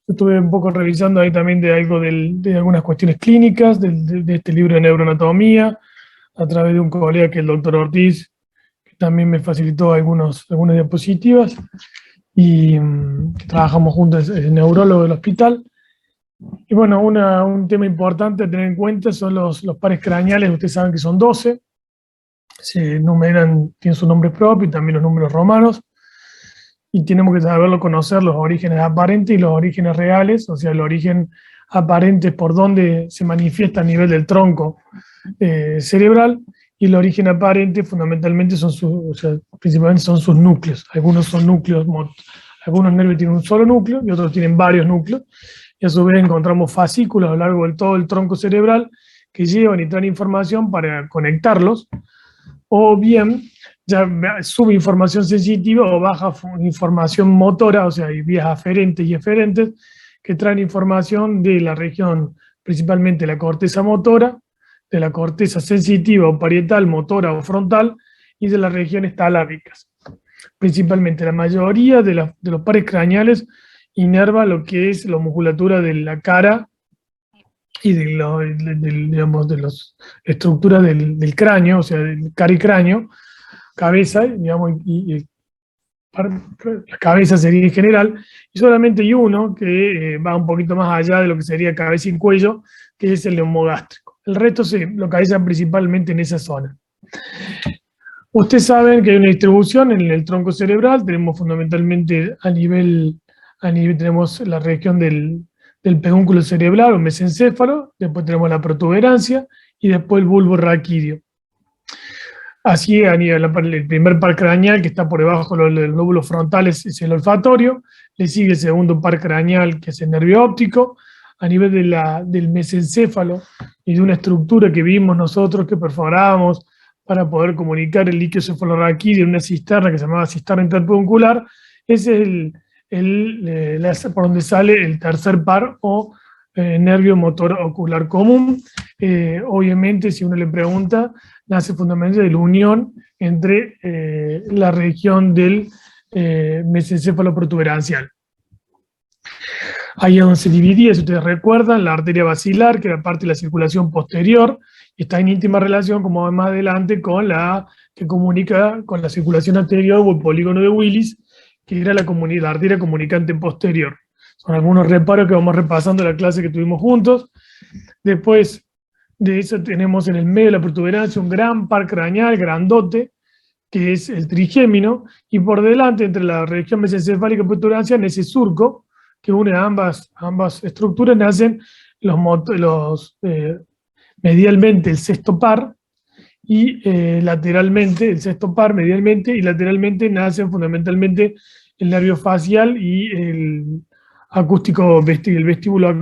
Estuve un poco revisando ahí también de algo de algunas cuestiones clínicas, de este libro de neuroanatomía, a través de un colega que es el doctor Ortiz, que también me facilitó algunas diapositivas, y que trabajamos juntos, es neurólogo del hospital. Y bueno, un tema importante a tener en cuenta son los pares craneales. Ustedes saben que son 12, se numeran, tienen su nombre propio y también los números romanos, y tenemos que saberlo, conocer los orígenes aparentes y los orígenes reales, o sea, el origen aparente es por donde se manifiesta a nivel del tronco cerebral, y el origen aparente fundamentalmente principalmente son sus núcleos. Algunos son núcleos, algunos nervios tienen un solo núcleo y otros tienen varios núcleos, y a su vez encontramos fascículos a lo largo de todo el tronco cerebral que llevan y traen información para conectarlos, o bien ya sube información sensitiva o baja información motora, o sea, hay vías aferentes y eferentes que traen información de la región, principalmente la corteza motora, de la corteza sensitiva o parietal, motora o frontal, y de las regiones talámicas. Principalmente la mayoría de los pares craneales inerva lo que es la musculatura de la cara y digamos, de las estructuras del cráneo, o sea, del cara y cráneo, cabeza, digamos, la cabeza sería en general, y solamente hay uno que va un poquito más allá de lo que sería cabeza y cuello, que es el neumogástrico. El resto se localiza principalmente en esa zona. Ustedes saben que hay una distribución en el tronco cerebral. Tenemos fundamentalmente a nivel tenemos la región del pedúnculo cerebral o mesencéfalo, después tenemos la protuberancia y después el bulbo raquídeo. Así, a nivel, el primer par craneal, que está por debajo de los lóbulos frontales, es el olfatorio. Le sigue el segundo par craneal, que es el nervio óptico. A nivel del mesencéfalo y de una estructura que vimos nosotros, que perforábamos para poder comunicar el líquido cefalorraquídeo en una cisterna que se llamaba cisterna interpeduncular, ese es por donde sale el tercer par o nervio motor ocular común. Obviamente, si uno le pregunta, nace fundamentalmente de la unión entre la región del mesencéfalo protuberancial. Ahí es donde se dividía, si ustedes recuerdan, la arteria basilar, que era parte de la circulación posterior, y está en íntima relación, como más adelante, con la que comunica con la circulación anterior o el polígono de Willis, que era la arteria comunicante posterior. Son algunos reparos que vamos repasando en la clase que tuvimos juntos. Después de eso tenemos en el medio de la protuberancia un gran par craneal, grandote, que es el trigémino, y por delante, entre la región mesencefálica y protuberancia, en ese surco que une a ambas estructuras, nacen medialmente el sexto par, y lateralmente, el sexto par medialmente, y lateralmente nacen fundamentalmente el nervio facial y el acústico vestibular.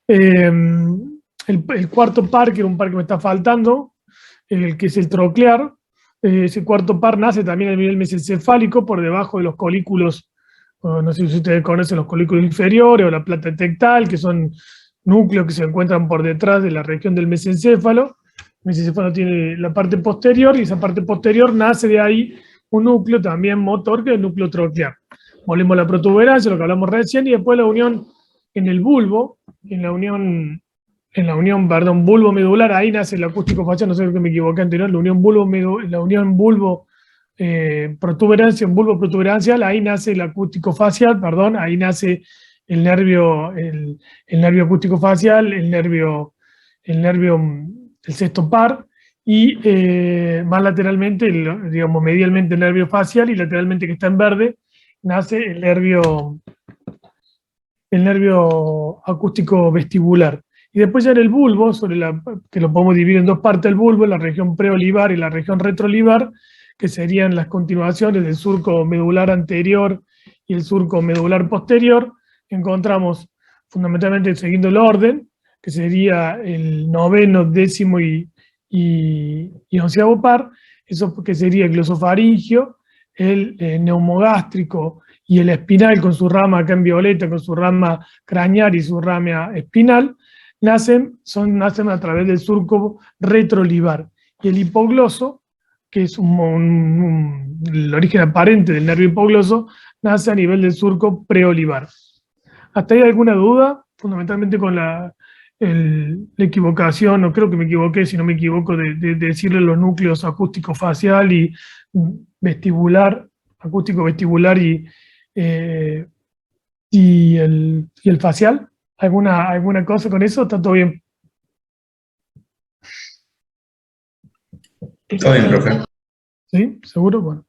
El cuarto par, que era un par que me está faltando, el que es el troclear, ese cuarto par nace también a nivel mesencefálico, por debajo de los colículos, no sé si ustedes conocen los colículos inferiores o la plata tectal, que son núcleos que se encuentran por detrás de la región del mesencéfalo. El mesencéfalo tiene la parte posterior, y esa parte posterior nace de ahí un núcleo también motor, que es el núcleo troclear. Volvemos a la protuberancia, lo que hablamos recién, y después la unión en el bulbo, en la unión bulbo medular, ahí nace el acústico facial, no sé si me equivoqué anterior, la unión bulbo protuberancia, en bulbo protuberancial, ahí nace el acústico facial, ahí nace el nervio acústico facial, el sexto par, y más lateralmente, digamos medialmente el nervio facial, y lateralmente, que está en verde, nace el nervio acústico vestibular. Y después ya en el bulbo, que lo podemos dividir en dos partes, el bulbo, la región preolivar y la región retroolivar, que serían las continuaciones del surco medular anterior y el surco medular posterior. Encontramos fundamentalmente, siguiendo el orden, que sería el noveno, décimo y onceavo par, eso que sería el glosofaringio, el neumogástrico y el espinal, con su rama acá en violeta, con su rama craneal y su rama espinal, nacen a través del surco retroolivar. Y el hipogloso, que es el origen aparente del nervio hipogloso, nace a nivel del surco preolivar. ¿Hasta ahí alguna duda? Fundamentalmente con la equivocación, no creo que me equivoqué, si no me equivoco, de decirle los núcleos acústico facial y vestibular, acústico vestibular eh, y el facial. ¿Alguna cosa con eso? ¿Está todo bien? Todo bien, profe. ¿Sí? ¿Seguro? Bueno.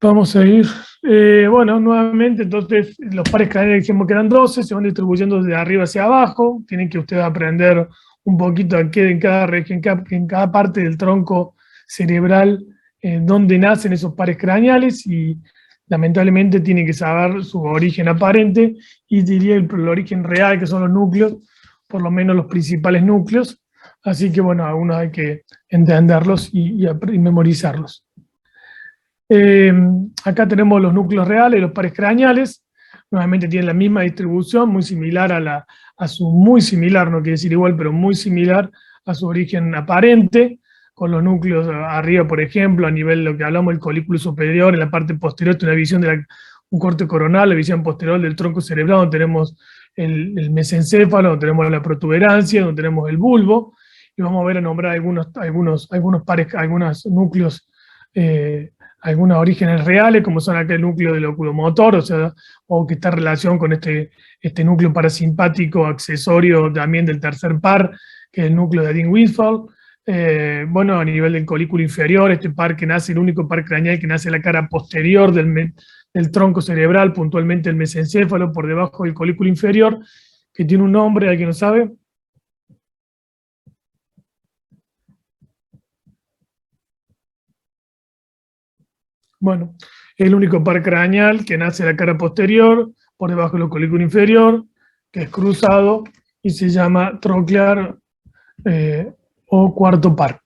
Vamos a ir, bueno, nuevamente, entonces, los pares craneales dijimos que eran 12, se van distribuyendo de arriba hacia abajo, tienen que ustedes aprender un poquito a qué en cada región, en cada parte del tronco cerebral, dónde nacen esos pares craneales, y lamentablemente tienen que saber su origen aparente, y diría el origen real, que son los núcleos, por lo menos los principales núcleos, así que bueno, algunos hay que entenderlos y memorizarlos. Acá tenemos los núcleos reales, los pares craneales, nuevamente tienen la misma distribución, muy similar muy similar, no quiere decir igual, pero muy similar a su origen aparente, con los núcleos arriba, por ejemplo, a nivel de lo que hablamos del colículo superior, en la parte posterior, una visión de un corte coronal, la visión posterior del tronco cerebral, donde tenemos el mesencéfalo, donde tenemos la protuberancia, donde tenemos el bulbo, y vamos a ver a nombrar algunos pares, algunos núcleos, algunos orígenes reales, como son aquel núcleo del oculomotor, o que está en relación con este núcleo parasimpático accesorio también del tercer par, que es el núcleo de Dean-Westphal. Bueno, a nivel del colículo inferior, este par que nace, el único par craneal que nace en la cara posterior del tronco cerebral, puntualmente el mesencéfalo, por debajo del colículo inferior, que tiene un nombre, ¿alguien lo sabe? Bueno, es el único par craneal que nace en la cara posterior, por debajo del colículo inferior, que es cruzado y se llama troclear o cuarto par.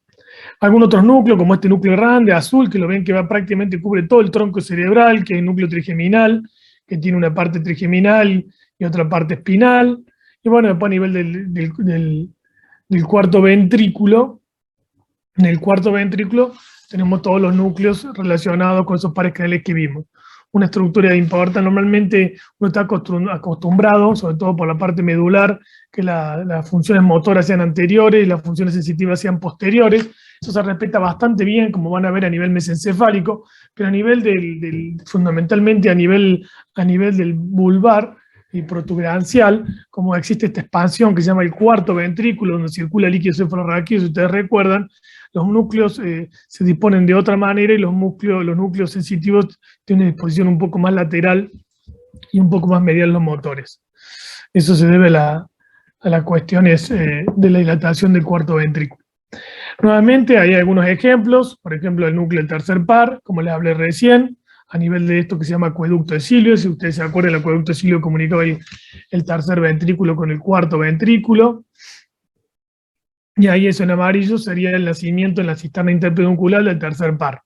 Algún otro núcleo, como este núcleo grande, azul, que lo ven que va prácticamente cubre todo el tronco cerebral, que es el núcleo trigeminal, que tiene una parte trigeminal y otra parte espinal. Y bueno, después a nivel del cuarto ventrículo, en el cuarto ventrículo tenemos todos los núcleos relacionados con esos pares craneales que vimos. Una estructura importante, normalmente uno está acostumbrado, sobre todo por la parte medular, que las funciones motoras sean anteriores y las funciones sensitivas sean posteriores. Eso se respeta bastante bien, como van a ver a nivel mesencefálico, pero a nivel fundamentalmente a nivel del bulbar y protuberancial, como existe esta expansión que se llama el cuarto ventrículo, donde circula el líquido cefalorraquídeo, si ustedes recuerdan, los núcleos se disponen de otra manera y los núcleos sensitivos tienen una disposición un poco más lateral y un poco más medial los motores. Eso se debe a las cuestiones de la dilatación del cuarto ventrículo. Nuevamente hay algunos ejemplos, por ejemplo el núcleo del tercer par, como les hablé recién, a nivel de esto que se llama acueducto de Cilio. Si ustedes se acuerdan, el acueducto de Cilio comunicaba el tercer ventrículo con el cuarto ventrículo. Y ahí eso en amarillo sería el nacimiento en la cisterna interpeduncular del tercer par.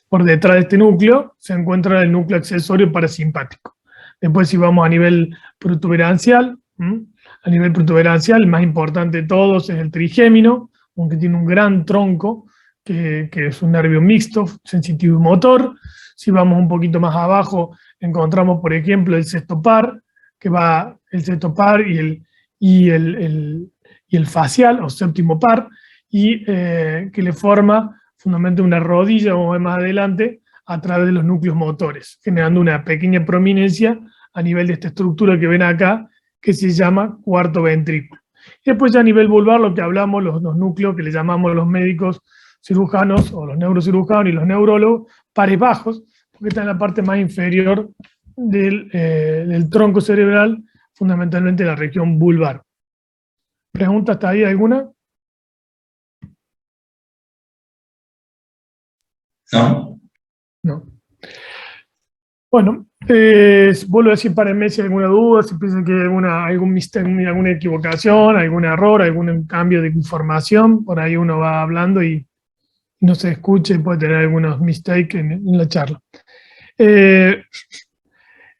Por detrás de este núcleo se encuentra el núcleo accesorio parasimpático. Después si vamos a nivel protuberancial, el más importante de todos es el trigémino, aunque tiene un gran tronco, que es un nervio mixto, sensitivo y motor. Si vamos un poquito más abajo, encontramos, por ejemplo, el sexto par, el sexto par y el facial, o séptimo par, y que le forma fundamentalmente una rodilla, vamos a ver más adelante, a través de los núcleos motores, generando una pequeña prominencia a nivel de esta estructura que ven acá, que se llama cuarto ventrículo. Y después ya a nivel vulvar, lo que hablamos, los núcleos que le llamamos los médicos cirujanos, o los neurocirujanos y los neurólogos, pares bajos, porque está en la parte más inferior del tronco cerebral, fundamentalmente la región vulvar. ¿Pregunta hasta ahí alguna? No. No. Bueno, vuelvo a decir para mí si hay alguna duda, si piensan que hay algún misterio, alguna equivocación, algún error, algún cambio de información, por ahí uno va hablando y no se escucha y puede tener algunos mistakes en la charla.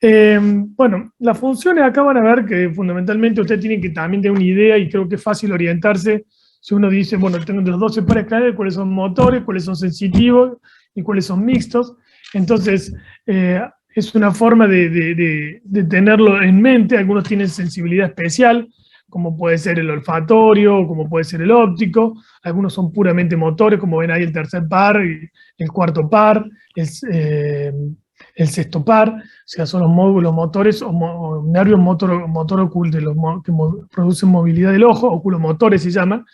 Bueno, las funciones acá van a ver que fundamentalmente usted tiene que también tener una idea y creo que es fácil orientarse si uno dice, bueno, tengo de los 12 pares craneales, cuáles son motores, cuáles son sensitivos y cuáles son mixtos. Entonces, es una forma de tenerlo en mente. Algunos tienen sensibilidad especial, como puede ser el olfatorio, como puede ser el óptico. Algunos son puramente motores, como ven ahí el tercer par, el cuarto par, el sexto par. O sea, son los módulos motores o nervios motor ocultos, que producen movilidad del ojo, oculomotores se llama,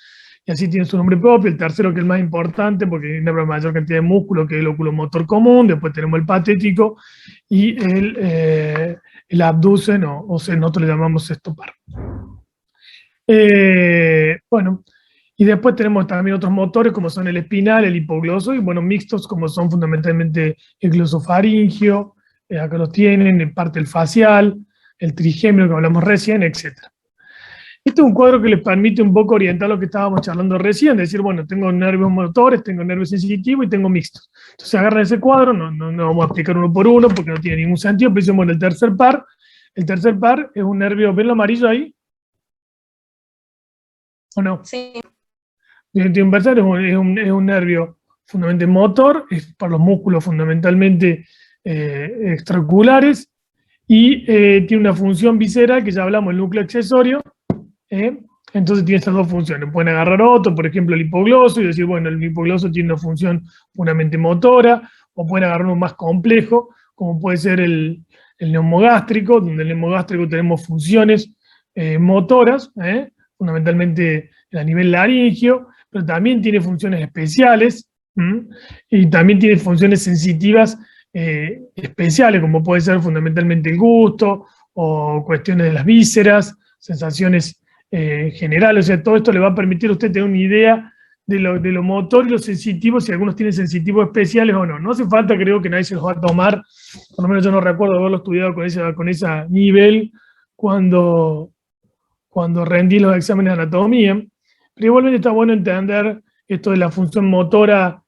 y así tiene su nombre propio. El tercero, que es el más importante, porque tiene una mayor cantidad de músculo, que es el oculomotor común. Después tenemos el patético y el abducen, o sea, nosotros le llamamos sexto par. Bueno, y después tenemos también otros motores, como son el espinal, el hipogloso, y bueno, mixtos, como son fundamentalmente el glosofaringio, acá los tienen, parte del facial, el trigémino que hablamos recién, etc. Este es un cuadro que les permite un poco orientar lo que estábamos charlando recién, decir, bueno, tengo nervios motores, tengo nervios sensitivos y tengo mixtos. Entonces agarran ese cuadro, no vamos a explicar uno por uno porque no tiene ningún sentido, pero decimos, bueno, el tercer par es un nervio, ¿ven lo amarillo ahí? ¿O no? Sí. El inversor es un nervio fundamentalmente motor, es para los músculos fundamentalmente extraoculares, y tiene una función visceral, que ya hablamos, el núcleo accesorio. Entonces tiene estas dos funciones. Pueden agarrar otro, por ejemplo el hipogloso, y decir, bueno, el hipogloso tiene una función puramente motora, o pueden agarrar uno más complejo, como puede ser el neumogástrico, donde el neumogástrico tenemos funciones motoras, fundamentalmente a nivel laringio, pero también tiene funciones especiales, y también tiene funciones sensitivas especiales, como puede ser fundamentalmente el gusto, o cuestiones de las vísceras, sensaciones generales. O sea, todo esto le va a permitir a usted tener una idea de lo motor y lo sensitivo, si algunos tienen sensitivos especiales o no. No hace falta, creo que nadie se los va a tomar, por lo menos yo no recuerdo haberlo estudiado con ese nivel cuando rendí los exámenes de anatomía, pero igualmente está bueno entender esto de la función motora,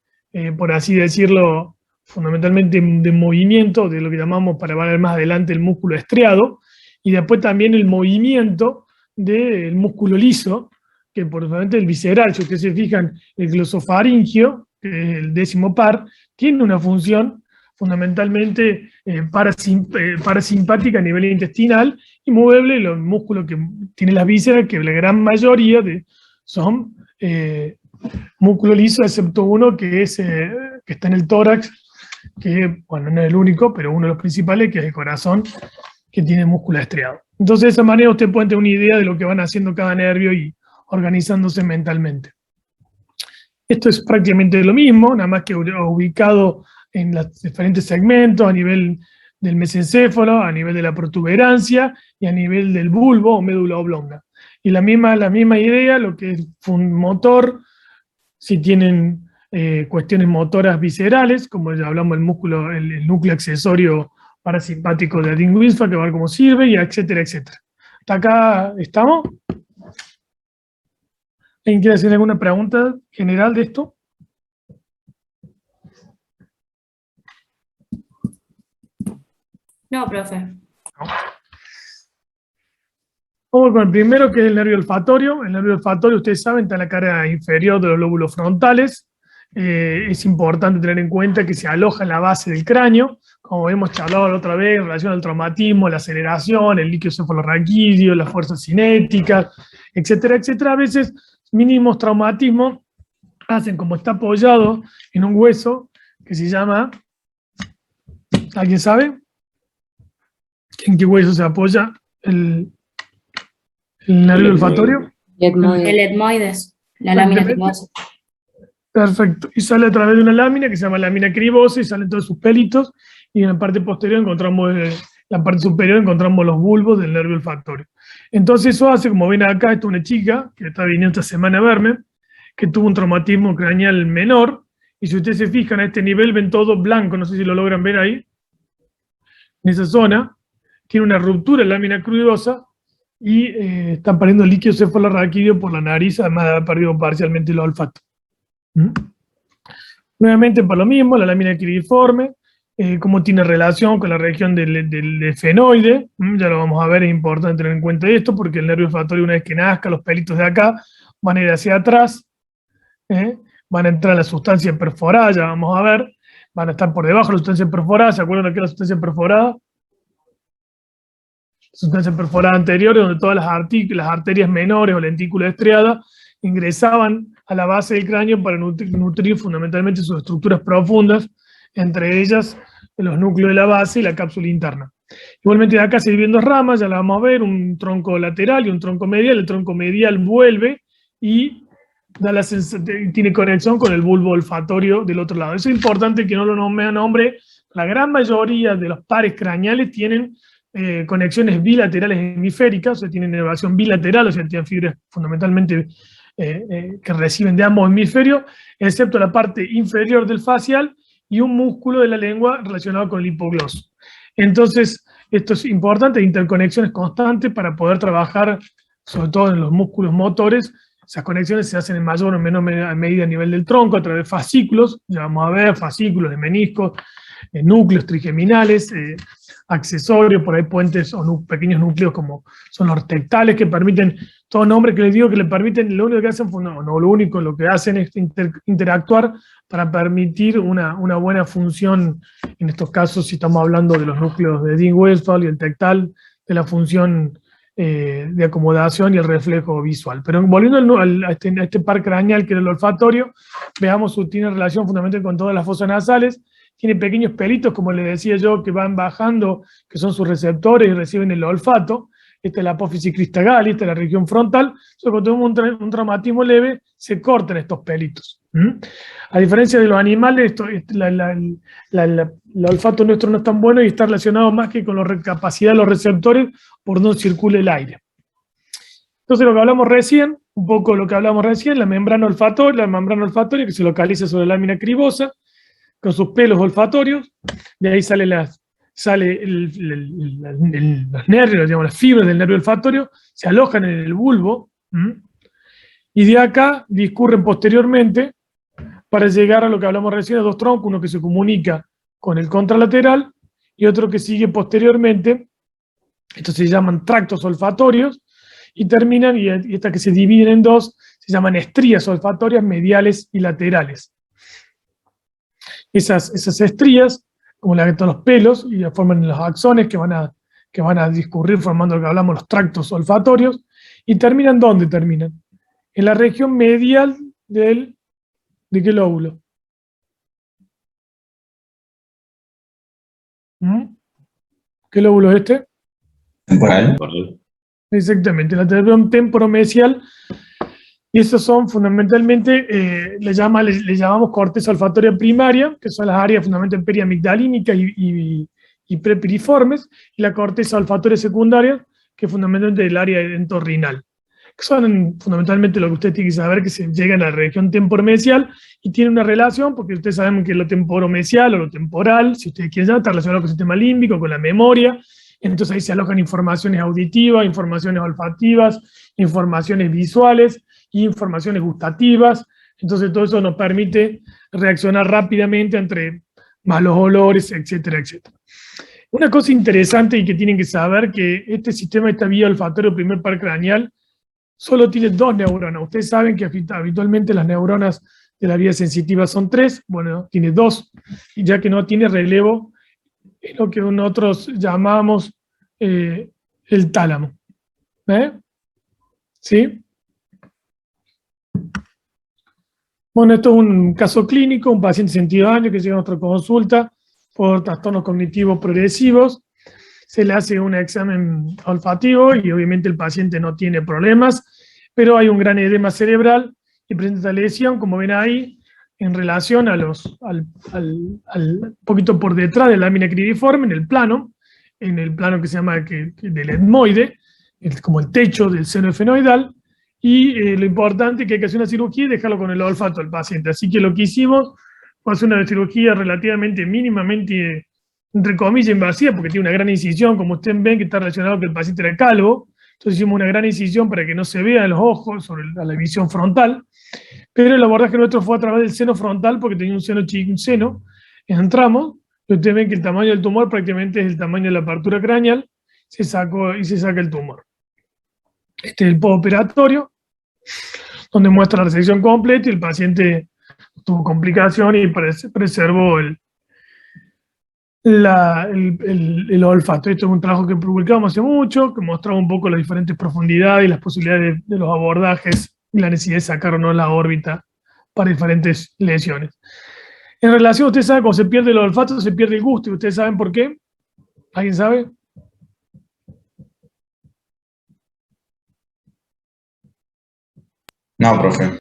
por así decirlo, fundamentalmente de movimiento, de lo que llamamos, para ver más adelante, el músculo estriado, y después también el movimiento del músculo liso, que por ejemplo el visceral, si ustedes se fijan, el glosofaringio, que es el décimo par, tiene una función fundamentalmente parasimpática a nivel intestinal, y movible, los músculos que tiene las vísceras, que la gran mayoría son músculo liso, excepto uno que está en el tórax, que, bueno, no es el único, pero uno de los principales, que es el corazón, que tiene músculo estriado. Entonces, de esa manera usted puede tener una idea de lo que van haciendo cada nervio y organizándose mentalmente. Esto es prácticamente lo mismo, nada más que ubicado en los diferentes segmentos, a nivel del mesencéfalo, a nivel de la protuberancia y a nivel del bulbo o médula oblonga. Y la misma idea, lo que es un motor, si tienen cuestiones motoras viscerales, como ya hablamos, el músculo, el núcleo accesorio parasimpático de Erding-Winsfeld, que va a ver cómo sirve, y etcétera, etcétera. ¿Hasta acá estamos? ¿Alguien quiere hacer alguna pregunta general de esto? No, profe. Vamos con el primero, que es el nervio olfatorio. El nervio olfatorio, ustedes saben, está en la cara inferior de los lóbulos frontales. Es importante tener en cuenta que se aloja en la base del cráneo, como hemos charlado la otra vez, en relación al traumatismo, la aceleración, el líquido cefalorraquídeo, las fuerzas cinéticas, etcétera, etcétera. A veces mínimos traumatismos hacen, como está apoyado en un hueso que se llama, ¿alguien sabe? ¿En qué hueso se apoya el nervio olfatorio? El etmoides, la lámina cribosa. Perfecto. Y sale a través de una lámina que se llama lámina cribosa, y salen todos sus pelitos, y en la parte posterior encontramos, la parte superior encontramos los bulbos del nervio olfatorio. Entonces eso hace, como ven acá, esta es una chica que está viniendo esta semana a verme, que tuvo un traumatismo craneal menor, y si ustedes se fijan a este nivel, ven todo blanco, no sé si lo logran ver ahí, en esa zona, tiene una ruptura en la lámina cribosa, y están perdiendo líquido cefalorraquídeo por la nariz, además de haber perdido parcialmente el olfato. Nuevamente, por lo mismo, la lámina cribiforme, cómo tiene relación con la región del efenoide, ya lo vamos a ver, es importante tener en cuenta esto, porque el nervio olfatorio, una vez que nazca, los pelitos de acá van a ir hacia atrás, van a entrar a la sustancia perforada, ya vamos a ver, van a estar por debajo de la sustancia perforada. ¿Se acuerdan de qué es la sustancia perforada? Sustancia perforada anterior, donde todas las arterias menores o lentículas estriadas ingresaban a la base del cráneo para nutrir fundamentalmente sus estructuras profundas, entre ellas los núcleos de la base y la cápsula interna. Igualmente de acá se dividen dos ramas, ya la vamos a ver, un tronco lateral y un tronco medial. El tronco medial vuelve y tiene conexión con el bulbo olfatorio del otro lado. Eso es importante que no lo nombre. La gran mayoría de los pares craneales tienen conexiones bilaterales hemisféricas, o sea, tienen inervación bilateral, o sea, tienen fibras fundamentalmente que reciben de ambos hemisferios, excepto la parte inferior del facial y un músculo de la lengua relacionado con el hipogloso. Entonces, esto es importante, interconexiones constantes para poder trabajar, sobre todo en los músculos motores. Esas conexiones se hacen en mayor o menor medida a nivel del tronco, a través de fascículos, ya vamos a ver, fascículos de meniscos, núcleos trigeminales, accesorios, por ahí puentes o pequeños núcleos como son los tectales, que permiten, todo nombre que les digo que le permiten, lo único que hacen, no lo único, lo que hacen es interactuar para permitir una buena función, en estos casos si estamos hablando de los núcleos de Dean-Westphal y el tectal, de la función de acomodación y el reflejo visual. Pero volviendo a este par craneal que era el olfatorio, veamos, tiene relación fundamentalmente con todas las fosas nasales. Tiene pequeños pelitos, como les decía yo, que van bajando, que son sus receptores y reciben el olfato. Esta es la apófisis cristagali, esta es la región frontal. Cuando tenemos un traumatismo leve, se cortan estos pelitos. A diferencia de los animales, el olfato nuestro no es tan bueno y está relacionado más que con la capacidad de los receptores por donde circule el aire. Entonces lo que hablamos recién, un poco lo que hablamos recién, la membrana olfatoria que se localiza sobre la lámina cribosa, con sus pelos olfatorios, de ahí sale los nervios, digamos, las fibras del nervio olfatorio, se alojan en el bulbo, y de acá discurren posteriormente para llegar a lo que hablamos recién, a dos troncos, uno que se comunica con el contralateral, y otro que sigue posteriormente. Estos se llaman tractos olfatorios, y terminan, y estas que se dividen en dos, se llaman estrías olfatorias mediales y laterales. Esas estrías, como la de todos los pelos, y forman los axones que van a discurrir formando lo que hablamos, los tractos olfatorios, y terminan, ¿dónde terminan? En la región medial ¿de qué lóbulo? ¿Qué lóbulo es este? Temporal. Exactamente, la región temporomesial. Y esos son fundamentalmente, le llamamos corteza olfatoria primaria, que son las áreas fundamentalmente periamigdalínicas y prepiriformes, y la corteza olfatoria secundaria, que es fundamentalmente el área entorrinal. Que son fundamentalmente lo que usted tiene que saber, que se llegan a la región temporomesial y tiene una relación, porque ustedes saben que lo temporomesial o lo temporal, si ustedes quieren ya, está relacionado con el sistema límbico, con la memoria. Entonces ahí se alojan informaciones auditivas, informaciones olfativas, informaciones visuales, informaciones gustativas. Entonces todo eso nos permite reaccionar rápidamente entre malos olores, etcétera, etcétera. Una cosa interesante y que tienen que saber, que este sistema, esta vía olfatorio primer par craneal, solo tiene dos neuronas. Ustedes saben que habitualmente las neuronas de la vía sensitiva son 3, bueno, tiene 2, ya que no tiene relevo en lo que nosotros llamamos el tálamo. ¿Sí? Bueno, esto es un caso clínico, un paciente de 62 años que llega a nuestra consulta por trastornos cognitivos progresivos. Se le hace un examen olfativo y obviamente el paciente no tiene problemas, pero hay un gran edema cerebral y presenta lesión, como ven ahí, en relación a al poquito por detrás de la lámina cribriforme, en el plano que se llama del etmoide, como el techo del seno efenoidal, y lo importante es que hay que hacer una cirugía y dejarlo con el olfato del paciente. Así que lo que hicimos fue hacer una cirugía relativamente mínimamente, entre comillas, invasiva, porque tiene una gran incisión, como ustedes ven, que está relacionado con que el paciente era calvo. Entonces hicimos una gran incisión para que no se vea en los ojos, sobre la visión frontal. Pero el abordaje nuestro fue a través del seno frontal, porque tenía un seno chico, entramos, y ustedes ven que el tamaño del tumor prácticamente es el tamaño de la apertura craneal, se saca el tumor. Este es el postoperatorio, donde muestra la resección completa y el paciente tuvo complicación y preservó el olfato. Esto es un trabajo que publicamos hace mucho, que mostraba un poco las diferentes profundidades y las posibilidades de los abordajes y la necesidad de sacar o no la órbita para diferentes lesiones. En relación, usted sabe, cuando se pierde el olfato, se pierde el gusto, y ustedes saben por qué. ¿Alguien sabe? No, profe.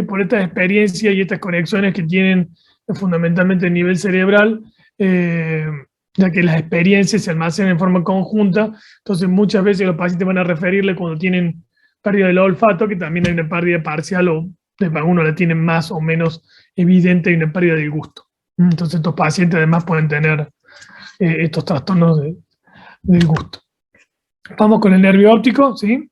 Por estas experiencias y estas conexiones que tienen fundamentalmente a nivel cerebral, ya que las experiencias se almacenan en forma conjunta, entonces muchas veces los pacientes van a referirle cuando tienen pérdida del olfato, que también hay una pérdida parcial o de algunos la tienen más o menos evidente y una pérdida del gusto. Entonces estos pacientes además pueden tener estos trastornos del gusto. Vamos con el nervio óptico, ¿sí?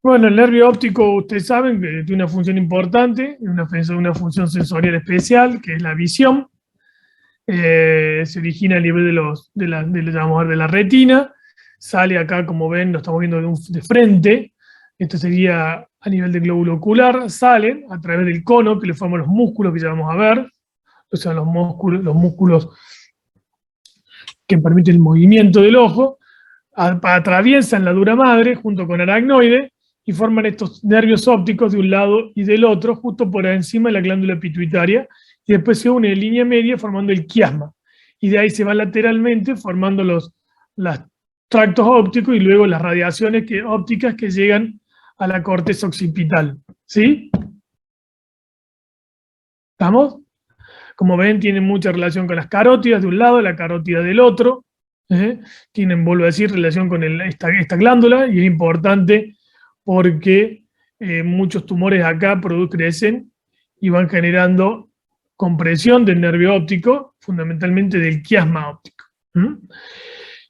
Bueno, el nervio óptico, ustedes saben que tiene una función importante, una función sensorial especial, que es la visión. Se origina a nivel de la retina, sale acá, como ven, lo estamos viendo de frente. Esto sería a nivel del glóbulo ocular, salen a través del cono que le forman los músculos que ya vamos a ver, o sea, los músculos que permiten el movimiento del ojo, atraviesan la dura madre junto con aracnoide y forman estos nervios ópticos de un lado y del otro, justo por encima de la glándula pituitaria, y después se une en línea media formando el quiasma. Y de ahí se va lateralmente formando los tractos ópticos y luego las radiaciones ópticas que llegan a la corteza occipital. ¿Sí? ¿Estamos? Como ven, tienen mucha relación con las carótidas de un lado, la carótida del otro. Tienen, vuelvo a decir, relación con esta glándula, y es importante porque muchos tumores acá crecen y van generando compresión del nervio óptico, fundamentalmente del quiasma óptico.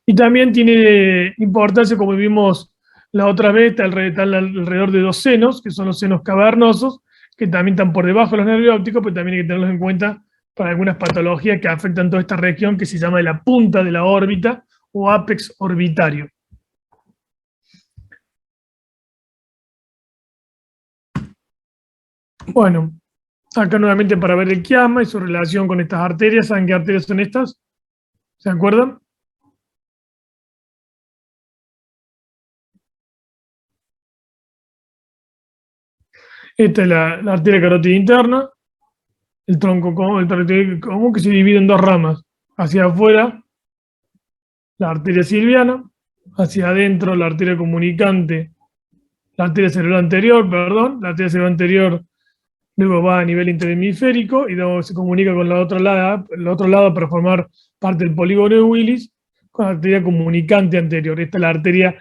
Y también tiene importancia, como vimos la otra vez, está alrededor de dos senos, que son los senos cavernosos, que también están por debajo de los nervios ópticos, pero también hay que tenerlos en cuenta para algunas patologías que afectan toda esta región, que se llama de la punta de la órbita o ápex orbitario. Bueno, acá nuevamente para ver el quiasma y su relación con estas arterias. ¿Saben qué arterias son estas? ¿Se acuerdan? Esta es la arteria carótida interna, el tronco común, el territorio común, que se divide en dos ramas. Hacia afuera, la arteria silviana, hacia adentro, la arteria comunicante, la arteria cerebral anterior, perdón, la arteria cerebral anterior luego va a nivel interhemisférico y luego se comunica con el otro lado para formar parte del polígono de Willis con la arteria comunicante anterior. Esta es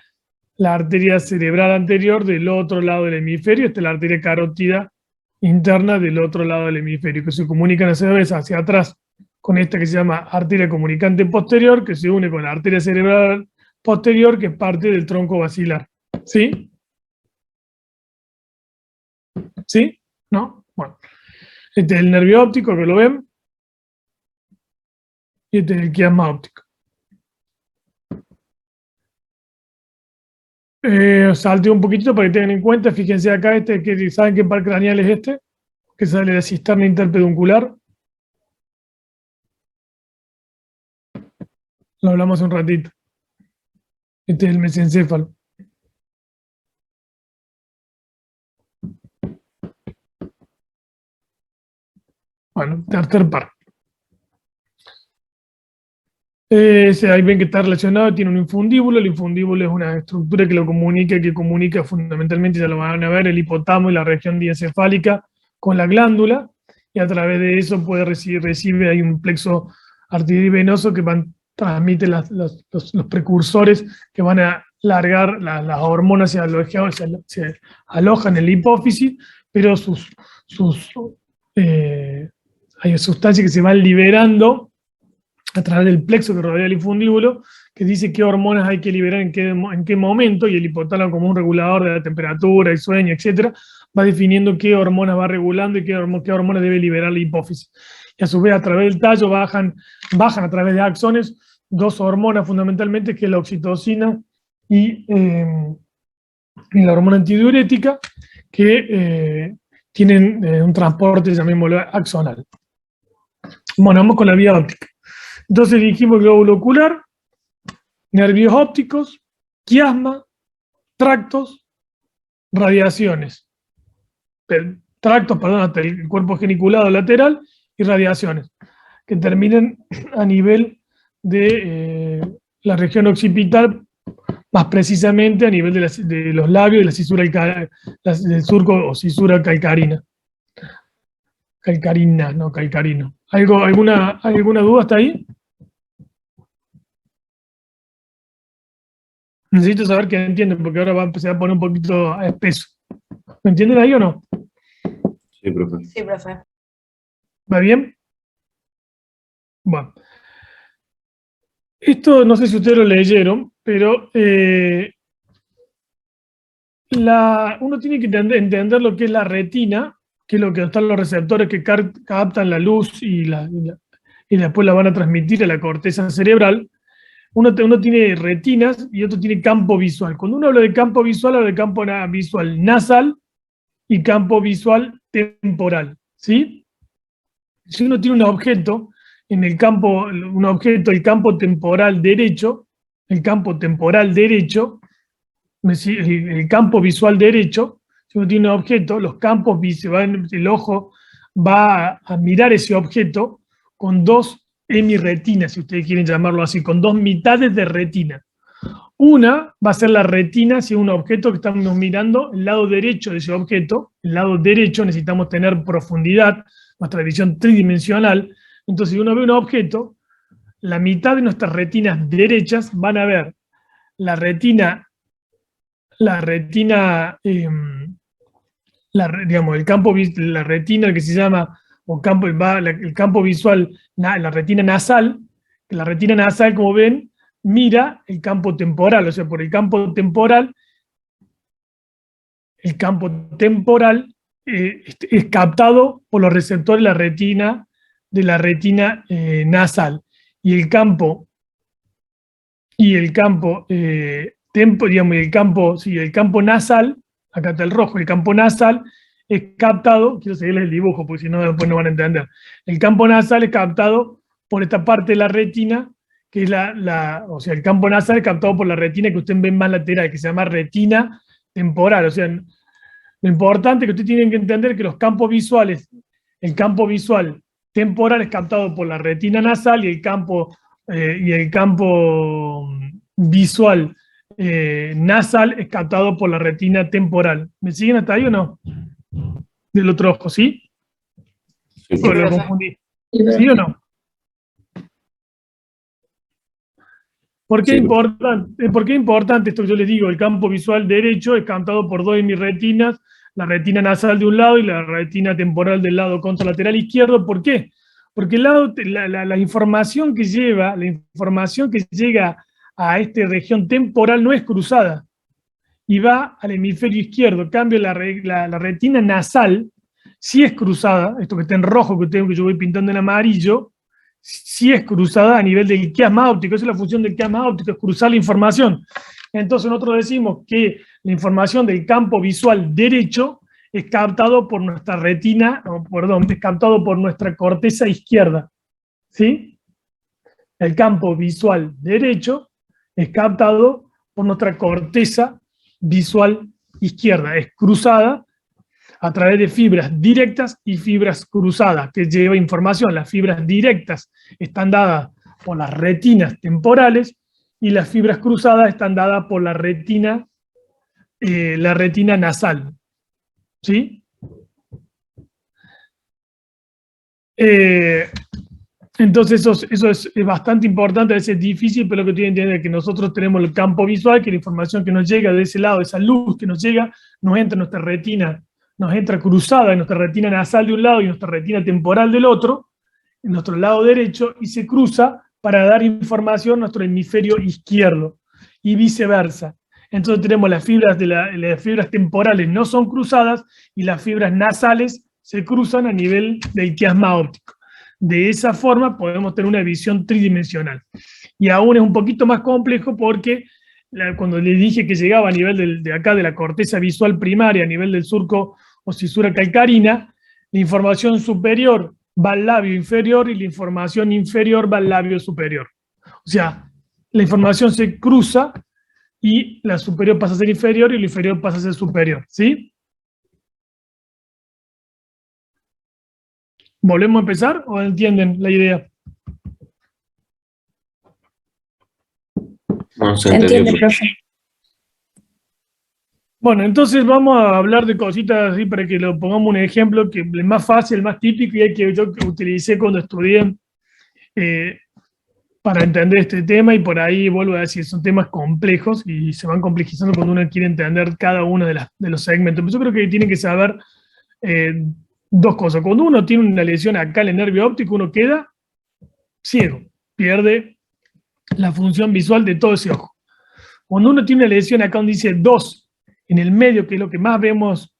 la arteria cerebral anterior del otro lado del hemisferio, esta es la arteria carótida interna del otro lado del hemisferio, que se comunican hacia atrás con esta que se llama arteria comunicante posterior, que se une con la arteria cerebral posterior, que es parte del tronco basilar. ¿Sí? ¿Sí? ¿No? Bueno. Este es el nervio óptico, que lo ven. Y este es el quiasma óptico. Salté un poquitito para que tengan en cuenta. Fíjense acá, ¿saben qué par craneal es este? Que sale de la cisterna interpeduncular. Lo hablamos hace un ratito. Este es el mesencéfalo. Bueno, tercer par. Ahí ven que está relacionado, tiene un infundíbulo. El infundíbulo es una estructura que comunica fundamentalmente, ya lo van a ver, el hipotálamo y la región diencefálica con la glándula, y a través de eso recibe hay un plexo arteriovenoso que transmite los precursores que van a largar las hormonas, se alojan en la hipófisis, pero hay sustancias que se van liberando a través del plexo que rodea el infundíbulo, que dice qué hormonas hay que liberar en qué momento, y el hipotálamo, como un regulador de la temperatura, el sueño, etc., va definiendo qué hormonas va regulando y qué hormonas debe liberar la hipófisis. Y a su vez, a través del tallo bajan a través de axones dos hormonas fundamentalmente, que es la oxitocina y y la hormona antidiurética, que tienen un transporte, llamémoslo, axonal. Bueno, vamos con la vía óptica. Entonces dijimos glóbulo ocular, nervios ópticos, quiasma, tractos, radiaciones. Tractos, perdón, hasta el cuerpo geniculado lateral y radiaciones, que terminan a nivel de la región occipital, más precisamente a nivel de los labios y la cisura del surco o cisura calcarina. Calcarina, no calcarino. ¿Alguna duda hasta ahí? Necesito saber que entienden, porque ahora va a empezar a poner un poquito espeso. ¿Me entienden ahí o no? Sí, profe. Sí, profe. ¿Va bien? Bueno. Esto no sé si ustedes lo leyeron, pero uno tiene que entender lo que es la retina, que es lo que están los receptores que captan la luz y después la van a transmitir a la corteza cerebral. Uno tiene retinas y otro tiene campo visual. Cuando uno habla de campo visual, habla de campo visual nasal y campo visual temporal, ¿sí? Si uno tiene un objeto en el campo, el campo temporal derecho, el campo visual derecho, si uno tiene un objeto, el ojo va a mirar ese objeto con dos hemirretinas, si ustedes quieren llamarlo así, con dos mitades de retina. Una va a ser la retina, si es un objeto que estamos mirando, el lado derecho de ese objeto, el lado derecho necesitamos tener profundidad, nuestra visión tridimensional. Entonces, si uno ve un objeto, la mitad de nuestras retinas derechas van a ver la retina, la retina que se llama, el campo visual, la retina nasal, que la retina nasal, como ven, mira el campo temporal, o sea, por el campo temporal es captado por los receptores de la retina nasal. Y el campo nasal, acá está el rojo, el campo nasal es captado, quiero seguirles el dibujo porque si no después no van a entender. El campo nasal es captado por esta parte de la retina, que es o sea, el campo nasal es captado por la retina que ustedes ven más lateral, que se llama retina temporal. O sea, lo importante es que ustedes tienen que entender que los campos visuales, el campo visual temporal es captado por la retina nasal y el campo visual nasal es captado por la retina temporal. ¿Me siguen hasta ahí o no? Del otro ojo, ¿sí? Sí, ¿O lo confundí? ¿Sí o no? ¿Por qué es importante esto que yo les digo? El campo visual derecho es captado por dos hemirretinas, la retina nasal de un lado y la retina temporal del lado contralateral izquierdo. ¿Por qué? Porque la información que llega a esta región temporal no es cruzada y va al hemisferio izquierdo. En cambio, la retina nasal sí es cruzada, esto que está en rojo que yo voy pintando en amarillo, sí es cruzada a nivel del quiasma óptico. Esa es la función del quiasma óptico, es cruzar la información. Entonces nosotros decimos que la información del campo visual derecho es captado por nuestra retina, es captado por nuestra corteza izquierda. ¿Sí? El campo visual derecho es captado por nuestra corteza visual izquierda. Es cruzada a través de fibras directas y fibras cruzadas, que lleva información. Las fibras directas están dadas por las retinas temporales y las fibras cruzadas están dadas por la retina nasal. ¿Sí? Entonces eso es bastante importante, a veces es difícil, pero lo que tienen que entender es que nosotros tenemos el campo visual, que la información que nos llega de ese lado, esa luz que nos llega, nos entra en nuestra retina, nos entra cruzada en nuestra retina nasal de un lado y nuestra retina temporal del otro, en nuestro lado derecho, y se cruza para dar información a nuestro hemisferio izquierdo, y viceversa. Entonces tenemos las fibras temporales no son cruzadas, y las fibras nasales se cruzan a nivel del quiasma óptico. De esa forma podemos tener una visión tridimensional. Y aún es un poquito más complejo porque cuando le dije que llegaba a nivel de acá, de la corteza visual primaria, a nivel del surco o cisura calcarina, la información superior va al labio inferior y la información inferior va al labio superior. O sea, la información se cruza y la superior pasa a ser inferior y la inferior pasa a ser superior, ¿sí? ¿Volvemos a empezar o entienden la idea? No se ¿Se entendió, entiende, profe. profe? Bueno, entonces vamos a hablar de cositas así para que lo pongamos un ejemplo que es más fácil, el más típico y el que yo utilicé cuando estudié para entender este tema, y por ahí vuelvo a decir, son temas complejos y se van complejizando cuando uno quiere entender cada uno de los segmentos. Pero yo creo que tienen que saber dos cosas. Cuando uno tiene una lesión acá en el nervio óptico, uno queda ciego, pierde la función visual de todo ese ojo. Cuando uno tiene una lesión acá donde dice 2 en el medio, que es lo que más vemos,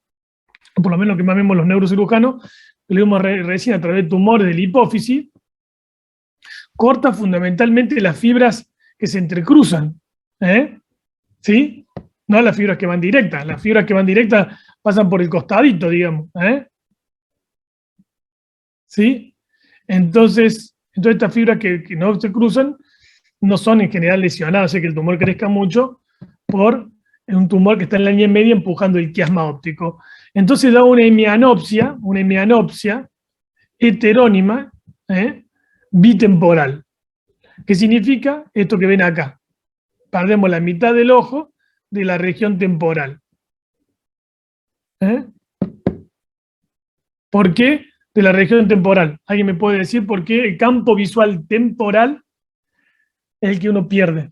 o por lo menos lo que más vemos los neurocirujanos, que lo vimos recién a través de tumores de la hipófisis, corta fundamentalmente las fibras que se entrecruzan. ¿Sí? No las fibras que van directas. Las fibras que van directas pasan por el costadito, digamos. ¿Sí? Entonces estas fibras que no se cruzan no son en general lesionadas, hace que el tumor crezca mucho por un tumor que está en la línea media empujando el quiasma óptico. Entonces da una hemianopsia heterónima, bitemporal. ¿Qué significa? Esto que ven acá. Perdemos la mitad del ojo de la región temporal. ¿Por qué de la región temporal? ¿Alguien me puede decir por qué el campo visual temporal es el que uno pierde?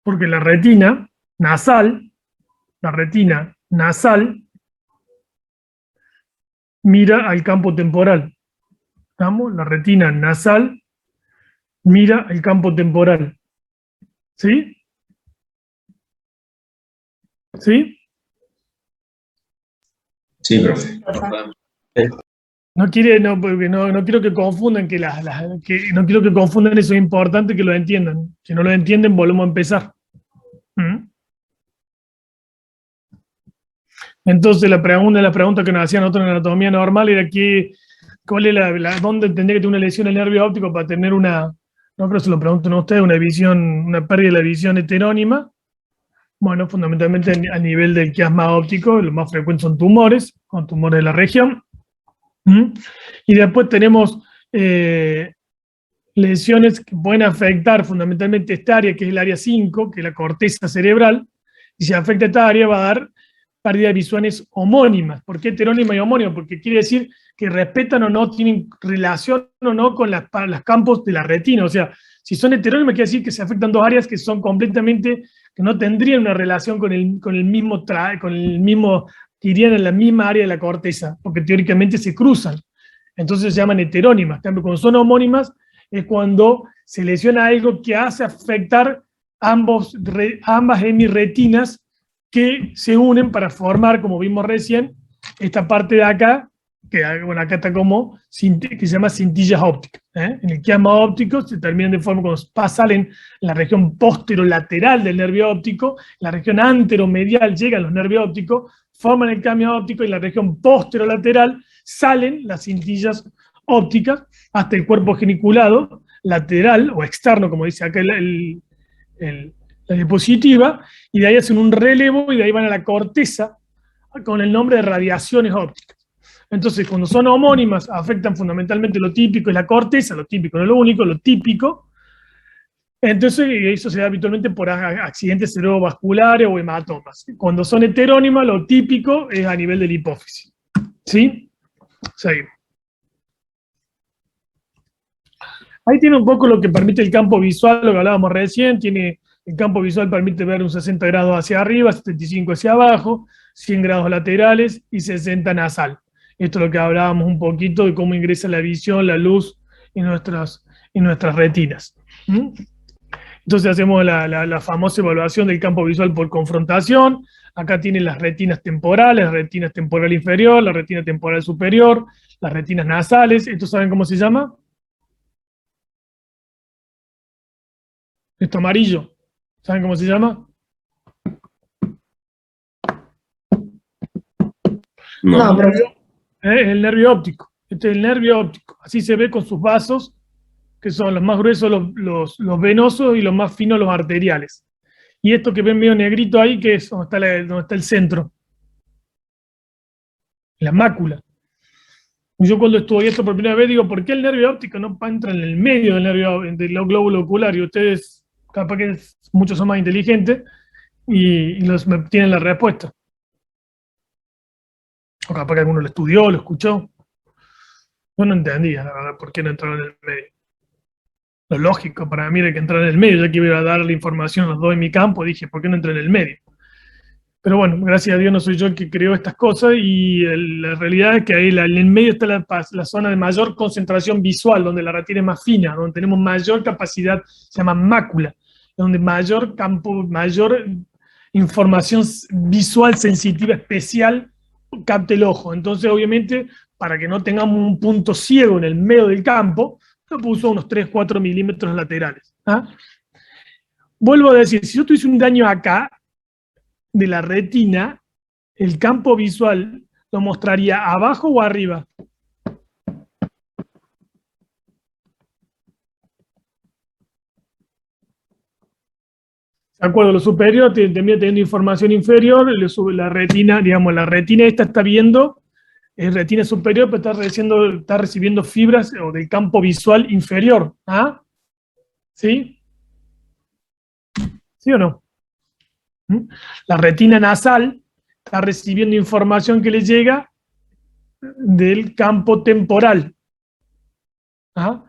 Porque la retina nasal mira al campo temporal. ¿Estamos? La retina nasal mira al campo temporal. ¿Sí? ¿Sí? Sí, profe. No quiero que confundan no quiero que confundan, eso es importante que lo entiendan. Si no lo entienden, volvemos a empezar. Entonces la pregunta que nos hacían nosotros en anatomía normal era dónde tendría que tener una lesión del nervio óptico para tener no creo que se lo preguntan a ustedes, una pérdida de la visión heterónima. Bueno, fundamentalmente a nivel del quiasma óptico, lo más frecuente son tumores de la región. Y después tenemos lesiones que pueden afectar fundamentalmente esta área, que es el área 5, que es la corteza cerebral, y si afecta esta área va a dar pérdidas visuales homónimas. ¿Por qué heterónima y homónima? Porque quiere decir que respetan o no, tienen relación o no con los campos de la retina. O sea, si son heterónimas, quiere decir que se afectan dos áreas que son completamente, que no tendrían una relación con el mismo, que irían en la misma área de la corteza, porque teóricamente se cruzan. Entonces se llaman heterónimas. En cambio, cuando son homónimas, es cuando se lesiona algo que hace afectar ambas hemirretinas que se unen para formar, como vimos recién, esta parte de acá, que bueno, acá está como, que se llama cintillas ópticas. En el quiasma óptico se terminan de forma cuando salen en la región posterolateral del nervio óptico, la región anteromedial llegan los nervios ópticos, forman el quiasma óptico, y en la región posterolateral salen las cintillas ópticas hasta el cuerpo geniculado, lateral o externo, como dice acá la diapositiva, y de ahí hacen un relevo y de ahí van a la corteza con el nombre de radiaciones ópticas. Entonces, cuando son homónimas, afectan fundamentalmente lo típico, es la corteza, lo típico no es lo único, lo típico. Entonces, eso se da habitualmente por accidentes cerebrovasculares o hematomas. Cuando son heterónimas, lo típico es a nivel de la hipófisis. ¿Sí? Seguimos. Ahí tiene un poco lo que permite el campo visual, lo que hablábamos recién. El campo visual permite ver un 60 grados hacia arriba, 75 hacia abajo, 100 grados laterales y 60 nasal. Esto es lo que hablábamos un poquito de cómo ingresa la visión, la luz en nuestras retinas. Entonces hacemos la famosa evaluación del campo visual por confrontación. Acá tienen las retinas temporales, la retina temporal inferior, la retina temporal superior, las retinas nasales. ¿Esto saben cómo se llama? Esto amarillo. ¿Saben cómo se llama? No. No, profe. El nervio óptico. Este es el nervio óptico. Así se ve con sus vasos, que son los más gruesos los venosos y los más finos los arteriales. Y esto que ven medio negrito ahí, que es donde está el centro. La mácula. Yo cuando estudié esto por primera vez digo, ¿por qué el nervio óptico no entra en el medio del glóbulo ocular? Y ustedes, capaz que muchos son más inteligentes y me tienen la respuesta. O capaz que alguno lo estudió, lo escuchó. Yo no entendía, la verdad, por qué no entraba en el medio. Lo lógico para mí era que entrara en el medio, ya que iba a dar la información a los dos en mi campo, dije, ¿por qué no entra en el medio? Pero bueno, gracias a Dios no soy yo el que creó estas cosas y la realidad es que ahí en el medio está la zona de mayor concentración visual, donde la retina es más fina, donde tenemos mayor capacidad, se llama mácula, donde mayor campo, mayor información visual sensitiva especial capte el ojo. Entonces, obviamente, para que no tengamos un punto ciego en el medio del campo, lo puso unos 3-4 milímetros laterales. ¿Ah? Vuelvo a decir, si yo tuviese un daño acá, de la retina, el campo visual lo mostraría abajo o arriba. De acuerdo, lo superior termina teniendo información inferior, la retina, digamos, la retina esta está viendo, es retina superior, pero está recibiendo fibras o del campo visual inferior. ¿Ah? ¿Sí? ¿Sí o no? La retina nasal está recibiendo información que le llega del campo temporal. ¿Ah?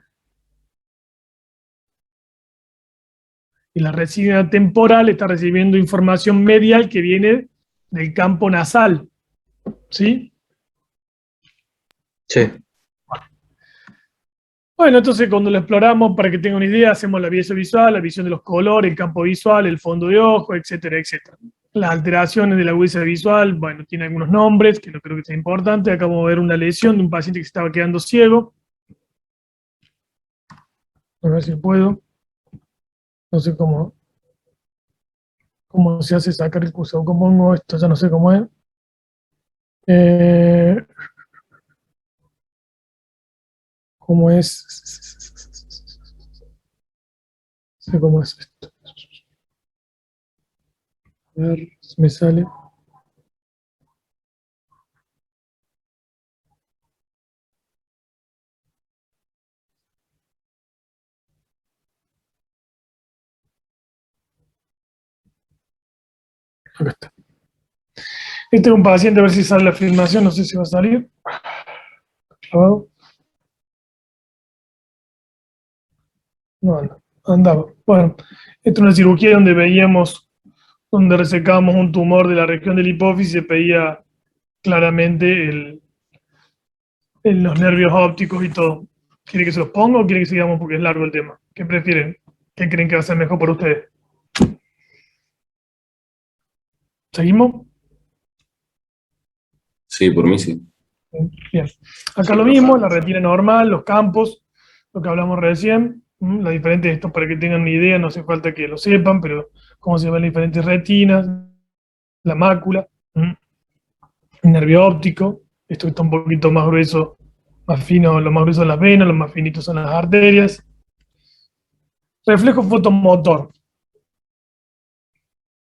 Y la retina temporal está recibiendo información medial que viene del campo nasal. ¿Sí? Sí. Bueno, entonces cuando lo exploramos, para que tengan una idea, hacemos la visión visual, la visión de los colores, el campo visual, el fondo de ojo, etcétera, etcétera. Las alteraciones de la agudeza visual, bueno, tiene algunos nombres, que no creo que sea importante. Acabo de ver una lesión de un paciente que se estaba quedando ciego. A ver si puedo. No sé cómo se hace sacar el cursor. ¿Cómo pongo esto? Ya no sé cómo es. ¿Cómo es? No sé cómo es esto. A ver si me sale. Acá está. Este es un paciente, a ver si sale la filmación, no sé si va a salir. Clavado. No anda, andaba. Bueno, esta es una cirugía donde veíamos, donde resecábamos un tumor de la región del hipófisis, se veía claramente los nervios ópticos y todo. ¿Quiere que se los ponga o quiere que sigamos porque es largo el tema? ¿Qué prefieren? ¿Qué creen que va a ser mejor para ustedes? ¿Seguimos? Sí, por mí sí. Bien. Acá lo mismo, la retina normal, los campos, lo que hablamos recién, la diferente de esto para que tengan una idea, no hace falta que lo sepan, pero cómo se ven las diferentes retinas, la mácula, el nervio óptico, esto que está un poquito más grueso, más fino, lo más grueso son las venas, lo más finitos son las arterias. Reflejo fotomotor.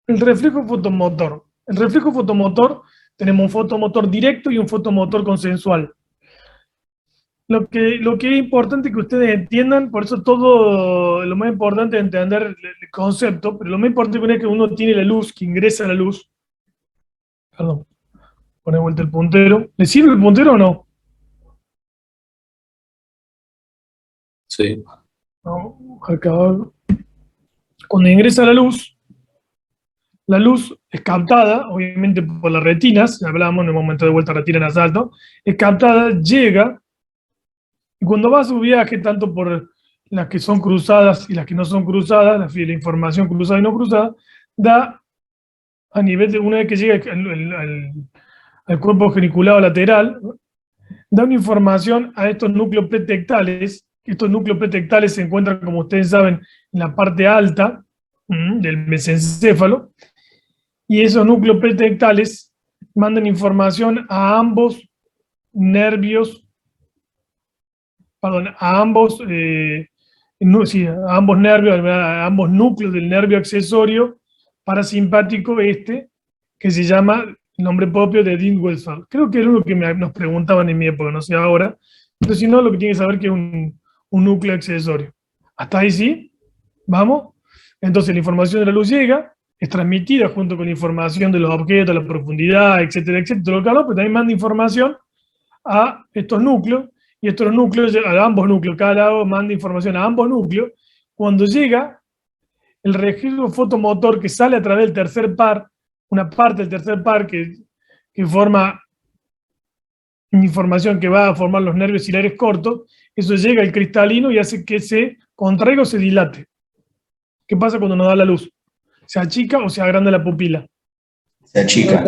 El reflejo fotomotor. El reflejo fotomotor, tenemos un fotomotor directo y un fotomotor consensual. Lo que es importante que ustedes entiendan, por eso todo, lo más importante es entender el concepto, pero lo más importante es que uno tiene la luz, que ingresa la luz. Perdón, pone vuelta el puntero. ¿Le sirve el puntero o no? Sí. No, acá. Cuando ingresa la luz es captada, obviamente por las retinas, hablábamos en el momento de vuelta retina nasal, ¿no? Es captada, llega, y cuando va a su viaje, tanto por las que son cruzadas y las que no son cruzadas, la información cruzada y no cruzada, da a nivel de una vez que llega al cuerpo geniculado lateral, da una información a estos núcleos pretectales. Estos núcleos pretectales se encuentran, como ustedes saben, en la parte alta del mesencéfalo, y esos núcleos pretectales mandan información a ambos nervios, perdón, a ambos nervios, a ambos núcleos del nervio accesorio parasimpático que se llama el nombre propio de Dean-Westphal. Creo que era uno que nos preguntaban en mi época, no sé ahora, pero si no, lo que tiene que saber que es un núcleo accesorio. ¿Hasta ahí sí? ¿Vamos? Entonces la información de la luz llega, es transmitida junto con la información de los objetos, la profundidad, etcétera, etcétera, todo lo que hablamos, pero también manda información a estos núcleos, y estos núcleos, a ambos núcleos, cada lado manda información a ambos núcleos. Cuando llega el registro fotomotor que sale a través del tercer par, una parte del tercer par que forma información que va a formar los nervios ciliares cortos, eso llega al cristalino y hace que se contraiga o se dilate. ¿Qué pasa cuando nos da la luz? ¿Se achica o se agranda la pupila? Se achica.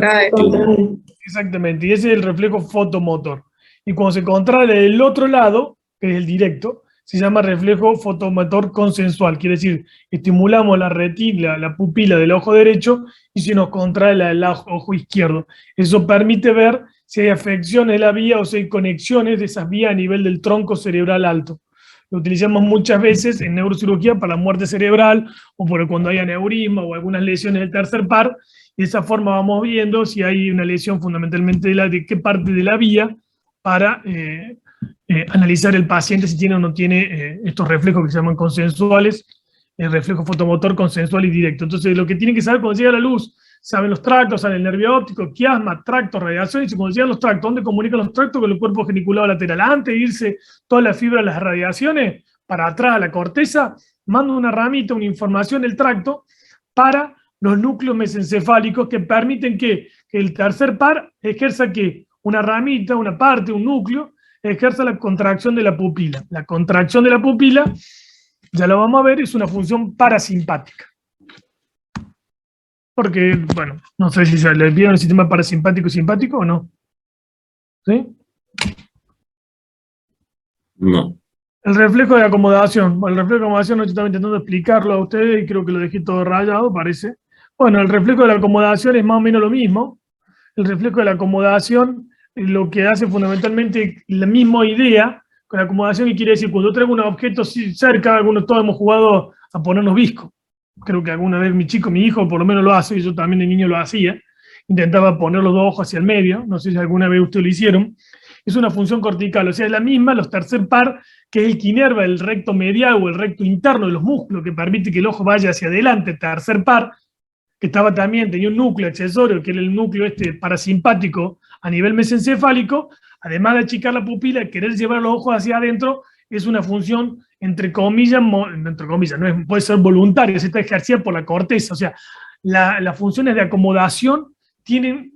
Exactamente, y ese es el reflejo fotomotor. Y cuando se contrae del otro lado, que es el directo, se llama reflejo fotomotor consensual. Quiere decir, estimulamos la retina, la pupila del ojo derecho y se nos contrae el ojo izquierdo. Eso permite ver si hay afecciones de la vía o si hay conexiones de esas vías a nivel del tronco cerebral alto. Lo utilizamos muchas veces en neurocirugía para la muerte cerebral o por cuando hay aneurisma o algunas lesiones del tercer par. Y de esa forma vamos viendo si hay una lesión fundamentalmente de qué parte de la vía para analizar el paciente si tiene o no tiene estos reflejos que se llaman consensuales, el reflejo fotomotor consensual y directo. Entonces lo que tienen que saber cuando llega la luz, saben los tractos, saben el nervio óptico, quiasma, tractos, radiaciones, y cuando llegan los tractos, ¿dónde comunican los tractos con el cuerpo geniculado lateral? Antes de irse toda la fibra de las radiaciones para atrás a la corteza, manda una ramita, una información del tracto para los núcleos mesencefálicos que permiten que el tercer par ejerza que una ramita, una parte, un núcleo, ejerza la contracción de la pupila. La contracción de la pupila, ya lo vamos a ver, es una función parasimpática. Porque, bueno, no sé si se le vieron el sistema parasimpático y simpático o no. ¿Sí? No. El reflejo de acomodación. Bueno, el reflejo de acomodación no estoy intentando explicarlo a ustedes y creo que lo dejé todo rayado, parece. Bueno, el reflejo de la acomodación es más o menos lo mismo. El reflejo de la acomodación lo que hace fundamentalmente la misma idea con la acomodación, que quiere decir, cuando yo traigo un objeto cerca, algunos todos hemos jugado a ponernos visco. Creo que alguna vez mi hijo por lo menos lo hace, y yo también de niño lo hacía. Intentaba poner los dos ojos hacia el medio, no sé si alguna vez ustedes lo hicieron. Es una función cortical, o sea, es la misma, los tercer par, que es el que inerva el recto medial o el recto interno de los músculos, que permite que el ojo vaya hacia adelante, tercer par, que tenía un núcleo accesorio, que era el núcleo parasimpático a nivel mesencefálico, además de achicar la pupila, querer llevar los ojos hacia adentro, es una función, entre comillas, no puede ser voluntaria, se está ejercida por la corteza. O sea, las funciones de acomodación no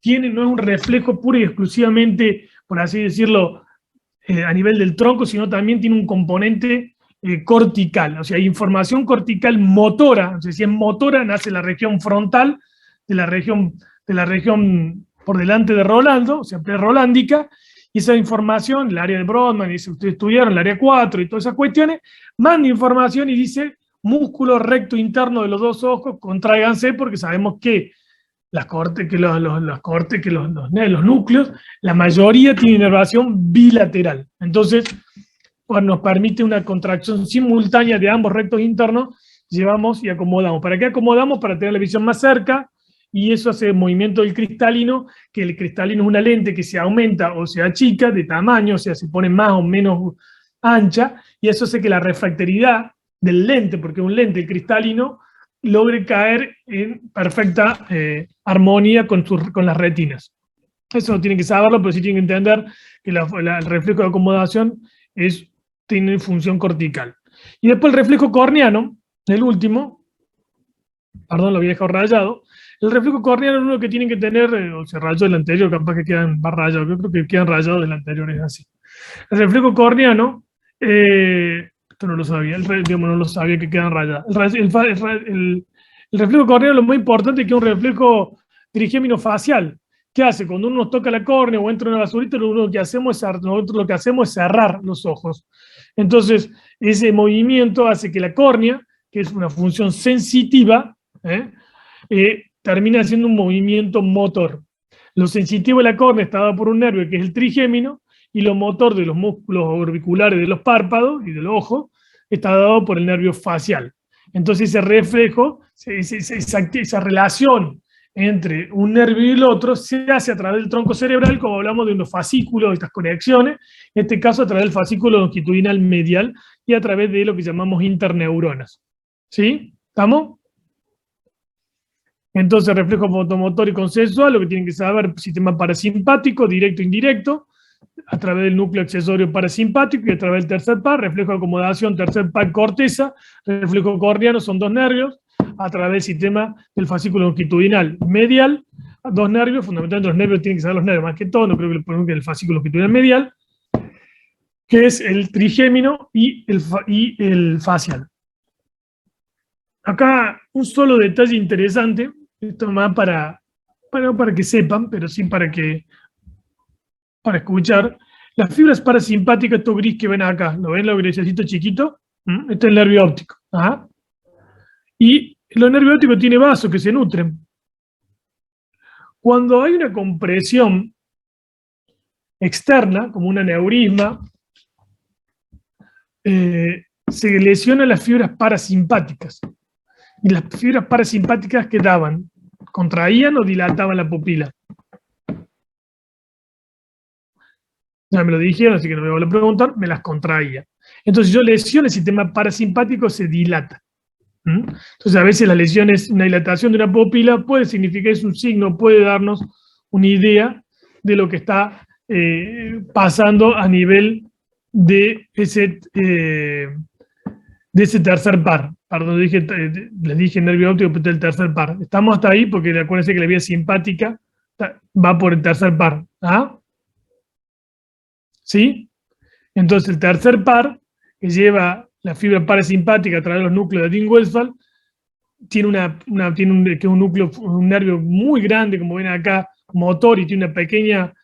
es un reflejo puro y exclusivamente, por así decirlo, a nivel del tronco, sino también tiene un componente cortical. O sea, hay información cortical motora. O sea, si es motora, nace la región frontal de la región por delante de Rolando, o sea, prerolándica, y esa información, el área de Brodmann, y si ustedes estudiaron el área 4 y todas esas cuestiones, manda información y dice, músculo recto interno de los dos ojos, contráiganse, porque sabemos que los núcleos, la mayoría tienen inervación bilateral. Entonces, cuando nos permite una contracción simultánea de ambos rectos internos, llevamos y acomodamos. ¿Para qué acomodamos? Para tener la visión más cerca, y eso hace movimiento del cristalino, que el cristalino es una lente que se aumenta o se achica de tamaño, o sea, se pone más o menos ancha, y eso hace que la refractariedad del lente, porque un lente, el cristalino, logre caer en perfecta armonía con las retinas. Eso no tienen que saberlo, pero sí tienen que entender que el reflejo de acomodación tiene función cortical. Y después el reflejo corneano, el último, perdón, lo había dejado rayado. El reflejo corneano es uno que tienen que tener, o se rayó del anterior, capaz que quedan más rayados, yo creo que quedan rayados del anterior, es así. El reflejo corneano esto no lo sabía, digamos, no lo sabía que quedan rayadas. El reflejo corneal, lo más importante es que es un reflejo trigémino facial. ¿Qué hace? Cuando uno nos toca la córnea o entra en una basurita, nosotros lo que hacemos es cerrar los ojos. Entonces, ese movimiento hace que la córnea, que es una función sensitiva, termina haciendo un movimiento motor. Lo sensitivo de la córnea está dado por un nervio que es el trigémino, y lo motor de los músculos orbiculares de los párpados y del ojo está dado por el nervio facial. Entonces ese reflejo, esa relación entre un nervio y el otro se hace a través del tronco cerebral, como hablamos de unos fascículos, de estas conexiones, en este caso a través del fascículo longitudinal medial y a través de lo que llamamos interneuronas. ¿Sí? ¿Estamos? Entonces, reflejo fotomotor y consensual, lo que tienen que saber, sistema parasimpático, directo e indirecto, a través del núcleo accesorio parasimpático y a través del tercer par, reflejo de acomodación, tercer par corteza, reflejo corneano, son dos nervios, a través del sistema del fascículo longitudinal medial, dos nervios, fundamentalmente los nervios tienen que ser los nervios más que todo, no creo que le pongan el fascículo longitudinal medial, que es el trigémino y el facial. Acá un solo detalle interesante, esto más para que sepan, pero sí para escuchar. Las fibras parasimpáticas, esto gris que ven acá, ¿lo ven? Los grisecitos chiquitos. Este es el nervio óptico. ¿Ah? Y los nervios ópticos tienen vasos que se nutren. Cuando hay una compresión externa, como un aneurisma, se lesionan las fibras parasimpáticas. Y las fibras parasimpáticas quedaban, contraían o dilataban la pupila. Ya me lo dijeron, así que no me voy a preguntar, me las contraía. Entonces yo lesiono el sistema parasimpático, se dilata. Entonces a veces la lesión es una dilatación de una pupila, puede significar, es un signo, puede darnos una idea de lo que está pasando a nivel de ese tercer par. Perdón, les dije nervio óptico, pero el tercer par. Estamos hasta ahí porque acuérdense que la vía simpática va por el tercer par. ¿Ah? ¿Sí? Entonces el tercer par, que lleva la fibra parasimpática a través de los núcleos de Ewing-Westphal, tiene un núcleo, un nervio muy grande, como ven acá, motor, y tiene una pequeña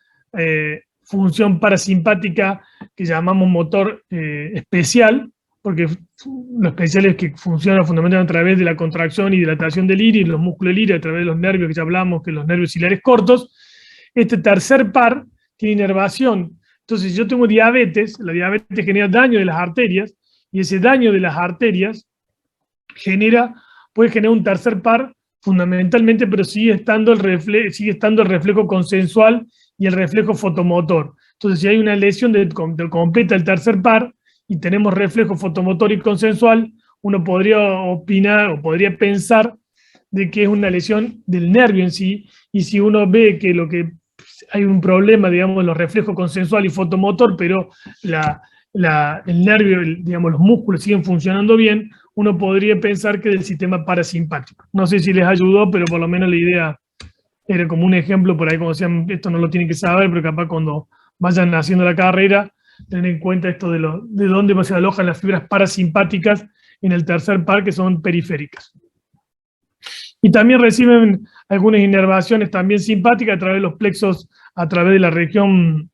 función parasimpática que llamamos motor especial, porque lo especial es que funciona fundamentalmente a través de la contracción y dilatación del iris, los músculos del iris, a través de los nervios que ya hablamos, que los nervios ciliares cortos. Este tercer par tiene inervación. Entonces, si yo tengo diabetes, la diabetes genera daño de las arterias, y ese daño de las arterias puede generar un tercer par, fundamentalmente, pero sigue estando el reflejo consensual y el reflejo fotomotor. Entonces, si hay una lesión completa del tercer par, y tenemos reflejo fotomotor y consensual, uno podría opinar, o podría pensar, de que es una lesión del nervio en sí, y si uno ve que hay un problema, digamos, en los reflejos consensual y fotomotor, pero el nervio, digamos, los músculos siguen funcionando bien, uno podría pensar que es del sistema parasimpático. No sé si les ayudó, pero por lo menos la idea era como un ejemplo, por ahí como decían, esto no lo tienen que saber, pero capaz cuando vayan haciendo la carrera, tener en cuenta esto de dónde se alojan las fibras parasimpáticas en el tercer par, que son periféricas. Y también reciben algunas inervaciones también simpáticas a través de los plexos, a través de la región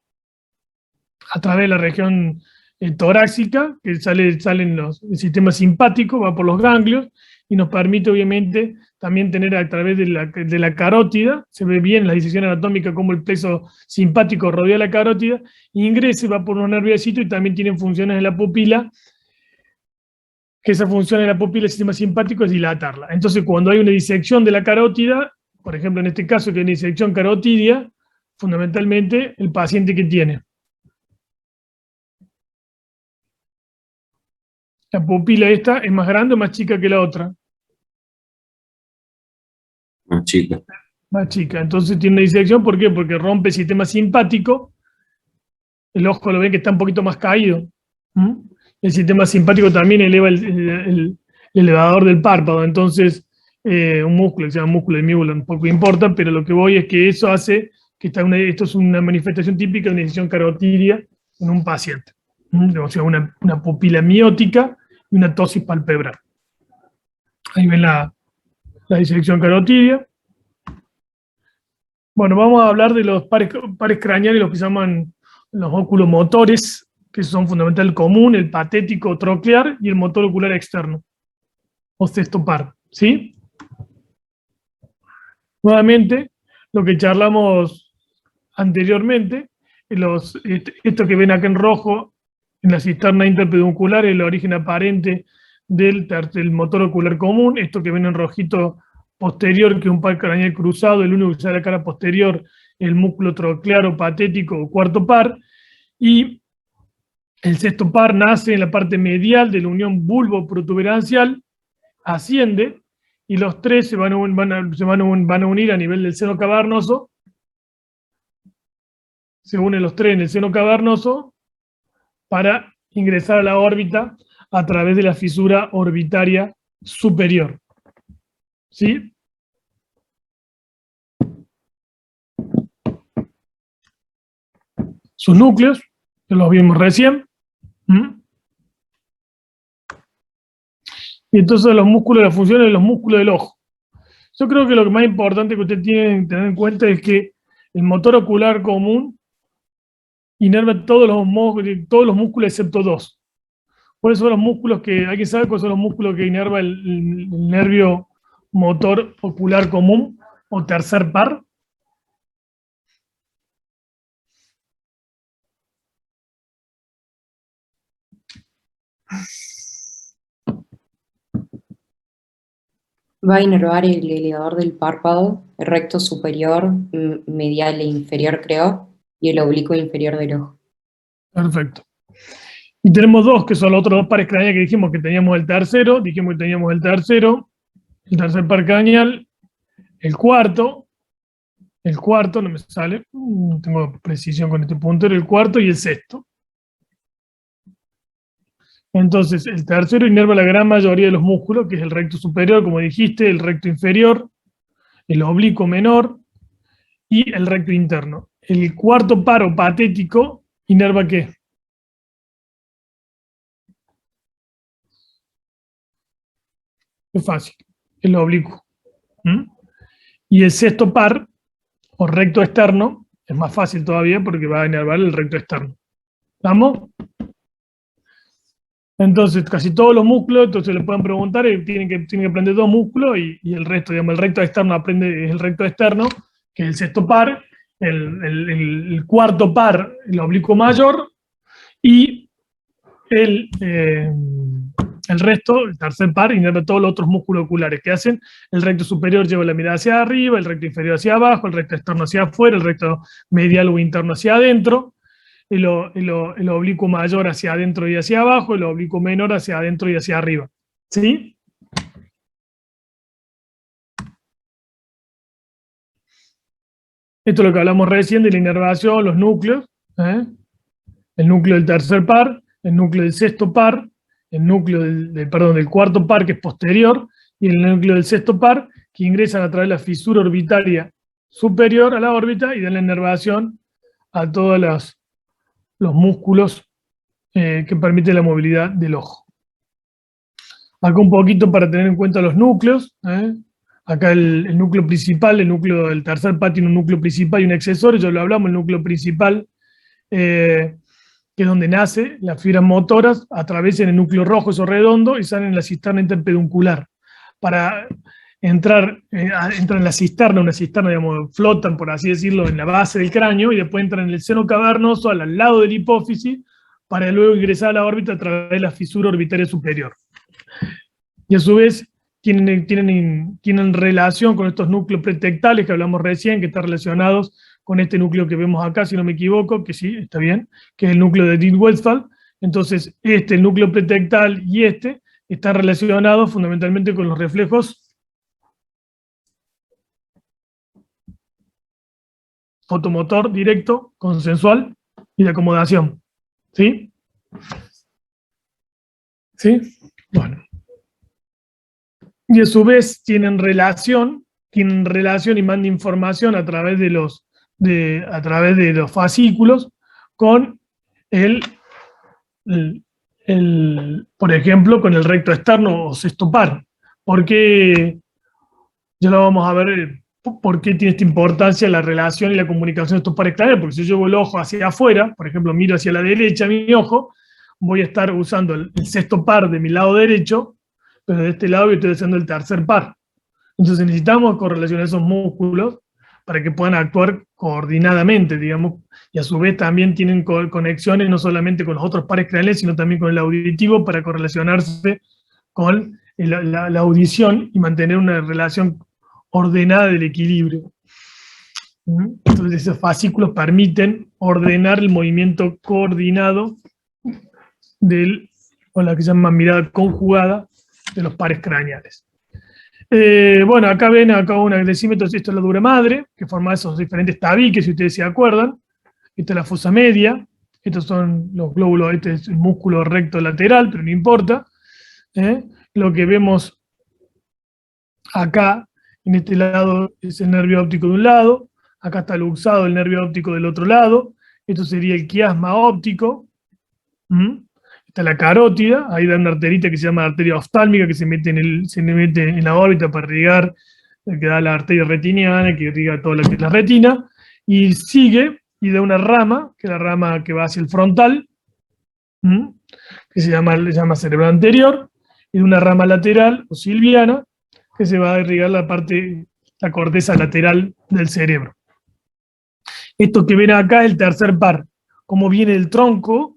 torácica, que salen el sistema simpático, va por los ganglios, y nos permite obviamente también tener a través de la carótida, se ve bien en la disección anatómica cómo el plexo simpático rodea la carótida, ingresa, va por unos nerviositos y también tienen funciones en la pupila, que esa función en la pupila del sistema simpático es dilatarla. Entonces cuando hay una disección de la carótida, por ejemplo en este caso que hay una disección carotidia, fundamentalmente el paciente que tiene la pupila esta es más grande o más chica que la otra. Más chica. Más chica. Entonces tiene una disección, ¿por qué? Porque rompe el sistema simpático, el ojo lo ven que está un poquito más caído. El sistema simpático también eleva el elevador del párpado, entonces un músculo, que se llama músculo de Müller, poco importa, pero lo que voy es que eso hace que esto es una manifestación típica de una disección carotidia en un paciente. O sea, una pupila miótica y una ptosis palpebral. Ahí ven la disección carotidia. Bueno, vamos a hablar de los pares craneales, los que se llaman los oculomotores, que son fundamental común, el patético troclear y el motor ocular externo, o sexto par, ¿sí? Nuevamente, lo que charlamos anteriormente, esto que ven acá en rojo, en la cisterna interpeduncular, es el origen aparente del motor ocular común. Esto que ven en rojito posterior, que es un par craneal cruzado, el único que sale de la cara posterior, el músculo troclear o patético o cuarto par, y el sexto par nace en la parte medial de la unión bulbo-protuberancial, asciende, y los tres se van a unir a nivel del seno cavernoso. Se unen los tres en el seno cavernoso para ingresar a la órbita a través de la fisura orbitaria superior. ¿Sí? Sus núcleos, que los vimos recién. Y entonces los músculos, las funciones de los músculos del ojo. Yo creo que lo más importante que usted tiene que tener en cuenta es que el motor ocular común inerva todos los músculos excepto dos. ¿Cuáles son los músculos que, hay que saber cuáles son los músculos que inerva el nervio motor ocular común o tercer par? Va a inervar el elevador del párpado, el recto superior, medial e inferior, creo, y el oblicuo inferior del ojo. Perfecto. Y tenemos dos, que son los otros dos pares craneales que dijimos que teníamos el tercero, el tercer par craneal, el cuarto, no me sale, no tengo precisión con este puntero, el cuarto y el sexto. Entonces, el tercero inerva la gran mayoría de los músculos, que es el recto superior, como dijiste, el recto inferior, el oblicuo menor y el recto interno. El cuarto paro patético inerva ¿qué? Es fácil, el oblicuo. Y el sexto par, o recto externo, es más fácil todavía porque va a inervar el recto externo. ¿Estamos? Entonces, casi todos los músculos, entonces le pueden preguntar, tienen que aprender dos músculos y el resto, digamos, el recto externo es el recto externo, que es el sexto par, el cuarto par, el oblicuo mayor, y el resto, el tercer par, inerva todos los otros músculos oculares que hacen. El recto superior lleva la mirada hacia arriba, el recto inferior hacia abajo, el recto externo hacia afuera, el recto medial o interno hacia adentro, el oblicuo mayor hacia adentro y hacia abajo, el oblicuo menor hacia adentro y hacia arriba. ¿Sí? Esto es lo que hablamos recién de la inervación, los núcleos. El núcleo del tercer par, el núcleo del sexto par, el núcleo del cuarto par, que es posterior, y el núcleo del sexto par, que ingresan a través de la fisura orbitaria superior a la órbita y dan la inervación a todos los músculos que permiten la movilidad del ojo. Acá un poquito para tener en cuenta los núcleos. Acá el núcleo principal, el núcleo del tercer par tiene un núcleo principal y un accesorio, ya lo hablamos, el núcleo principal, que es donde nace las fibras motoras, atraviesan el núcleo rojo, eso redondo, y salen en la cisterna interpeduncular. Para entran en la cisterna, una cisterna, digamos, flotan, por así decirlo, en la base del cráneo, y después entran en el seno cavernoso, al lado de la hipófisis, para luego ingresar a la órbita a través de la fisura orbitaria superior. Y a su vez, tienen relación con estos núcleos pretectales que hablamos recién, que están relacionados con este núcleo que vemos acá, si no me equivoco, que sí, está bien, que es el núcleo de Dietz-Westphal. Entonces, el núcleo pretectal y están relacionados fundamentalmente con los reflejos fotomotor directo, consensual y de acomodación. ¿Sí? ¿Sí? Bueno. Y a su vez tienen relación y mandan información a través de los fascículos con el por ejemplo, con el recto externo o sexto par. Porque ya lo vamos a ver por qué tiene esta importancia la relación y la comunicación de estos pares craneales, porque si yo llevo el ojo hacia afuera, por ejemplo, miro hacia la derecha mi ojo, voy a estar usando el sexto par de mi lado derecho, pero de este lado yo estoy usando el tercer par. Entonces necesitamos correlacionar esos músculos para que puedan actuar coordinadamente, digamos, y a su vez también tienen conexiones no solamente con los otros pares craneales, sino también con el auditivo para correlacionarse con la audición y mantener una relación ordenada del equilibrio. Entonces esos fascículos permiten ordenar el movimiento coordinado o la que se llama mirada conjugada de los pares craneales. Bueno, acá ven un decímetro, esto es la dura madre, que forma esos diferentes tabiques, si ustedes se acuerdan. Esta es la fosa media, estos son los glóbulos, este es el músculo recto lateral, pero no importa. Lo que vemos acá, en este lado, es el nervio óptico de un lado, acá está luxado el nervio óptico del otro lado, esto sería el quiasma óptico. Está la carótida, ahí da una arterita que se llama arteria oftálmica, que se mete en la órbita para irrigar, que da la arteria retiniana, que irriga toda la retina, y sigue, y da una rama, que es la rama que va hacia el frontal, que se llama cerebro anterior, y de una rama lateral, o silviana, que se va a irrigar la corteza lateral del cerebro. Esto que ven acá es el tercer par, como viene el tronco,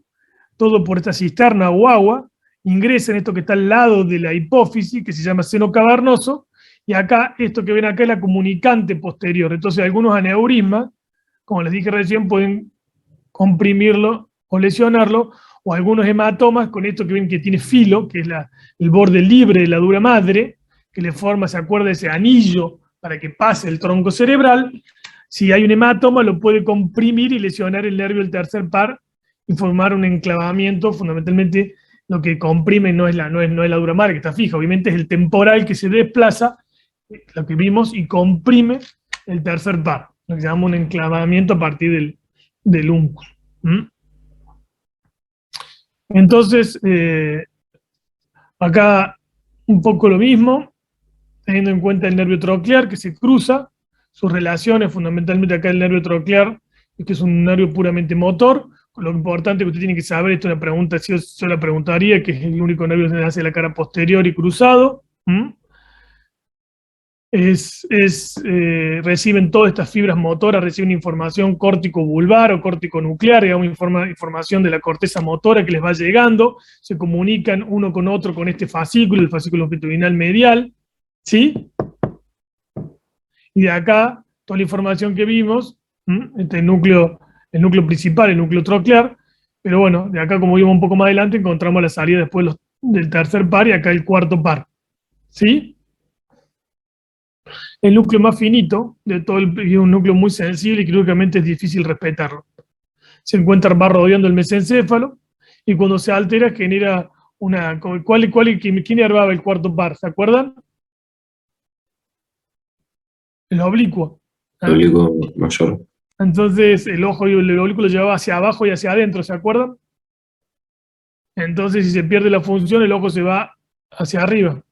todo por esta cisterna o agua, ingresa en esto que está al lado de la hipófisis, que se llama seno cavernoso, y acá, esto que ven acá es la comunicante posterior. Entonces algunos aneurismas, como les dije recién, pueden comprimirlo o lesionarlo, o algunos hematomas con esto que ven que tiene filo, que es el borde libre de la dura madre, que le forma, se acuerda, ese anillo para que pase el tronco cerebral. Si hay un hematoma, lo puede comprimir y lesionar el nervio del tercer par y formar un enclavamiento. Fundamentalmente lo que comprime no es la dura madre que está fija, obviamente es el temporal que se desplaza, lo que vimos, y comprime el tercer par, lo que se llama un enclavamiento a partir del húnculo. Entonces, acá un poco lo mismo, teniendo en cuenta el nervio troclear que se cruza, sus relaciones, fundamentalmente acá el nervio troclear, que es un nervio puramente motor. Lo importante que usted tiene que saber, esto es una pregunta, si yo la preguntaría, que es el único nervio que se hace la cara posterior y cruzado. Reciben todas estas fibras motoras, reciben información córtico-vulvar o córtico-nuclear, digamos, información de la corteza motora que les va llegando, se comunican uno con otro con este fascículo, el fascículo longitudinal medial, ¿sí? Y de acá, toda la información que vimos, este núcleo, el núcleo principal, el núcleo troclear, pero bueno, de acá, como vimos un poco más adelante, encontramos la salida después del tercer par y acá el cuarto par, ¿sí? El núcleo más finito de todo es un núcleo muy sensible y quirúrgicamente es difícil respetarlo. Se va rodeando el mesencéfalo y cuando se altera genera una... ¿Quién inervaba el cuarto par? ¿Se acuerdan? El oblicuo. El oblicuo mayor. Entonces el ojo y el oblicuo lo llevaba hacia abajo y hacia adentro, ¿se acuerdan? Entonces si se pierde la función, el ojo se va hacia arriba.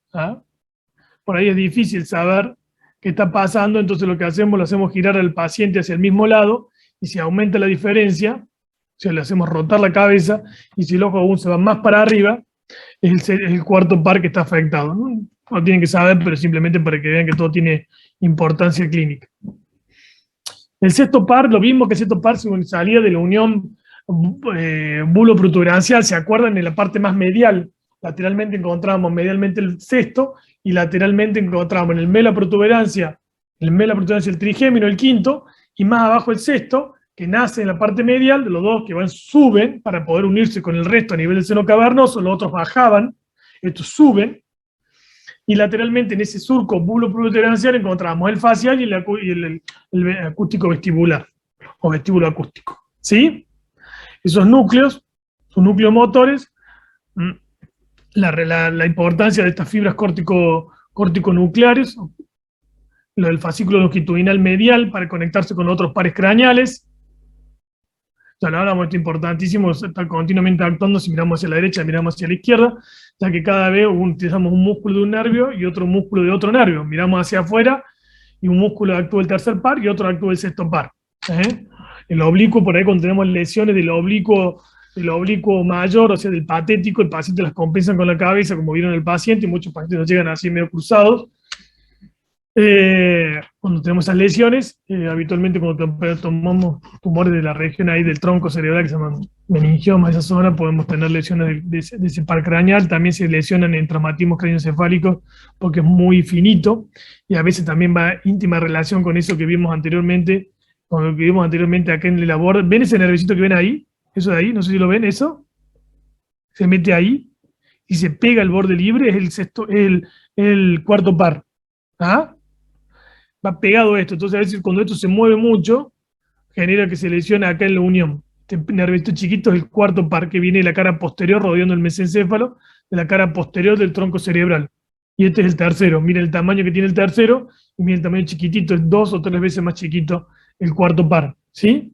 Por ahí es difícil saber qué está pasando, entonces lo hacemos girar al paciente hacia el mismo lado, y si aumenta la diferencia, o sea, le hacemos rotar la cabeza, y si el ojo aún se va más para arriba, es el cuarto par que está afectado. No lo tienen que saber, pero simplemente para que vean que todo tiene importancia clínica. El sexto par, lo mismo que el sexto par, salía de la unión bulo-protuberancial, ¿se acuerdan? En la parte más medial, lateralmente encontramos medialmente el sexto, y lateralmente encontramos en el mela protuberancia el trigémino, el quinto, y más abajo el sexto, que nace en la parte medial, de los dos que suben para poder unirse con el resto a nivel del seno cavernoso, los otros bajaban, estos suben, y lateralmente en ese surco bulo-protuberancial encontramos el facial y el acústico vestibular, o vestíbulo acústico, ¿sí? Esos núcleos, sus núcleos motores, la importancia de estas fibras córtico-nucleares, lo del fascículo longitudinal medial para conectarse con otros pares craneales, Ya lo hablamos, esto es importantísimo, está continuamente actuando si miramos hacia la derecha, miramos hacia la izquierda, ya que cada vez utilizamos un músculo de un nervio y otro músculo de otro nervio. Miramos hacia afuera y un músculo actúa el tercer par y otro actúa el sexto par. El oblicuo, por ahí cuando tenemos lesiones del oblicuo mayor, o sea, del patético, el paciente las compensa con la cabeza, como vieron el paciente, y muchos pacientes nos llegan así medio cruzados. Cuando tenemos esas lesiones, habitualmente cuando tomamos tumores de la región ahí del tronco cerebral, que se llaman meningiomas, esa zona, podemos tener lesiones de ese par craneal. También se lesionan en traumatismos craneoencefálicos porque es muy finito, y a veces también va íntima relación con eso que vimos anteriormente, con lo que vimos anteriormente acá en el labor. ¿Ven ese nerviosito que ven ahí? Eso de ahí, no sé si lo ven, eso. Se mete ahí y se pega al borde libre, es el cuarto par. ¿Ah? Va pegado a esto, entonces a veces cuando esto se mueve mucho, genera que se lesione acá en la unión. Este nervito chiquito es el cuarto par, que viene de la cara posterior rodeando el mesencéfalo, de la cara posterior del tronco cerebral. Y este es el tercero. Miren el tamaño que tiene el tercero, y miren el tamaño chiquitito, es 2 o 3 veces más chiquito el cuarto par, ¿sí?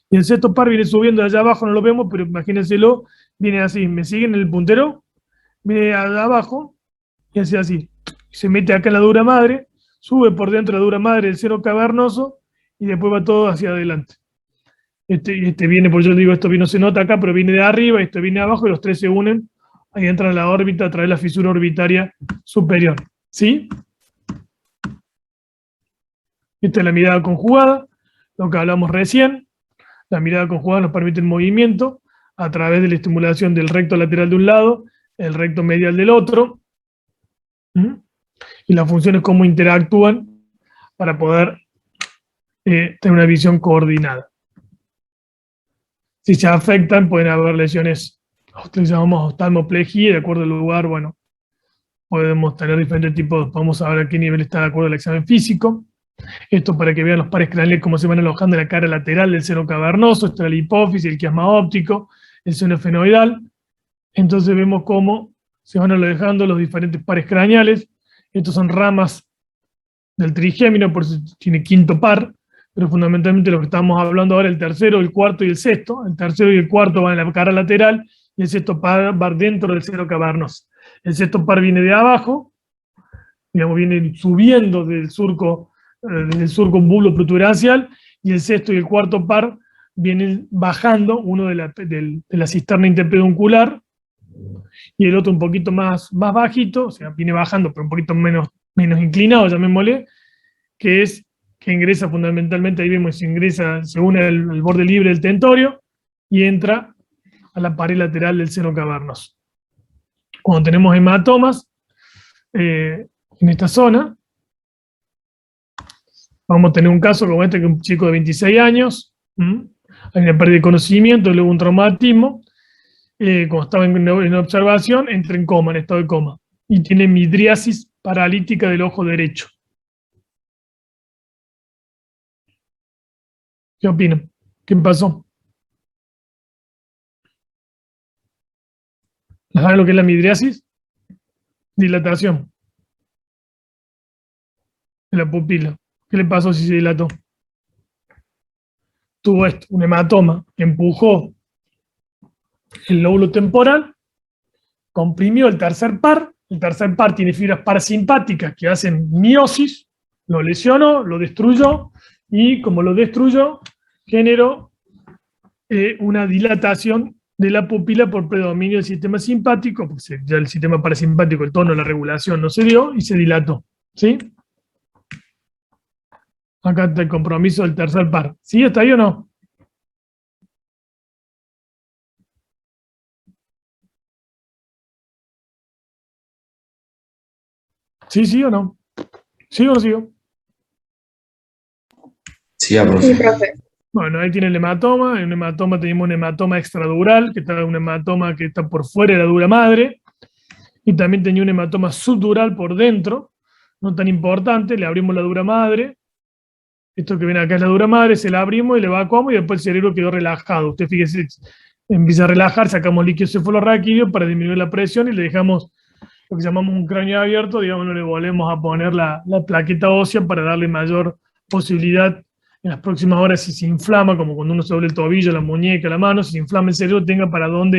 Y el sexto par viene subiendo de allá abajo, no lo vemos, pero imagínenselo, viene así, ¿me siguen en el puntero? Viene allá abajo, y hace así. Se mete acá en la dura madre, sube por dentro de la dura madre el seno cavernoso, y después va todo hacia adelante. Este viene, por yo digo, esto no se nota acá, pero viene de arriba, esto viene de abajo, y los tres se unen, ahí entra en la órbita a través de la fisura orbitaria superior. ¿Sí? Esta es la mirada conjugada, lo que hablamos recién. La mirada conjugada nos permite el movimiento a través de la estimulación del recto lateral de un lado, el recto medial del otro, y las funciones cómo interactúan para poder tener una visión coordinada. Si se afectan, pueden haber lesiones, que llamamos oftalmoplegia, de acuerdo al lugar, bueno, podemos tener diferentes tipos, vamos a ver a qué nivel está de acuerdo al examen físico. Esto para que vean los pares craneales cómo se van alojando en la cara lateral del seno cavernoso, está la hipófisis, el quiasma óptico, el seno efenoidal. Entonces vemos cómo se van alojando los diferentes pares craneales. Estos son ramas del trigémino, por eso tiene quinto par, pero fundamentalmente lo que estamos hablando ahora, el tercero, el cuarto y el sexto. El tercero y el cuarto van en la cara lateral, y el sexto par va dentro del seno cavernoso. El sexto par viene de abajo, digamos, viene subiendo del surco bulbo-protuberancial, y el sexto y el cuarto par vienen bajando, uno de la cisterna interpeduncular, y el otro un poquito más bajito, o sea, viene bajando, pero un poquito menos inclinado, llamémosle, que ingresa fundamentalmente, ahí vemos, se une al borde libre del tentorio, y entra a la pared lateral del seno cavernoso. Cuando tenemos hematomas en esta zona, vamos a tener un caso como este, que un chico de 26 años, hay una pérdida de conocimiento, luego un traumatismo, cuando estaba en observación, entra en coma, en estado de coma, y tiene midriasis paralítica del ojo derecho. ¿Qué opinan? ¿Qué pasó? ¿Saben lo que es la midriasis? Dilatación de la pupila. ¿Qué le pasó si se dilató? Tuvo esto, un hematoma que empujó el lóbulo temporal, comprimió el tercer par tiene fibras parasimpáticas que hacen miosis, lo lesionó, lo destruyó, y como lo destruyó, generó una dilatación de la pupila por predominio del sistema simpático, porque ya el sistema parasimpático, el tono, la regulación no se dio, y se dilató. ¿Sí? Acá está el compromiso del tercer par. ¿Sí? ¿Está ahí o no? ¿Sí, sí o no? ¿Sí o no sigo? Sí, profe. profe. Bueno, ahí tiene el hematoma. En un hematoma tenemos un hematoma extradural, que está un hematoma que está por fuera de la dura madre, y también tenía un hematoma subdural por dentro, no tan importante. Le abrimos la dura madre. Esto que ven acá es la dura madre, se la abrimos y le evacuamos, y después el cerebro quedó relajado. Usted fíjese, empieza a relajar, sacamos líquido cefalorraquídeo para disminuir la presión, y le dejamos lo que llamamos un cráneo abierto, digamos, no le volvemos a poner la plaqueta ósea para darle mayor posibilidad en las próximas horas, si se inflama, como cuando uno se doble el tobillo, la muñeca, la mano, si se inflama el cerebro, tenga para dónde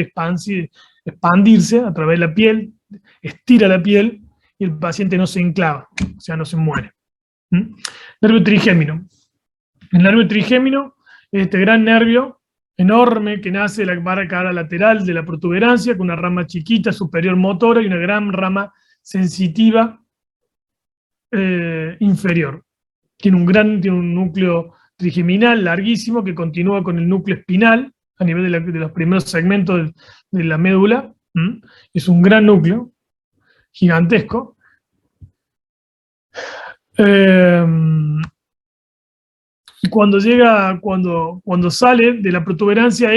expandirse a través de la piel, estira la piel y el paciente no se enclava, o sea, no se muere. Nervio trigémino. El nervio trigémino es este gran nervio enorme que nace de la cara lateral de la protuberancia, con una rama chiquita superior motora y una gran rama sensitiva inferior. Tiene un núcleo trigeminal larguísimo que continúa con el núcleo espinal a nivel de los primeros segmentos de la médula. Es un gran núcleo, gigantesco. Cuando sale de la protuberancia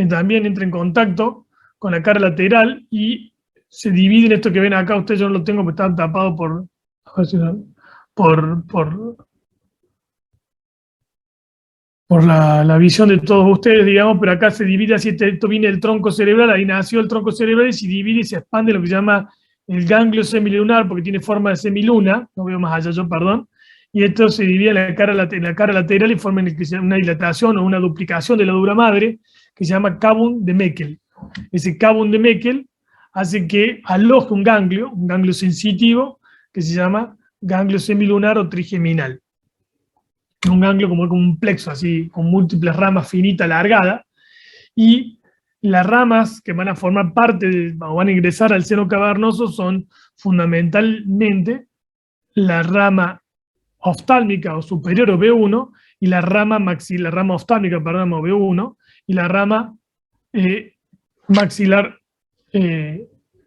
también entra en contacto con la cara lateral y se divide en esto que ven acá. Ustedes yo no lo tengo porque están tapados por la visión de todos ustedes, digamos, pero acá se divide así, esto viene del tronco cerebral, ahí nació el tronco cerebral y se divide y se expande lo que se llama el ganglio semilunar, porque tiene forma de semiluna, no veo más allá yo, perdón, y esto se divide en la cara lateral y forma una dilatación o una duplicación de la dura madre, que se llama cavum de Meckel. Ese cavum de Meckel hace que aloje un ganglio sensitivo, que se llama ganglio semilunar o trigeminal. Un ganglio como un plexo, así, con múltiples ramas finitas, alargadas, y las ramas que van a formar parte, o van a ingresar al seno cavernoso, son fundamentalmente la rama oftálmica o superior o B1, y la rama oftálmica, perdón, o B1, y la rama maxilar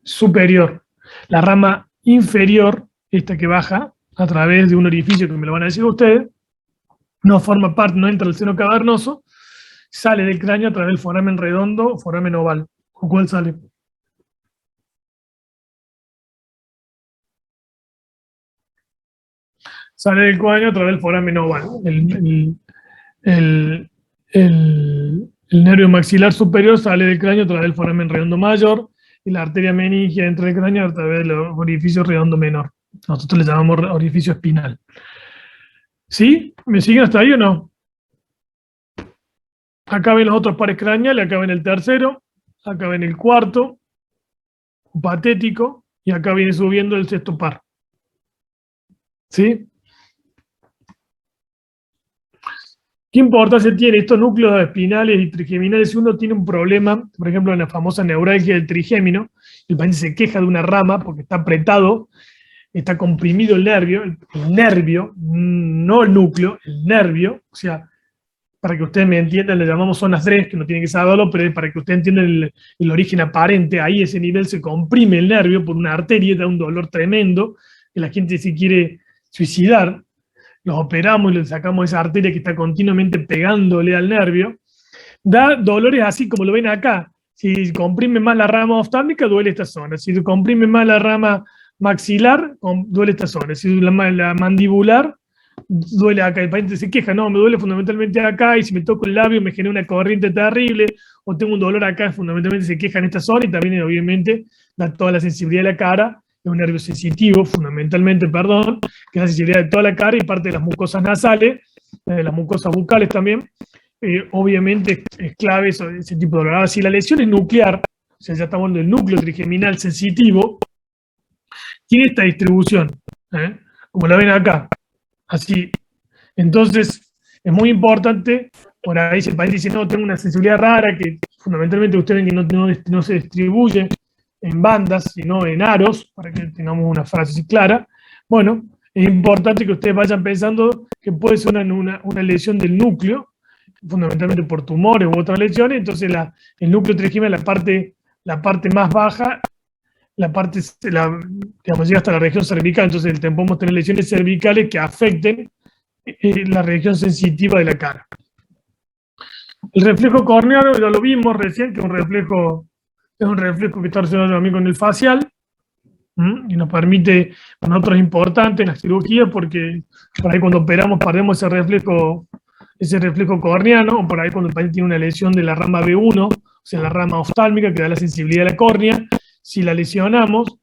superior. La rama inferior, esta que baja a través de un orificio que me lo van a decir ustedes, no forma parte, no entra al seno cavernoso, sale del cráneo a través del foramen redondo o foramen oval. ¿Con cuál sale? Sale del cráneo a través del foramen oval. El nervio maxilar superior sale del cráneo a través del foramen redondo mayor y la arteria meningia entra del cráneo a través del orificio redondo menor. Nosotros le llamamos orificio espinal. ¿Sí? ¿Me siguen hasta ahí o no? Acá ven los otros pares craneales, acá ven el tercero, acá ven el cuarto, patético, y acá viene subiendo el sexto par. ¿Sí? ¿Qué importancia tiene estos núcleos espinales y trigeminales si uno tiene un problema, por ejemplo, en la famosa neuralgia del trigémino? El paciente se queja de una rama porque está apretado, está comprimido el nervio, no el núcleo, el nervio, o sea, para que ustedes me entiendan, le llamamos zonas 3, que no tienen que saberlo, pero para que ustedes entiendan el origen aparente, ahí ese nivel se comprime el nervio por una arteria, da un dolor tremendo, que la gente se quiere suicidar, los operamos y le sacamos esa arteria que está continuamente pegándole al nervio, da dolores así como lo ven acá. Si comprime más la rama oftálmica, duele esta zona. Si comprime más la rama maxilar, duele esta zona. Si la mandibular, duele acá. El paciente se queja, no, me duele fundamentalmente acá, y si me toco el labio me genera una corriente terrible, o tengo un dolor acá, fundamentalmente se queja en esta zona, y también obviamente da toda la sensibilidad de la cara. Es un nervio sensitivo, fundamentalmente, perdón, que es la sensibilidad de toda la cara y parte de las mucosas nasales, de las mucosas bucales también. Obviamente es clave ese tipo de dolor. Ahora, si la lesión es nuclear, o sea, ya estamos hablando del núcleo trigeminal sensitivo, tiene esta distribución, como la ven acá, así. Entonces, es muy importante, por ahí si el paciente dice, no, tengo una sensibilidad rara, que fundamentalmente ustedes ven que no se distribuye en bandas, sino en aros, para que tengamos una frase clara. Bueno, es importante que ustedes vayan pensando que puede ser una lesión del núcleo, fundamentalmente por tumores u otras lesiones. Entonces el núcleo trigeminal, la parte más baja, digamos, llega hasta la región cervical, entonces podemos tener lesiones cervicales que afecten la región sensitiva de la cara. El reflejo corneal, ya lo vimos recién, que es un reflejo que está relacionado también con el facial, y nos permite, para nosotros es importante en la cirugía, porque por ahí cuando operamos perdemos ese reflejo corneano, o por ahí cuando el paciente tiene una lesión de la rama B1, o sea, la rama oftálmica que da la sensibilidad de la córnea, si la lesionamos,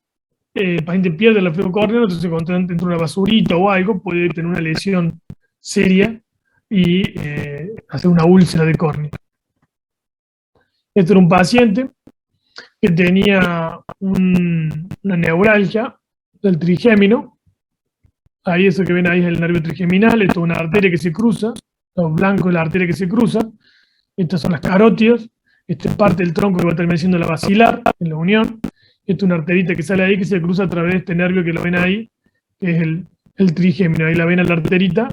el paciente pierde el reflejo corneano, entonces cuando entra una basurita o algo, puede tener una lesión seria y hacer una úlcera de córnea. Este era un paciente que tenía una neuralgia del trigémino. Ahí eso que ven ahí es el nervio trigeminal, esto es una arteria que se cruza, lo blanco es la arteria que se cruza, estas son las carótidas, esta es parte del tronco que va a terminar siendo la basilar, en la unión, esta es una arterita que sale ahí que se cruza a través de este nervio que lo ven ahí, que es el trigémino, ahí la ven a la arterita,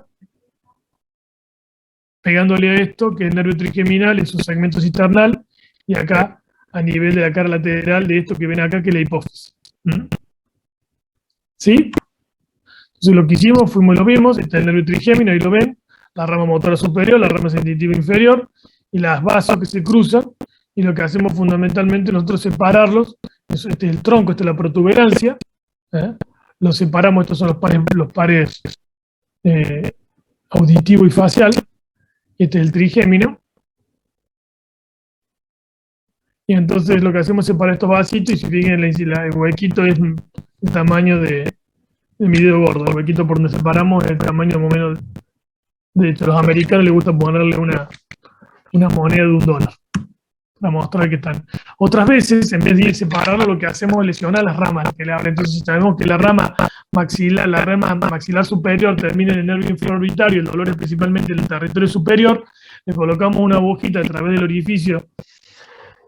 pegándole a esto, que es el nervio trigeminal, es un segmento cisternal, y acá, a nivel de la cara lateral de esto que ven acá, que es la hipófisis. ¿Sí? Entonces lo que hicimos, fuimos y lo vimos, está el nervio trigémino, ahí lo ven, la rama motora superior, la rama sensitiva inferior, y las vasos que se cruzan, y lo que hacemos fundamentalmente nosotros es separarlos, este es el tronco, esta es la protuberancia, los separamos, estos son los pares auditivo y facial, este es el trigémino, y entonces lo que hacemos es separar estos vasitos, y si fijan el huequito es el tamaño de mi dedo gordo, el huequito por donde separamos es el tamaño más o menos. De hecho, a los americanos les gusta ponerle una moneda de $1 para mostrar que están. Otras veces, en vez de ir separarlo, lo que hacemos es lesionar las ramas que le hablan. Entonces sabemos que la rama maxilar superior termina en el nervio infraorbitario, el dolor es principalmente en el territorio superior, le colocamos una agujita a través del orificio,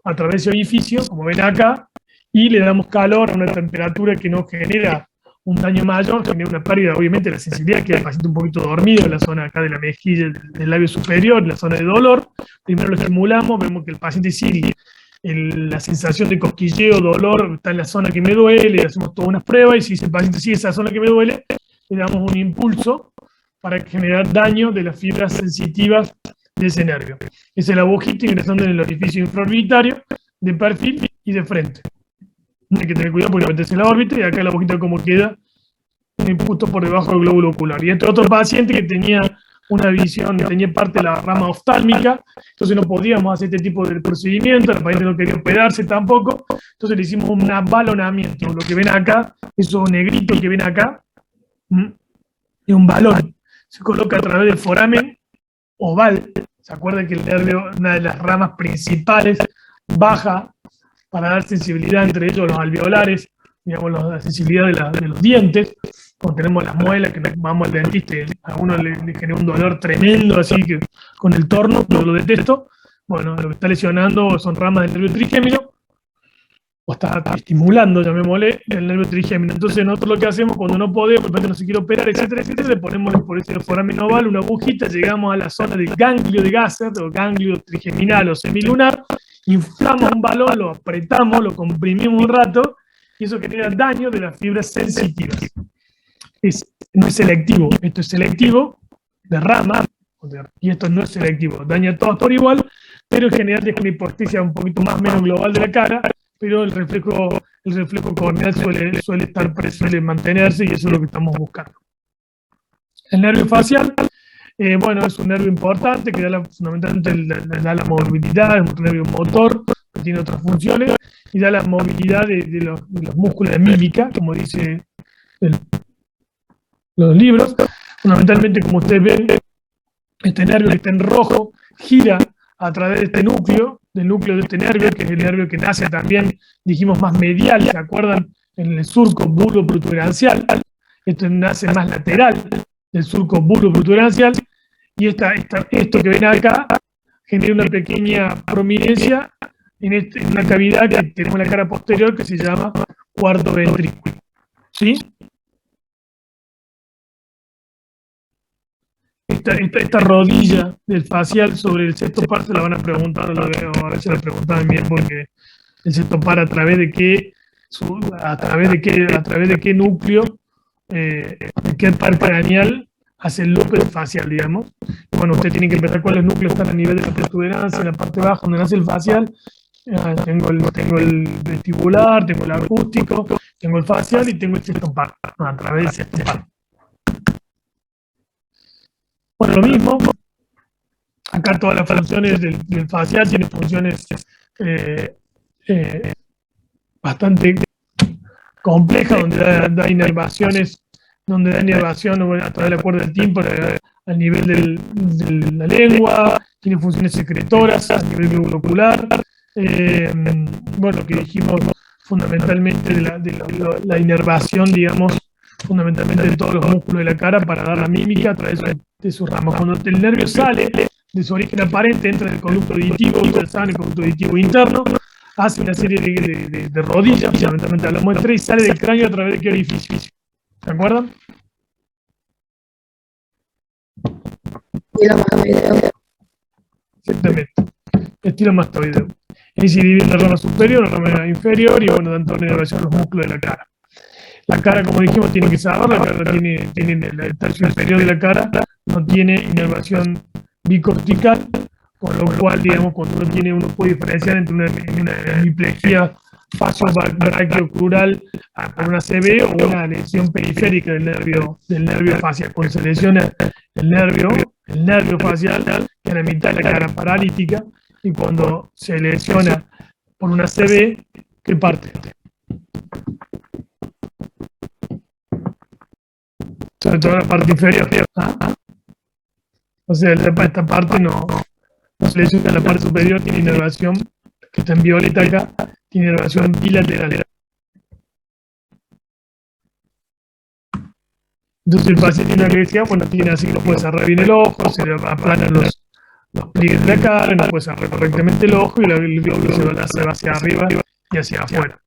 a través de ese orificio, como ven acá, y le damos calor a una temperatura que no genera un daño mayor, genera una pérdida, obviamente, de la sensibilidad, queda el paciente un poquito dormido en la zona acá de la mejilla, del labio superior, en la zona de dolor. Primero lo estimulamos, vemos que el paciente sigue la sensación de cosquilleo, dolor, está en la zona que me duele, le hacemos todas unas pruebas, y si el paciente sigue esa zona que me duele, le damos un impulso para generar daño de las fibras sensitivas de ese nervio. Es el agujito ingresando en el orificio infraorbitario, de perfil y de frente. Hay que tener cuidado porque meterse en la órbita, y acá la agujita como queda justo por debajo del glóbulo ocular. Y este otro paciente que tenía una visión, tenía parte de la rama oftálmica, entonces no podíamos hacer este tipo de procedimiento, el paciente no quería operarse tampoco, entonces le hicimos un balonamiento. Lo que ven acá, eso negrito que ven acá, es un balón. Se coloca a través del foramen oval. ¿Se acuerdan que el nervio, una de las ramas principales, baja para dar sensibilidad, entre ellos los alveolares, digamos, la sensibilidad de los dientes? Cuando tenemos las muelas, que nos vamos al dentista, a uno le genera un dolor tremendo, así que con el torno, yo lo detesto. Bueno, lo que está lesionando son ramas del nervio trigémino, o está estimulando, llamémosle, el nervio trigémino. Entonces nosotros lo que hacemos cuando no podemos, de repente no se quiere operar, etcétera, etcétera, le ponemos por ese foramen oval una agujita, llegamos a la zona del ganglio de Gasser, o ganglio trigeminal o semilunar, inflamos un balón, lo apretamos, lo comprimimos un rato, y eso genera daño de las fibras sensitivas. No es selectivo, esto es selectivo de rama, y esto no es selectivo, daña todo por igual, pero en general deja una hipoestesia un poquito más o menos global de la cara, pero el reflejo corneal suele mantenerse, y eso es lo que estamos buscando. El nervio facial, bueno, es un nervio importante que fundamentalmente da la movilidad, es un nervio motor, que tiene otras funciones, y da la movilidad de los músculos de mímica, como dice los libros. Fundamentalmente, como ustedes ven, este nervio que está en rojo gira a través de este núcleo, del núcleo de este nervio, que es el nervio que nace también, dijimos, más medial, ¿se acuerdan? En el surco bulbo-protuberancial. Esto nace más lateral del surco bulbo-protuberancial, y esto que ven acá genera una pequeña prominencia en una cavidad que tenemos en la cara posterior, que se llama cuarto ventrículo. ¿Sí? Esta rodilla del facial sobre el sexto par se la van a preguntar, a veces la preguntaban bien, porque el sexto par a través de qué núcleo, de qué par craneal hace el loop facial, digamos. Y bueno, usted tiene que empezar cuáles núcleos están a nivel de la protuberancia, en la parte baja donde nace el facial. Tengo el vestibular, tengo el acústico, tengo el facial y tengo el sexto par, a través del sexto par. Bueno, lo mismo, acá todas las funciones del facial tienen funciones bastante complejas, donde da inervaciones, donde da inervación a través de la cuerda del tímpano, a nivel de la lengua, tiene funciones secretoras a nivel glóbulo ocular. Bueno, lo que dijimos fundamentalmente de la inervación, digamos, fundamentalmente de todos los músculos de la cara para dar la mímica a través de sus ramas. Cuando el nervio sale de su origen aparente, entra en el conducto auditivo, ustedes saben, el conducto auditivo interno, hace una serie de rodillas, fundamentalmente hablamos de 3, y sale del cráneo a través de qué orificio. ¿Se acuerdan? Exactamente. Estilo mastoideo. Y se divide en la rama superior, la rama inferior, y bueno, dan toda la inervación a los músculos de la cara. La cara, como dijimos, tiene que saber, la cara tiene el tercio inferior de la cara, no tiene inervación bicortical, con lo cual, digamos, cuando uno puede diferenciar entre una hemiplegia facio-brachiocrural por una CB o una lesión periférica del nervio facial. Cuando se lesiona el nervio facial, que a la mitad de la cara paralítica, y cuando se lesiona por una CB, ¿qué parte? Sobre todo la parte inferior. O sea, esta parte no se lesiona, la parte superior tiene inervación, que está en violeta acá, tiene inervación bilateral. Entonces el paciente tiene una agresia, bueno, tiene así que no puede cerrar bien el ojo, se le aplanan los pliegues de la cara, no puede cerrar correctamente el ojo, y el glóbulo se va hacia arriba y hacia afuera.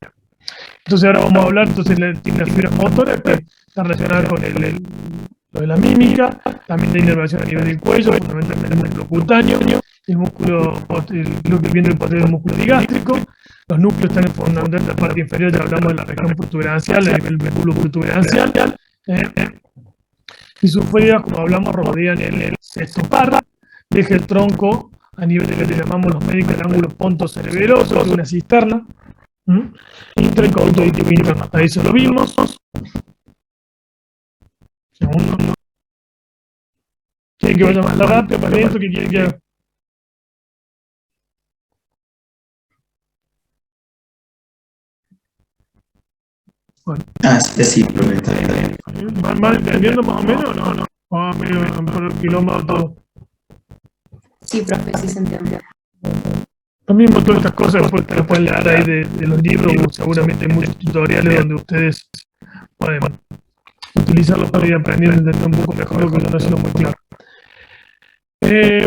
Entonces ahora vamos a hablar, tiene una fibra motora que está relacionada con lo de la mímica, también de inervación a nivel del cuello, fundamentalmente el músculo cutáneo, el músculo, lo que viene del posterior del músculo digástrico. Los núcleos están fundamentalmente en la parte inferior, ya hablamos de la región protuberancial, a nivel del músculo protuberancial, y sus fibras, como hablamos, rodean el sexto par, deja el tronco a nivel de lo que llamamos los médicos el ángulo pontocerebeloso, es una cisterna, entra en conducto auditivo interno. Hasta ahí eso lo vimos. Segundo. ¿Quieren que vaya más rápido para adentro? ¿Qué quieren que haga? Bueno. Sí, profe, está bien. ¿Van entendiendo más o menos o no? O medio por el quilombo todo. Sí, profe, sí se entiende. Lo mismo, todas estas cosas después te las pueden leer ahí de los libros, seguramente hay muchos tutoriales donde ustedes pueden utilizarlos para ir aprendiendo a entender un poco mejor lo que yo no sido muy claro.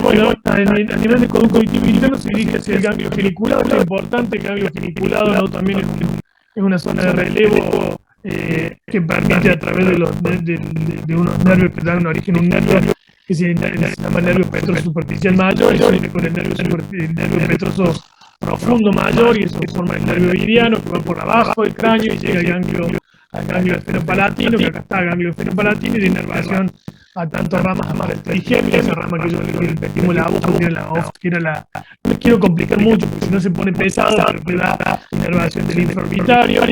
Bueno, a nivel de conducto auditivo interno se dirige hacia el ganglio geniculado, es importante, el ganglio geniculado, ¿no? También es una zona de relevo que permite a través de unos nervios que dan un origen a un nervio que se llama nervio petroso superficial mayor, y se une con el nervio petroso profundo mayor, y eso forma el nervio iridiano que va por abajo del cráneo y llega al ganglio esfenopalatino, que acá está el ganglio esfenopalatino, y de inervación a tantas ramas más del trigémino, esa rama que yo le repetimos la OF, que era la... No les quiero complicar mucho, porque si no se pone pesado, pero que da inervación del inforbitario,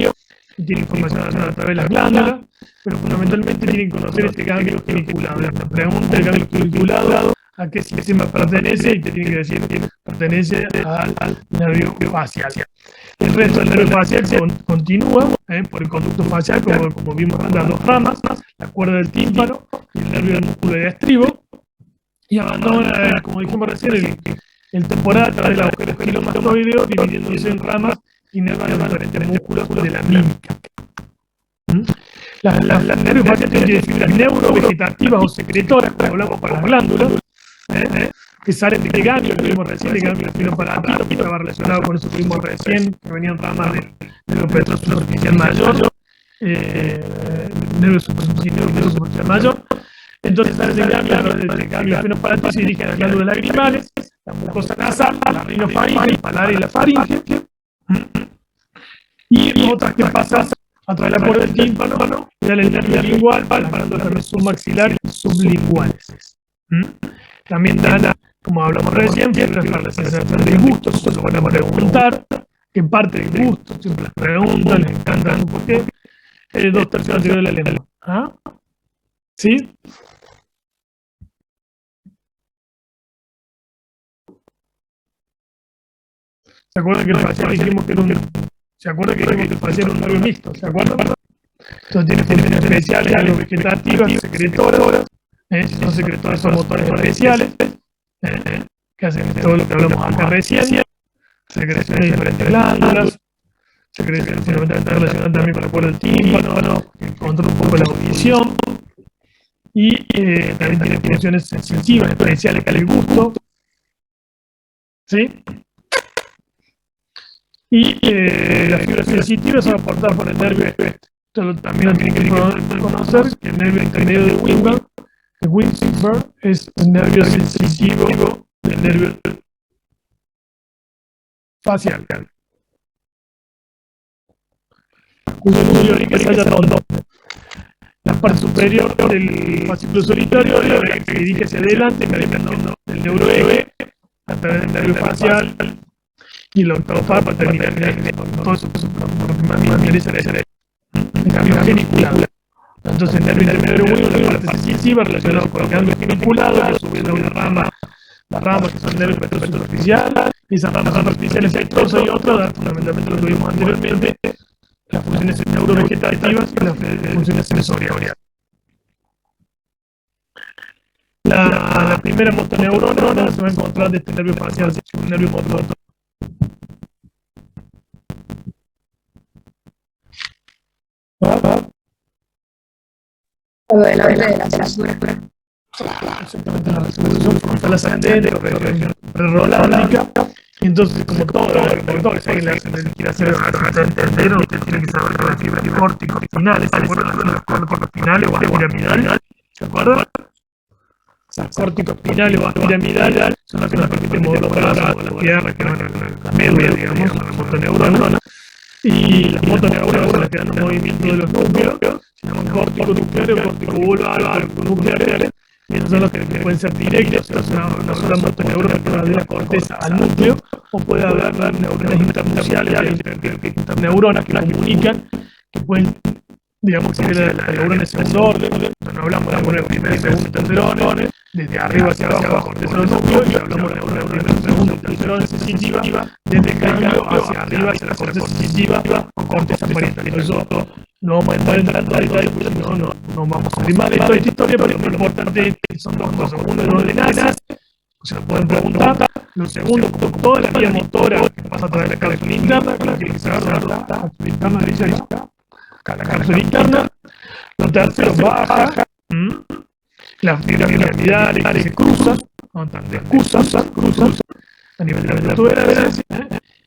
y tiene información a través de las glándulas, pero fundamentalmente tienen que conocer este ganglio geniculado. La pregunta del ganglio geniculado, ¿a qué sistema pertenece? Y te tienen que decir que pertenece al nervio facial. El resto del nervio facial se continúa por el conducto facial, como vimos antes, las dos ramas, la cuerda del tímpano y el nervio del músculo de estribo, y abandona, como dijimos recién, el temporal a través del agujero estilomastoideo, dividiéndose en ramas inervan los diferentes músculos de la mímica. Las nervios faciales tienen fibras neurovegetativas o secretoras, como hablamos para las glándulas, que salen de ganglio, que vimos recién, de ganglio esfenopalatino, que estaba relacionado con eso que vimos recién, que venían ramas del nervio petroso superficial mayor, nervio superficial mayor. Entonces salen del ganglio esfenopalatino y se dirigen a las glándulas lagrimales, la mucosa nasal, la rinofaringe, el paladar y la faringe, y otras que pasan a través de la cuerda del tímpano, y el nervio lingual, parando también submaxilar y sublinguales. También dan, como hablamos recién, fibras para la sensación del gusto, eso lo van a preguntar, qué parte del gusto, siempre les preguntan, les encantan, ¿por qué? 2/3 anterior de la lengua. ¿Ah? ¿Sí? ¿Se acuerdan que el facial dijimos que era el facial era un nervio mixto? ¿Se acuerdan? Entonces tiene funciones especiales, algo vegetativas, secretoras, Son secretores, son motores especiales, que hacen todo lo que hablamos acá recién, secreción de diferentes glándulas, secreción fundamentalmente relacionada también con el cuerpo del tímpano, que controla un poco la audición, y también tiene funciones sensitivas, especiales que al gusto, ¿sí? Y las fibras sensitivas son aportadas por el nervio. Esto también lo tienen que conocer, que el nervio intermedio de Wingberg es el nervio sensitivo del nervio facial. Cuyo núcleo que se halla la parte superior del fascículo solitario se dirige hacia adelante, caminando del neuroeve a través del nervio facial y el octavo para terminar todo eso que me interesa el cambio geniculado. Entonces el nervio intermedio es la parte sensitiva relacionada con el cambio geniculado, a su vez una rama, las ramas que son nervios superficiales, y esas ramas superficiales hay dos y otras, fundamentalmente lo que vimos anteriormente, las funciones neurovegetativas y las funciones sensoriales. La primera motoneurona se va a encontrar de este nervio facial, un nervio motor. Exactamente, la resolución frontal ascendente, prerolándica. Entonces, como todos los motores que quiere hacer entender, usted tiene que saber que las fibras corticospinales, ¿se acuerdan de las corticospinales o piramidales? ¿Se acuerdan? Las corticospinales o piramidales son las que nos permiten mover los brazos o la tierra, que van a la médula, digamos, la motoneurona. Y las motoneuronas son las que dan el movimiento de los núcleos, se llaman corticonucleares o corticovasculares, y esos son los que pueden ser directos, una sola motoneurona que va de la corteza al núcleo, o puede haber neuronas internucleares, interneuronas que comunican, que pueden, digamos, que la neurona de segundo orden, no hablamos de la primera, segundo, tercer orden, desde arriba hacia abajo, corteza del núcleo, y hablamos de la neurona segundo, tercer orden sensitiva, desde el cambio hacia arriba, hacia la corteza sensitiva, o corteza parietal. Eso no vamos a entrar en tanta detalle, porque no vamos a limar esta historia, pero lo importante es que son dos cosas. Uno, de ordenanzas, se lo pueden preguntar. Lo segundo, toda la vía motora que pasa a través de la cápsula interna, con la que se agarra la cápsula interna, dice ahí, la cápsula interna. Lo tercero, baja, las fibras piramidales se cruzan, cruzan a nivel de la protuberancia,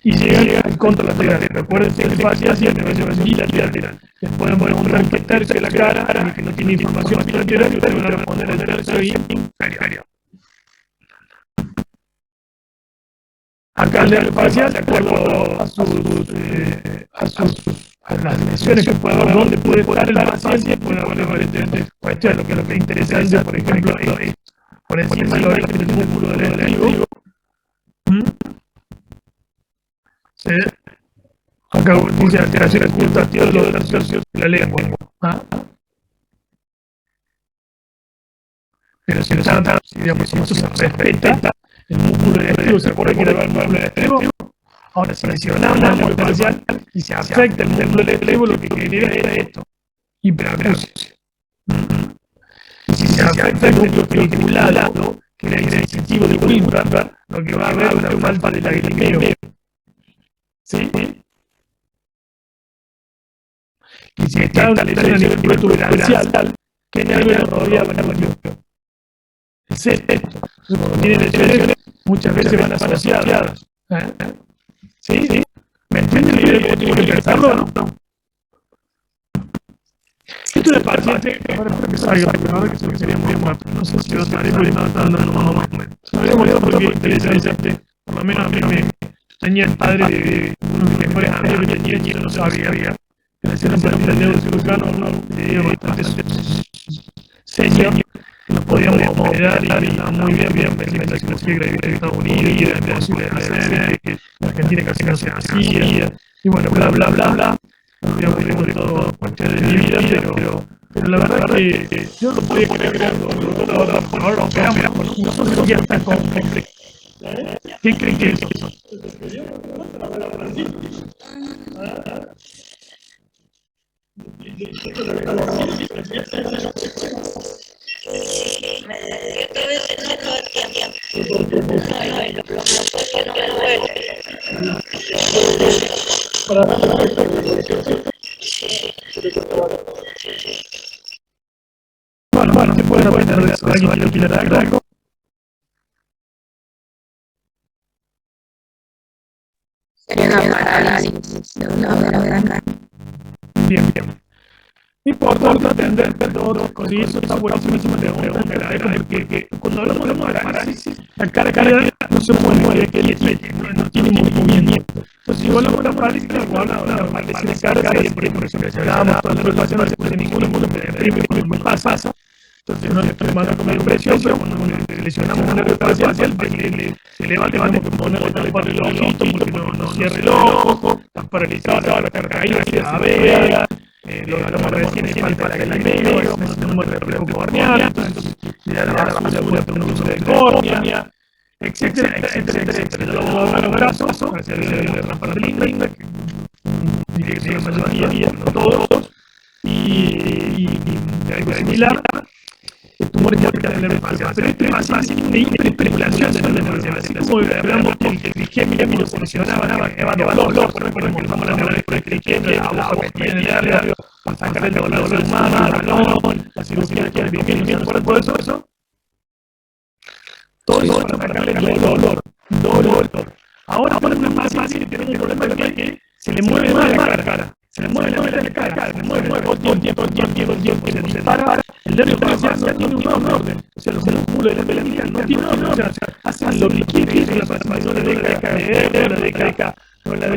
y llegan al contralateral. Recuerden que el facial siempre va a ser bilateral. Les pueden preguntar qué tercio de la cara, el que no tiene información bilateral, y ustedes van a responder el tercio inferior. Acá el nervio facial, de acuerdo a las lesiones que puede haber, donde puede estar el paciente, puede haber diferentes cuestiones. Lo que es interesante, por ejemplo, es por encima del músculo del estribo. Acá dice alteraciones ocultativas de los tercios de la lengua. Pero si esto se respeta, el músculo del estribo, ¿se acuerda que era el músculo del estribo? Ahora, si lesionamos el nervio facial y se afecta el músculo del estribo, lo que genera era esto: hiperacusia. Y si se afecta el núcleo geniculado, que era el sensitivo de Wingberg, lo que va a haber es una falta de lagrimeo. ¿Sí? Y si está una lesión a nivel protuberancial, ¿qué nervio lo rodea el nervio? El sexto. Entonces, cuando tienen lesiones, muchas veces van asociadas. ¿Sí? ¿Me entienden la idea de cómo tienen que pensarlo? Esto es paciente, ahora que salga, porque ahora que sería muy rápido, no sé si lo estaré dando en un momento. Sabemos esto porque es interesante, por lo menos a mí tenía el padre de uno de mis mejores amigos que tenía y no lo sabía. Que le hacían un neurocirujano, bastante serio, que nos podíamos operar y estaba muy bien, mientras que no se creía que en Estados Unidos y era imposible de hacer, que en Argentina casi no se hacía, y bueno, bla, bla, bla, bla. Digamos de todo cuestiones de mi vida, pero la verdad que yo no podía creer ahora lo operamos, no sé si es tan complejo. ¿Qué creen que es eso? Bueno, se pueden aprender de eso. ¿Alguien quiere opinar algo? Sería una parálisis de una hora. Bien. No importa entender todo, y eso está buenísimo de porque cuando hablamos de parálisis, la cara no se mueve, no tiene movimiento. Entonces, si hablamos de una parálisis, hablamos de una parálisis de cara, por ejemplo, si hablábamos cuando los pacientes se puede ninguno me deprime, me pasa. Entonces, no estoy tomando como impresión, pero cuando lesionamos un nervio facial, se levanta, tenemos que ponerle tapar el ojito, porque no cierre el ojo, está paralizado, la cara caída, se vea. Lo hablamos recién, falta la medio, tenemos el reflejo corneal, entonces le da la basura por un uso de córnea, etcétera. Luego a los brazos, hacia el rampar linda, que diría que sea la mayoría, no todos, y algo similar. El tumor es del nervio facial, pero este es más fácil de hiperestimulación del nervio facial, así como hablamos que el trigémino funcionaba, que va dolor, por ejemplo, usamos la neurona por el trigémino, la hoja que tiene el nervio, para sacar el dolor humano, el balón, la cirugía que viene por eso, todo eso para sacarle el dolor. Ahora es más fácil que tenemos un problema que se le mueve más la cara. Se le mueve la cara, se mueve todo el tiempo, se dispara. El nervio facial no tiene un orden. O sea, los músculos de la vida no tienen un orden. O sea, hacen lo que quieren, no la deja caer, no la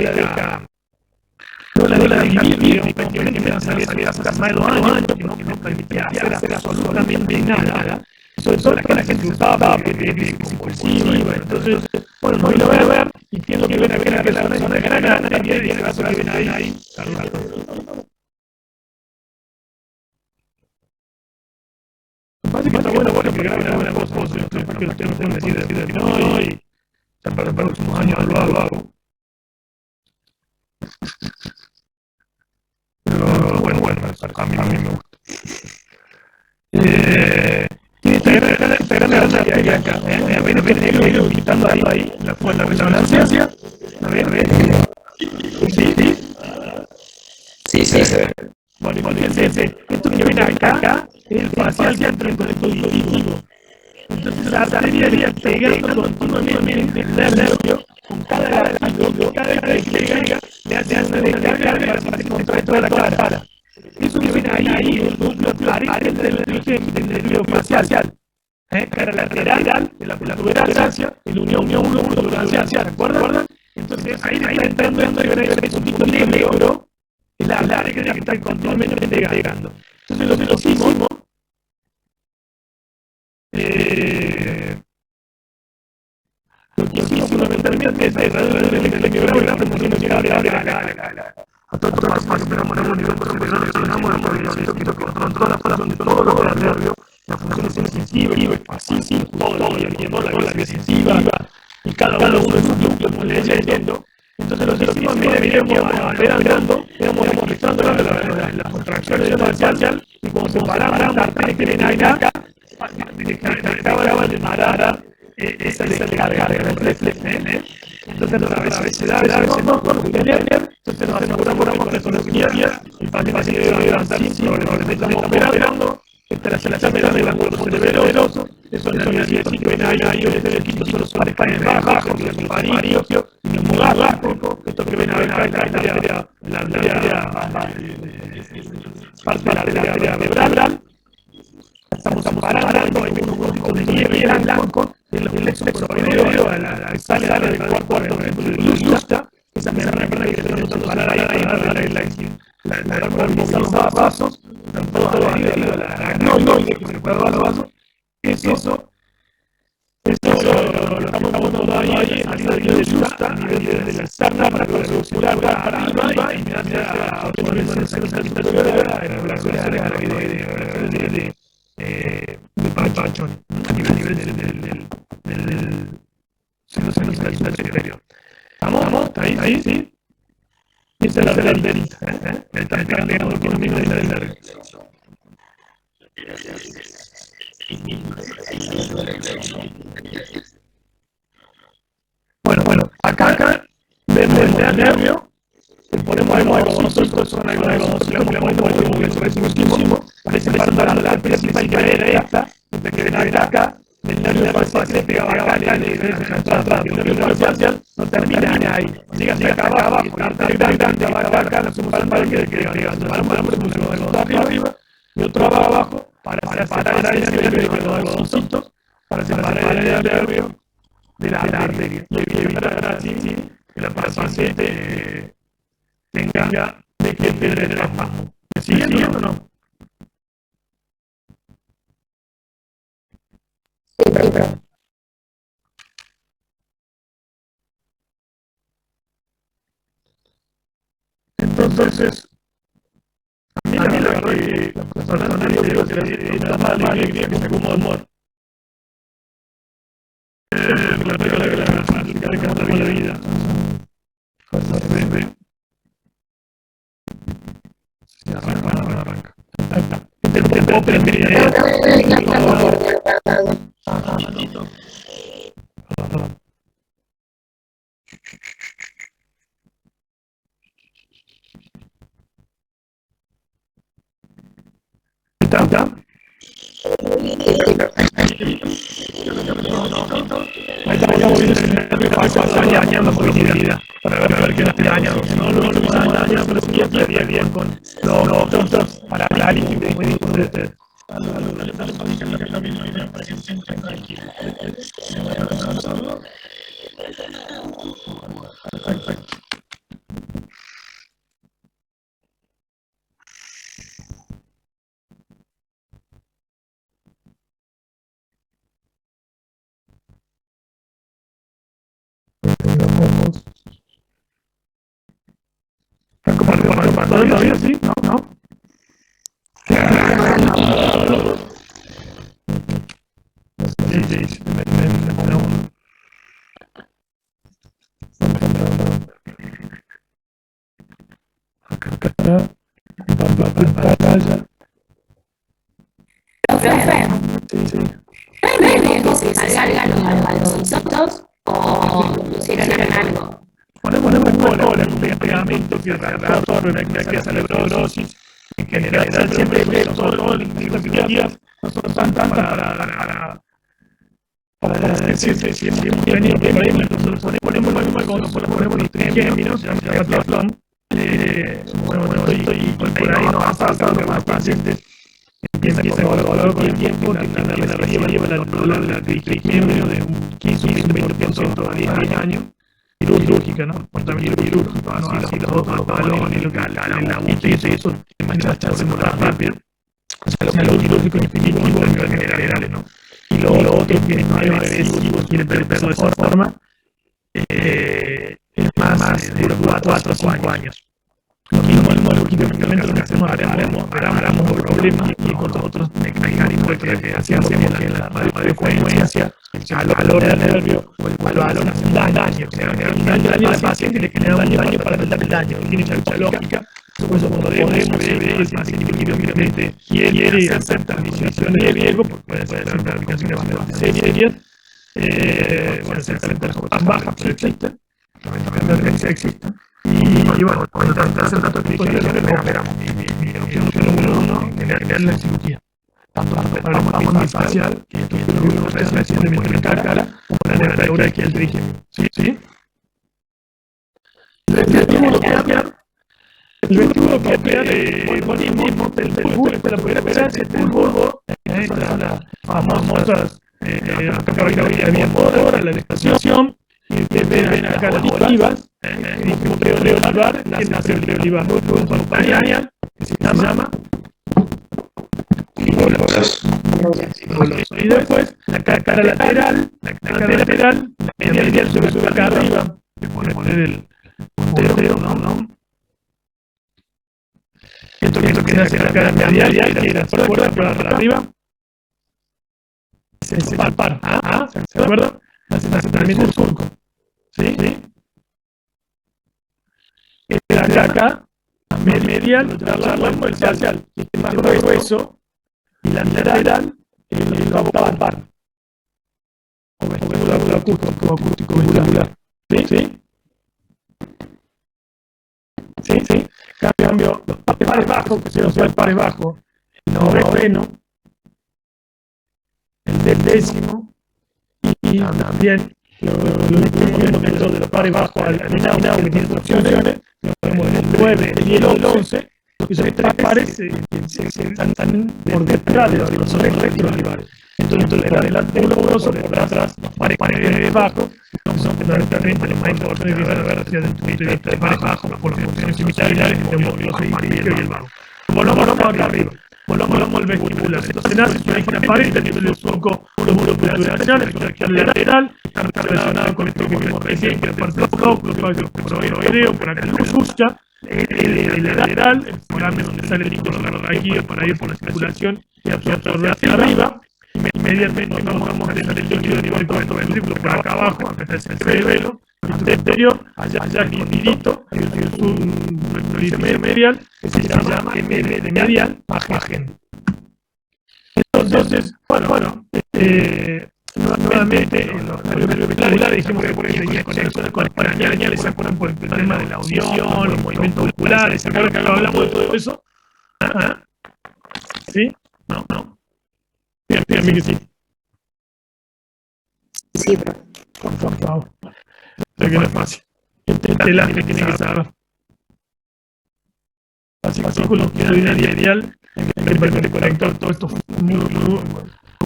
deja vivir, que empiezan a salir hasta más de 2 años, que no permitía hacer absolutamente nada. Sobre todo la gente usaba impulsiva, entonces, bueno, no lo voy a ver, y entiendo que ven a ver que la zona de Granada, y el brazo que ven ahí, parece que está bueno que graben alguna cosa, porque ustedes no pueden decir que no, y ya para los próximos años lo hago. Pero bueno, a mí me gusta. Esta gran que hay acá, ven quitando ahí la resonancia, a ver, sí, se ve. Bueno, fíjense, esto que ven acá es el facial centro del auditivo. Entonces la arteria iría pegando continuamente el nervio con cada latido, cada vez que pega, le hace una descarga para que contrae toda la cara. Eso que ven ahí es el núcleo del nervio facial. Cara lateral de la protuberancia, el unión protuberancia, ¿se acuerdan? Entonces ahí está entrando un puntito negro, es la arteria que está continuamente pegando. Entonces lo que hicimos fundamentalmente es el electrocardiograma, tenemos que llegar a todo el paso, esperamos en el nivel superior, seleccionamos el movimiento que controla la función de todos los nervios, la función sensitiva, pasiva, todo la sensitiva, y cada uno de esos núcleos, como le decía leyendo. Entonces los hicimos, miramos registrando las contracciones del facial, y cuando separamos la arteria que viene acá, dejaba de parar esa descarga del reflejo. Entonces a veces se da, no podemos tener, entonces nos aseguramos que son las guías, el paciente debe levantar sin problemas, estamos operando, esta es la cámara del ángulo cerebroso, eso es la que ven ahí, desde el quinto son los pares bajos, el faríngeo, y el mogar bajo, esto que ven ahí, la parte de la arteria vertebral. Estamos parando, hay un conjunto de nieve blanco, en los flexos superiores a la sala del cuarto de luz justa, esa membrana que tenemos que parar ahí para movilizar los vasos, tanto a la aracnoide que se puede dar los vasos, eso lo estamos tomando ahí a nivel de luz justa, a nivel de la sarna para poder circular para arriba y mirarse a otro nivel de salud superior a la relación de Pachón, a nivel del seno superior. ¿Estamos? ¿Ahí? ¿Sí? Y esa es la arterita, está pegando continuamente del nervio. como que parece muchísimo, parece para la principal que era esta, que ven acá, el nervio facial se pega acá, el facial no termina ahí, llega hasta acá abajo, grande, acá, no somos al mal que arriba, y otro abajo, para separar el nervio de los algodoncitos, para separar el nervio de la arteria, y evitar así que la paciente tenga de que tener el espasmo. ¿Me siguen o no? Entonces, a mí la verdad que la persona yo digo que nada más alegría que como amor. La vida. Arranca. Ahí está. ¿Está? Ahí estamos dañando movilidad para ver que no esté dañado. Si no lo dañado, pero sí estaría bien con los otros para hablar y muy diferente. ¿Todavía sí? ¿No? ¿No hay riesgo que salgan los algodoncitos o pusieron algo? Ponemos cola, un pegamento que absorbe que hace la fibrosis. En general, siempre todo las cirugías no son tantas para decirse si es muy bien, nosotros ponemos los trigéminos, triatlón, y por ahí nos ha pasado que más pacientes empiezan con dolor con el tiempo, que lleva la trigémino de un 15-20% a 10 años. Quirúrgica, ¿no? Portamiento quirúrgico, así los balones, la agujita y eso, manchas muy rápido. O sea, lo quirúrgico definitivo en general, ¿no? Y lo otro que no es agresivo, quiere perder de esa forma, es más de 4 a 5 años. Lo mismo lógicamente lo que hacemos, paramos el problema y con otros mecanismos que hacíamos en la radiofrecuencia, el calor del nervio o el balón hace daño, daño al paciente, le genera un daño para tratar el daño, tiene mucha lógica. Por eso podemos ver el paciente que quiere hacer transmisiones de riesgo, porque pueden ser aplicaciones bastante serias, pueden ser tan bajas, pero existen, existen. Y bueno, cuando hacen tanto triglicerídeos, lo operamos. Mi opción número uno es la cirugía. Tanto para la parte facial, que esto es recientemente en la cara, como la neuradura que es el trigémino. ¿Sí? El vestíbulo que opera de bonismo del bulbo, la primera operación del bulbo, las famosas capacidades bien motora, la destación, y ustedes ven acá las olivas, como creo olivar, nace el río olivar, acompañan, que se llama y después la cara lateral, la medial sube acá arriba, después del puntero, ¿no? Esto que hace la cara medial, que la fuerza para arriba, se palpar, ¿se acuerdan? Hace también el surco, ¿sí? El de acá, medial, el facial, que es más grueso, y la lateral, el palpar, o vestibular acústico vestibular, ¿sí? En cambio, los pares bajos, que se los pares bajos, el noveno, el del décimo, y también lo que de los pares bajos al final, que tiene opciones, tenemos el 9, el 10 y el 11, que esos tres pares están por detrás de los otros rivales. Entonces, por delante de los unos o por atrás, los pares bajos, que son fundamentalmente los más importantes que van a ver hacia el punto de vista de pares bajos, por las funciones similares, como los magníficos y el bajo. Volvamos acá arriba. Volvamos al vestibular. Entonces nace una hija aparente, que es un poco un muro nacional, es una hija lateral, está relacionado con esto que vimos recién, que es parte del bloque, lo que creo, por acá lo suya, el lateral, el programa donde sale el líquido aquí para ir por la circulación y absorber hacia arriba. Inmediatamente vamos a dejar el líquido a nivel ventrículo por acá abajo, acá está el cerebelo, anterior, allá escondidito, hay un medio medial que se llama M de medial margen. Entonces, nuevamente, los nervios vestibulares dijimos que por ahí hay conexiones con parañales, se acuerdan por el tema de la audición, los movimientos oculares, ¿se acuerdan que hablamos de todo eso? ¿Sí? No. Dígame que sí. Sí, profe. Por favor. Sé que no es fácil. Este lastre tiene que saber. Fascículo ideal que permite conectar todos estos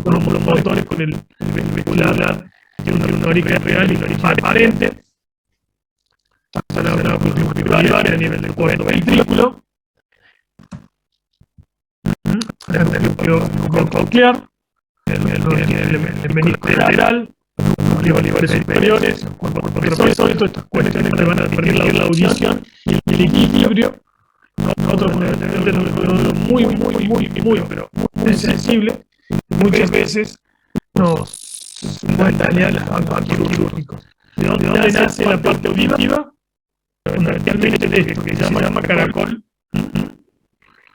los motores con el vestibular, tiene una origen real y una origen aparente. Está la vestibular a nivel del cuerpo ventrículo. El núcleo coclear, el menisco lateral, los olivales superiores, todas estas cuestiones que van a permitir la audición y el equilibrio. Nosotros muy sensible, muchas veces nos pueden dañar los aparatos quirúrgicos. ¿De dónde nace la parte auditiva? Fundamentalmente de esto que se llama caracol.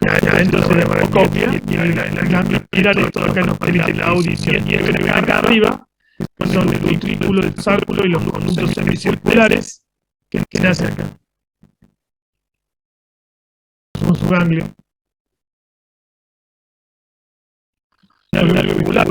Adentro se llama copia y la espiral es todo acá nos permite la audición. Y ven acá arriba, que son el ventrículo, el sárculo y los conductos semicirculares que nacen acá. Somos un ganglio. Nervio vestibular,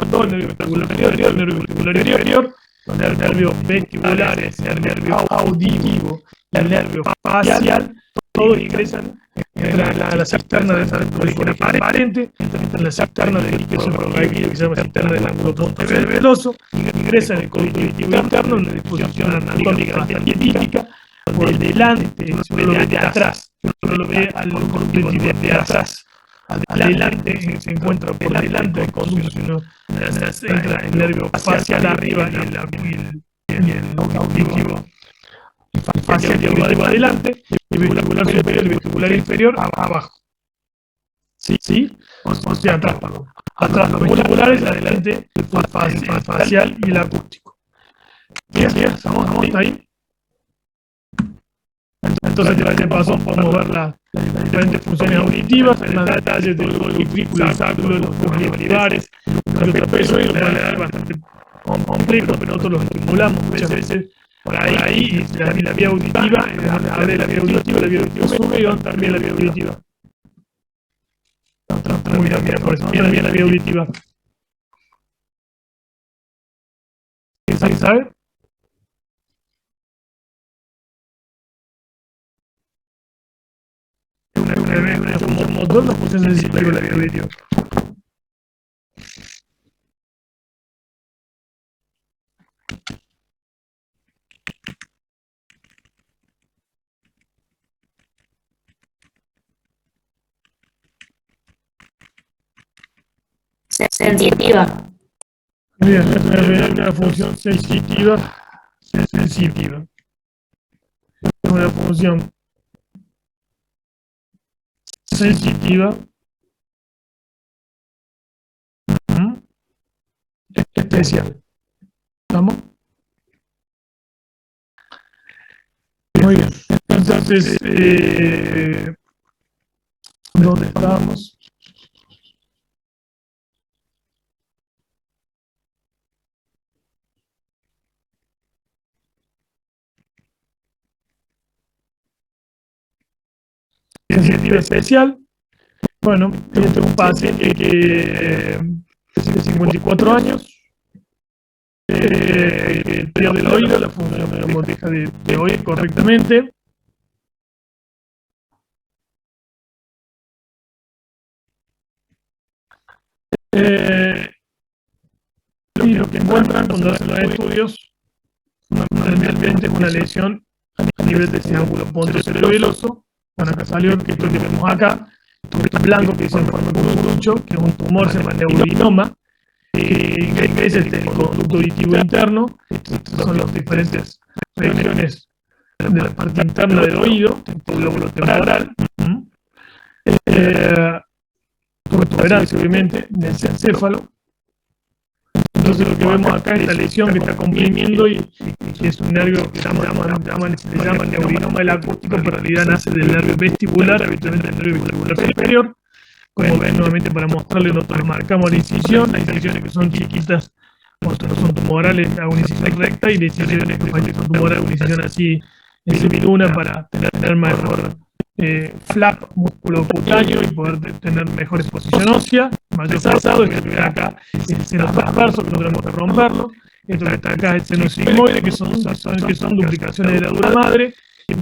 todo el nervio vestibular superior, el nervio vestibular inferior, el nervio vestibular es el nervio auditivo y el nervio facial, todos ingresan en la cisterna del origen aparente, en la cisterna del que es un prolaivido que se llama cisterna del ángulo pontocerebeloso, ingresa en el conducto auditivo interno, en la disposición anatómica bastante típica, por delante, si uno lo ve de atrás, si uno lo ve al conducto auditivo de atrás. Adelante se encuentra por delante del conducto, si uno entra el nervio facial arriba y el auditivo facial y auditivo adelante, y el vestibular superior y el vestibular inferior abajo. ¿Sí? O sea, atrás, perdón. Atrás los vestibulares, adelante el facial y el acústico. Bien, ¿estamos ahí? Entonces, de paso podemos ver las diferentes funciones auditivas, en más detalles del ventrículo, el sacro, los olivales, el peso y lo puede dar bastante complejo, pero nosotros lo estimulamos muchas veces por ahí, y la vía auditiva, la vía auditiva sube y también la vía auditiva. Muy bien, por eso, bien la vía auditiva. ¿Quién sabe? Somos dos las funciones sensibles de la vía auditiva. Sensitiva. Bien, es una función sensitiva. Es una función sensitiva especial. ¿Estamos? Muy bien. Entonces, ¿dónde estábamos? perspectiva especial. Bueno, yo tengo un paciente que tiene 54 años, que pierde el oído, la función, digamos, deja de oír correctamente. Y lo que encuentran cuando hacen los estudios, fundamentalmente es una lesión a nivel de ese ángulo pontocerebroso. Bueno, acá salió que esto que vemos acá, esto blanco que se forma como un grucho, que es un tumor, se llama neurinoma, que es el conducto auditivo interno. Estas son las diferentes regiones de la parte interna del oído, el lóbulo temporal, protuberancia obviamente del encéfalo. Entonces lo que vemos acá es esta lesión que está comprimiendo y que es un nervio que se le llama neurinoma del acústico, pero en realidad nace del nervio vestibular, habitualmente el nervio vestibular superior. Como ven, nuevamente para mostrarles, nosotros marcamos la incisión, las incisiones que son chiquitas, otras son tumorales a una incisión recta, y las incisiones que son tumorales a una incisión así en semiluna para tener mejor flap músculo cutáneo y poder tener mejor exposición ósea, mayor pasado. Esto que ven acá es el seno transverso, que no tenemos que romperlo. Esto que está acá es el seno sigmoide, que son duplicaciones de la dura madre, que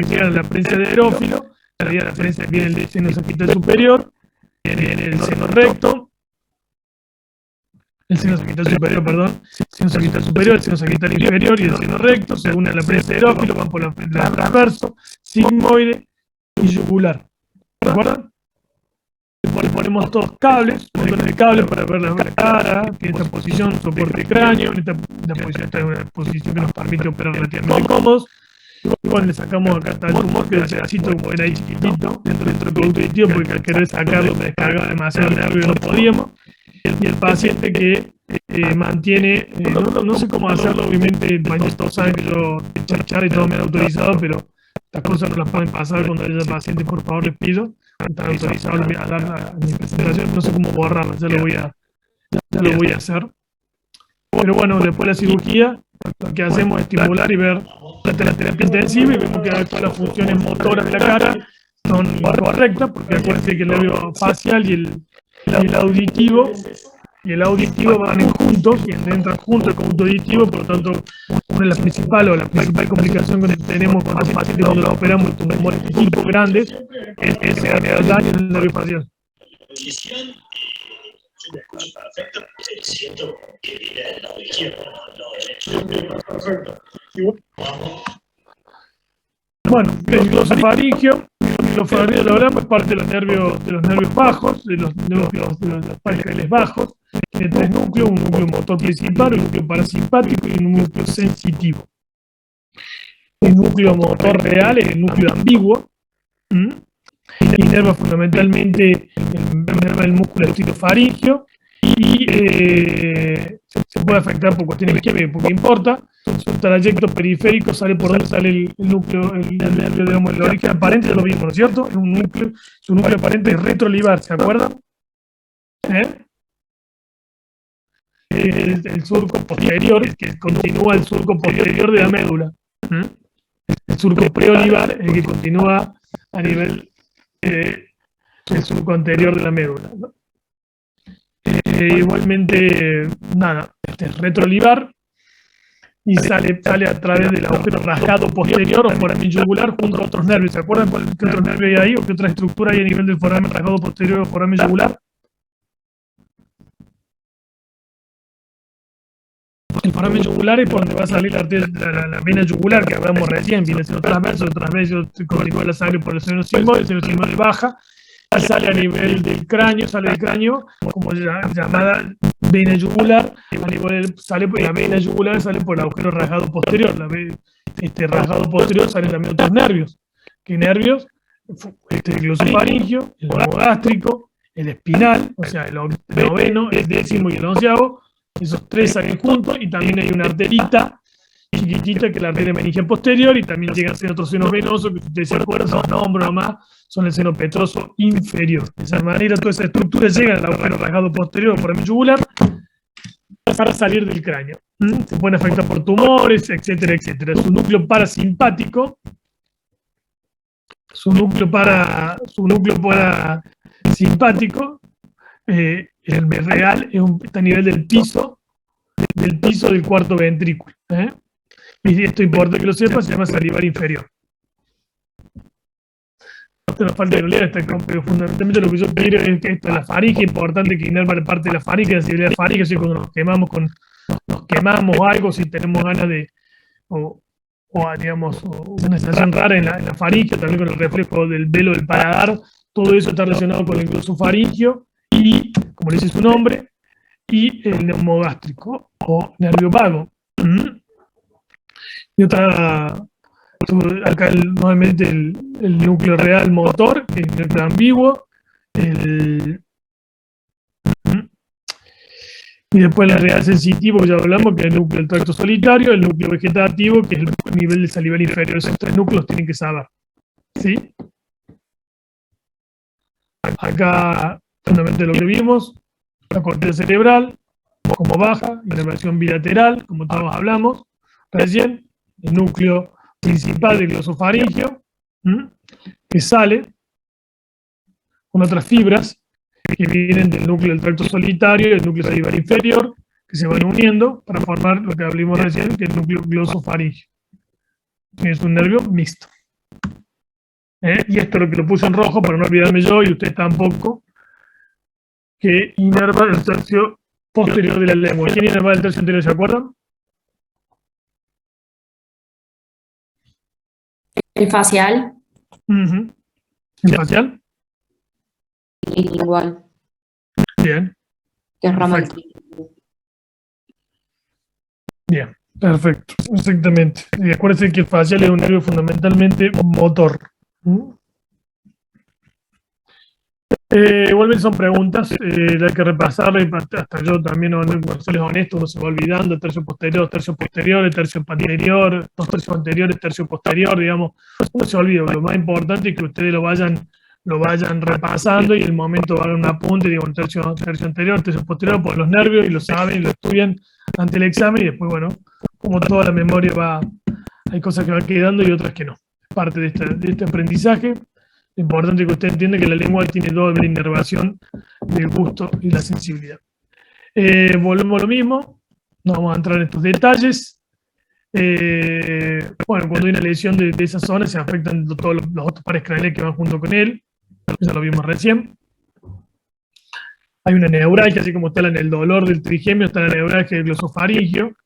llegan a la prensa de aerófilo. La prensa viene del seno sagital superior, viene el seno recto, el seno sagital superior, perdón, el seno sagital superior, el seno sagital inferior y el seno recto, se unen a la prensa de aerófilo, van por la prensa transverso, sigmoide y yugular. ¿De acuerdo? Le ponemos todos cables, botones de cables para ver la cara, que en esta posición soporte de cráneo, en esta posición está en una posición que nos permite operar relativamente cómodos. Igual le sacamos acá está el tumor, que es el pedacito como ven ahí chiquitito, dentro del conducto auditivo, porque al querer sacarlo me descargaba demasiado el nervio y no podíamos. Y el paciente que mantiene, no sé cómo hacerlo, obviamente, todos saben que yo charchar y todo me han autorizado, pero estas cosas no las pueden pasar cuando haya paciente, por favor les pido. Están autorizados a dar a mi presentación, no sé cómo borrarlo, ya lo voy a hacer. Pero bueno, después de la cirugía, lo que hacemos es estimular y ver la terapia intensiva, y vemos que todas las funciones motoras de la cara son correctas, porque acuérdense que el nervio facial y el auditivo van juntos, y entran juntos el conducto auditivo. Por lo tanto, una de las principales, o la principal complicación que tenemos con los pacientes cuando los operamos en tumores de tipo grandes es el daño del nervio facial. Siento que viene del lado izquierdo, no derecho. Perfecto. Bueno, el glosofaringio lo hablamos, es parte de los nervios bajos, de los paredes bajos. Tiene tres núcleos: un núcleo motor principal, un núcleo parasimpático y un núcleo sensitivo. El núcleo motor real es el núcleo ambiguo. Inerva fundamentalmente el músculo estilofaringio, y se puede afectar por cuestiones químicas, porque importa. Su trayecto periférico sale por donde sale el núcleo, el nervio, digamos, el origen aparente, ya lo vimos, ¿no es cierto? Su núcleo aparente es retrolivar, ¿se acuerdan? El surco posterior, que continúa el surco posterior de la médula. El surco preolivar es el que continúa a nivel del surco anterior de la médula, ¿no? Igualmente, nada, este es retrolivar y sale a través del agujero rasgado posterior o foramen yugular junto a otros nervios. ¿Se acuerdan qué otro nervio hay ahí o qué otra estructura hay a nivel del foramen rasgado posterior o foramen yugular? El foramen yugular es por donde va a salir la vena yugular que hablamos recién, viene siendo transverso continúa la sangre por el seno sigmoide baja, sale a nivel del cráneo, como llamada vena yugular, la vena yugular sale por el agujero rasgado posterior. Este rasgado posterior salen también otros nervios. ¿Qué nervios? El glosofaringio, el gástrico, el espinal, o sea, el noveno, el décimo y el onceavo. Esos tres salen juntos, y también hay una arterita chiquitita que es la arteria meningia posterior, y también llegan a ser otros senos venosos que, si ustedes se acuerdan, son nombres nomás, son el seno petroso inferior. De esa manera, toda esa estructura llega al agujero rasgado posterior por el yugular para salir del cráneo. Se pueden afectar por tumores, etcétera, etcétera. Su núcleo parasimpático su núcleo parasimpático, el real está a nivel del piso del cuarto ventrículo. Y esto importa que lo sepas, se llama salivar inferior. Esto no falta de leer, pero fundamentalmente lo que yo quiero es que esto es la faringe, importante que inerva parte de la faringe, la sensibilidad faringe, así cuando nos quemamos algo, si tenemos ganas de, digamos, una sensación rara en la faringe, también con el reflejo del velo del paladar, todo eso está relacionado con el glosofaringio y, como le dice su nombre, y el neumogástrico o nervio vago. Y otra, acá nuevamente el núcleo real motor, que es el núcleo ambiguo, y después el real sensitivo, que ya hablamos, que es el núcleo del tracto solitario, el núcleo vegetativo, que es el nivel de salival inferior. Esos tres núcleos tienen que saber. ¿Sí? Acá, fundamentalmente lo que vimos, la corteza cerebral, como baja, inervación bilateral, como todos hablamos recién, el núcleo principal del glosofaringio, que sale con otras fibras que vienen del núcleo del tracto solitario y el núcleo salival inferior, que se van uniendo para formar lo que hablamos recién, que es el núcleo glosofaringio. Es un nervio mixto. Y esto es lo que lo puse en rojo para no olvidarme yo y ustedes tampoco, que inerva el tercio posterior de la lengua. ¿Quién inerva el tercio anterior, se acuerdan? El facial. ¿El facial? Lingual, Bien, que es rama del perfecto. Bien, perfecto, exactamente. Y acuérdense que el facial es un nervio fundamentalmente motor. Igualmente son preguntas, hay que repasarlas, hasta yo también, no soy honesto, uno se va olvidando, tercio posterior, tercio anterior, dos tercios anteriores, tercio posterior, digamos, uno se olvida. Lo más importante es que ustedes lo vayan repasando y en el momento hagan un apunte, digo, un tercio anterior, tercio posterior, por los nervios, y lo saben, y lo estudian ante el examen, y después, bueno, como toda la memoria hay cosas que van quedando y otras que no. Parte de este aprendizaje. Lo importante es que usted entienda que la lengua tiene doble inervación del gusto y la sensibilidad. Volvemos a lo mismo, no vamos a entrar en estos detalles. Bueno, cuando hay una lesión de esa zona se afectan todos los otros pares craneales que van junto con él, ya lo vimos recién. Hay una neuralgia, así como está en el dolor del trigemio, está la neuralgia del glosofaringio.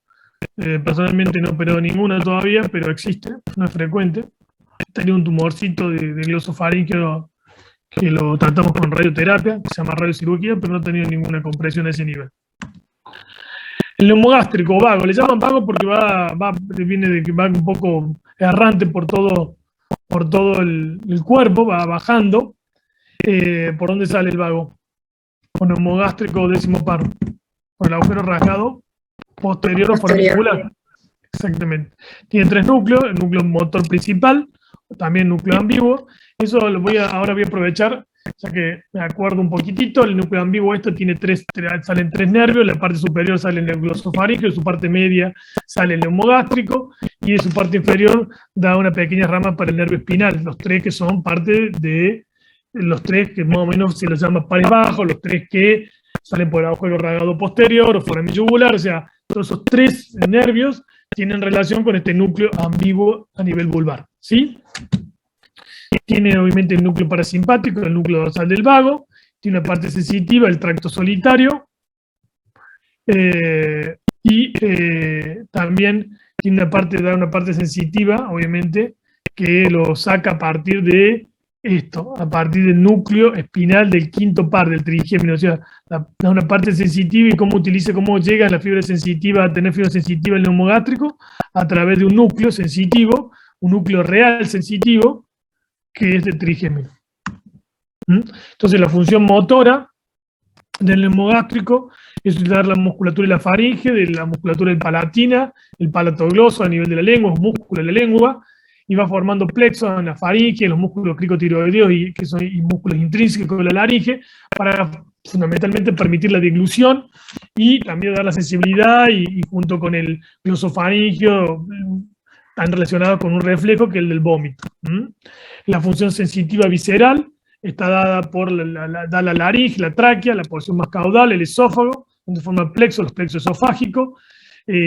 Personalmente no he operado ninguna todavía, pero existe, no es frecuente. Tenía un tumorcito de glosofaringio que lo tratamos con radioterapia, que se llama radiocirugía, pero no he tenido ninguna compresión a ese nivel. El neumogástrico vago, le llaman vago porque viene de que va un poco errante por todo el cuerpo, va bajando. ¿Por dónde sale el vago? Con neumogástrico décimo par, por el agujero rasgado posterior o formicular. Exactamente. Tiene tres núcleos, el núcleo motor principal, también núcleo ambiguo. Eso ahora voy a aprovechar, ya que me acuerdo un poquitito. El núcleo ambiguo salen tres nervios, la parte superior sale el glosofaringio, de su parte media sale el neumogástrico, y de su parte inferior da una pequeña rama para el nervio espinal, los tres que son parte de los tres que más o menos se los llama pares bajos, los tres que salen por el agujero rasgado posterior o foramen yugular, o sea, todos esos tres nervios tienen relación con este núcleo ambiguo a nivel vulvar, ¿sí? Tiene obviamente el núcleo parasimpático, el núcleo dorsal del vago, tiene una parte sensitiva, el tracto solitario, y también tiene da una parte sensitiva, obviamente, que lo saca a partir de esto, a partir del núcleo espinal del quinto par, del trigémino, o sea, da una parte sensitiva y cómo llega la fibra sensitiva a tener fibra sensitiva el neumogástrico a través de un núcleo sensitivo, un núcleo real sensitivo, que es el trigémino. Entonces la función motora del neumogástrico es utilizar la musculatura de la faringe, de la musculatura del palatina, el palatogloso a nivel de la lengua, un músculo de la lengua, y va formando plexos en la faringe, los músculos cricotiroideos y músculos intrínsecos de la laringe, para fundamentalmente permitir la deglución y también dar la sensibilidad y junto con el glosofaringio están relacionados con un reflejo que es el del vómito. La función sensitiva visceral está dada por da la laringe, la tráquea, la porción más caudal, el esófago, donde forma plexo, los plexos esofágicos,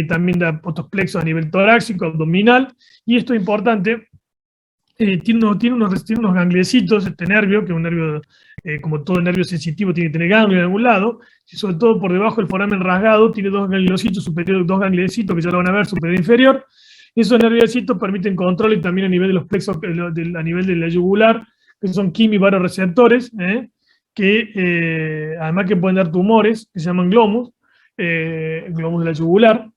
también da otros plexos a nivel torácico, abdominal, y esto es importante, tiene unos gangliecitos, este nervio, que es un nervio, como todo nervio sensitivo, tiene que tener ganglio en algún lado, y sobre todo por debajo del foramen rasgado, tiene dos gangliositos superiores, dos gangliecitos que ya lo van a ver, superior e inferior. Esos nerviositos permiten control y también a nivel de los plexos, a nivel de la yugular, que son quimibaroreceptores, que además que pueden dar tumores, que se llaman glomus de la yugular.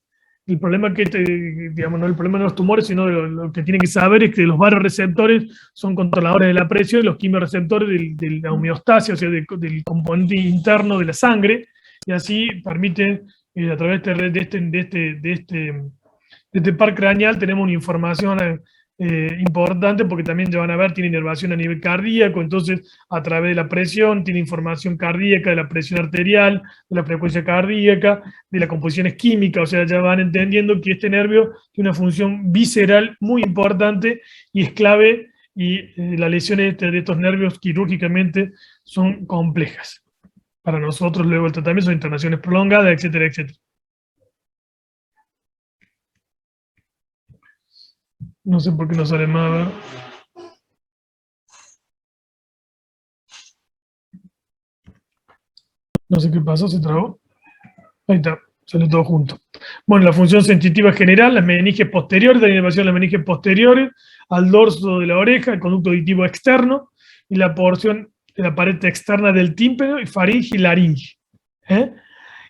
El problema digamos, no el problema de los tumores, sino lo que tienen que saber es que los baroreceptores son controladores de la presión y los quimioreceptores de la homeostasia, o sea, del componente interno de la sangre, y así permiten, a través de este par craneal, tenemos una información importante, porque también ya van a ver, tiene inervación a nivel cardíaco, entonces a través de la presión tiene información cardíaca, de la presión arterial, de la frecuencia cardíaca, de las composiciones químicas, o sea, ya van entendiendo que este nervio tiene una función visceral muy importante y es clave, y las lesiones de estos nervios quirúrgicamente son complejas. Para nosotros luego el tratamiento son internaciones prolongadas, etcétera, etcétera. No sé por qué no sale más, ¿verdad? No sé qué pasó, se trabó. Ahí está, sale todo junto. Bueno, la función sensitiva general, las meninges posteriores, la inervación de las meninges posteriores, al dorso de la oreja, el conducto auditivo externo, y la porción de la pared externa del tímpano, y faringe y laringe.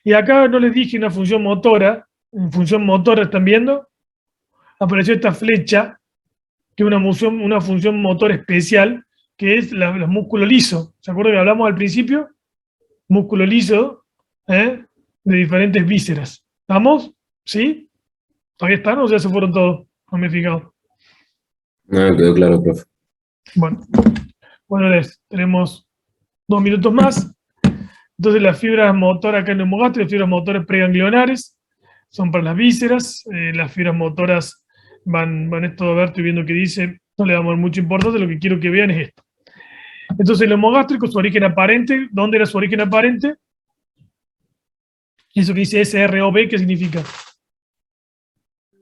Y acá no les dije una función motora. En función motora, ¿están viendo? Apareció esta flecha, que es una función motor especial, que es los músculos lisos. ¿Se acuerdan que hablamos al principio? Músculo liso, de diferentes vísceras. ¿Estamos? ¿Sí? ¿Todavía están o ya se fueron todos? No me he fijado. No, quedó claro, profe. Bueno, tenemos 2 minutos más. Entonces las fibras motoras acá en el neumogástrico, las fibras motoras preganglionares, son para las vísceras. Las fibras motoras van esto a ver, estoy viendo que dice, no le damos mucha importancia, lo que quiero que vean es esto. Entonces el neumogástrico, su origen aparente, ¿dónde era su origen aparente? Eso que dice SROB, ¿qué significa?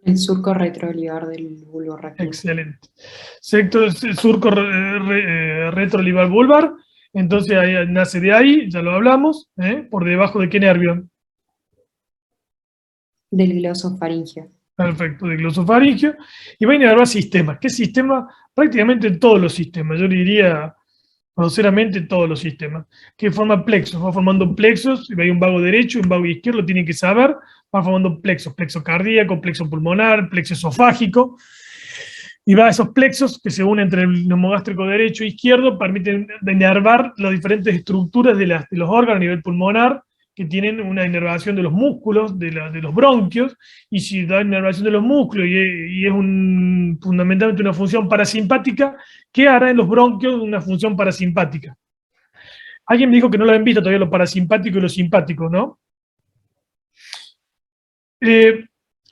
El surco retroolivar del bulbo raquídeo. Excelente. Surco retroolivar bulbar, entonces ahí, nace de ahí, ya lo hablamos, ¿por debajo de qué nervio? Del glosofaringeo. Perfecto, de glosofaringeo, y va a inervar sistemas. ¿Qué sistema? Prácticamente todos los sistemas, yo le diría groseramente todos los sistemas, que forman plexos, va formando plexos, y hay un vago derecho y un vago izquierdo, lo tienen que saber, va formando plexos, plexo cardíaco, plexo pulmonar, plexo esofágico, y va a esos plexos que se unen entre el neumogástrico derecho e izquierdo, permiten inervar las diferentes estructuras de los órganos a nivel pulmonar, que tienen una inervación de los músculos, de los bronquios, y si da inervación de los músculos y es fundamentalmente una función parasimpática, ¿qué hará en los bronquios una función parasimpática? Alguien me dijo que no lo habían visto todavía lo parasimpático y lo simpático, ¿no?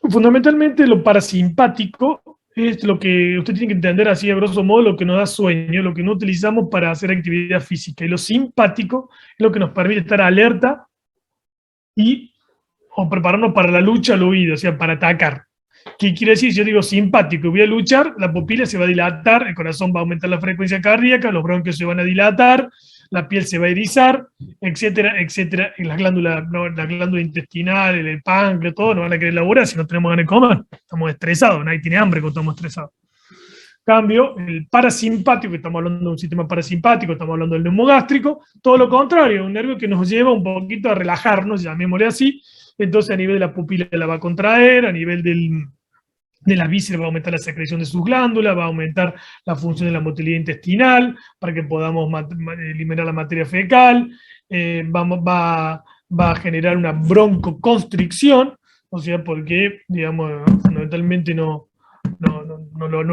Fundamentalmente lo parasimpático es lo que usted tiene que entender así a grosso modo, lo que nos da sueño, lo que no utilizamos para hacer actividad física, y lo simpático es lo que nos permite estar alerta o prepararnos para la lucha o la huida, o sea, para atacar. ¿Qué quiere decir? Si yo digo simpático y voy a luchar, la pupila se va a dilatar, el corazón va a aumentar la frecuencia cardíaca, los bronquios se van a dilatar, la piel se va a erizar, etcétera, etcétera, y las glándulas, la glándula intestinal, el páncreas, todo, no van a querer laburar si no tenemos ganas de comer, estamos estresados, nadie tiene hambre cuando estamos estresados. Cambio, el parasimpático, estamos hablando de un sistema parasimpático, estamos hablando del neumogástrico, todo lo contrario, un nervio que nos lleva un poquito a relajarnos, llamémosle así, entonces a nivel de la pupila la va a contraer, a nivel de las vísceras va a aumentar la secreción de sus glándulas, va a aumentar la función de la motilidad intestinal, para que podamos eliminar la materia fecal, va a generar una broncoconstricción, o sea, porque, digamos, fundamentalmente no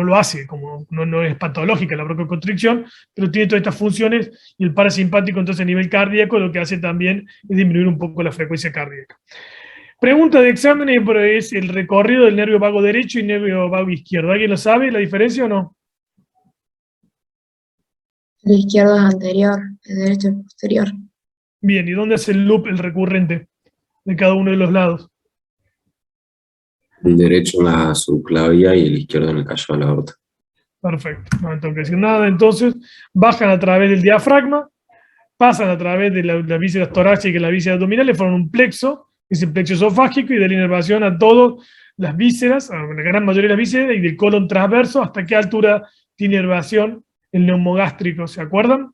lo hace, como no es patológica la broncoconstricción, pero tiene todas estas funciones, y el parasimpático entonces a nivel cardíaco lo que hace también es disminuir un poco la frecuencia cardíaca. Pregunta de exámenes, pero es el recorrido del nervio vago derecho y nervio vago izquierdo. ¿Alguien lo sabe, la diferencia o no? El izquierdo es anterior, el derecho es posterior. Bien, ¿y dónde hace el loop, el recurrente, de cada uno de los lados? El derecho en la subclavia y el izquierdo en el callo de la aorta. Perfecto, no tengo que decir nada. Entonces, bajan a través del diafragma, pasan a través de las vísceras torácicas y las vísceras abdominales, forman un plexo, que es el plexo esofágico, y da la inervación a todas las vísceras, a la gran mayoría de las vísceras, y del colon transverso, hasta qué altura tiene inervación el neumogástrico, ¿se acuerdan?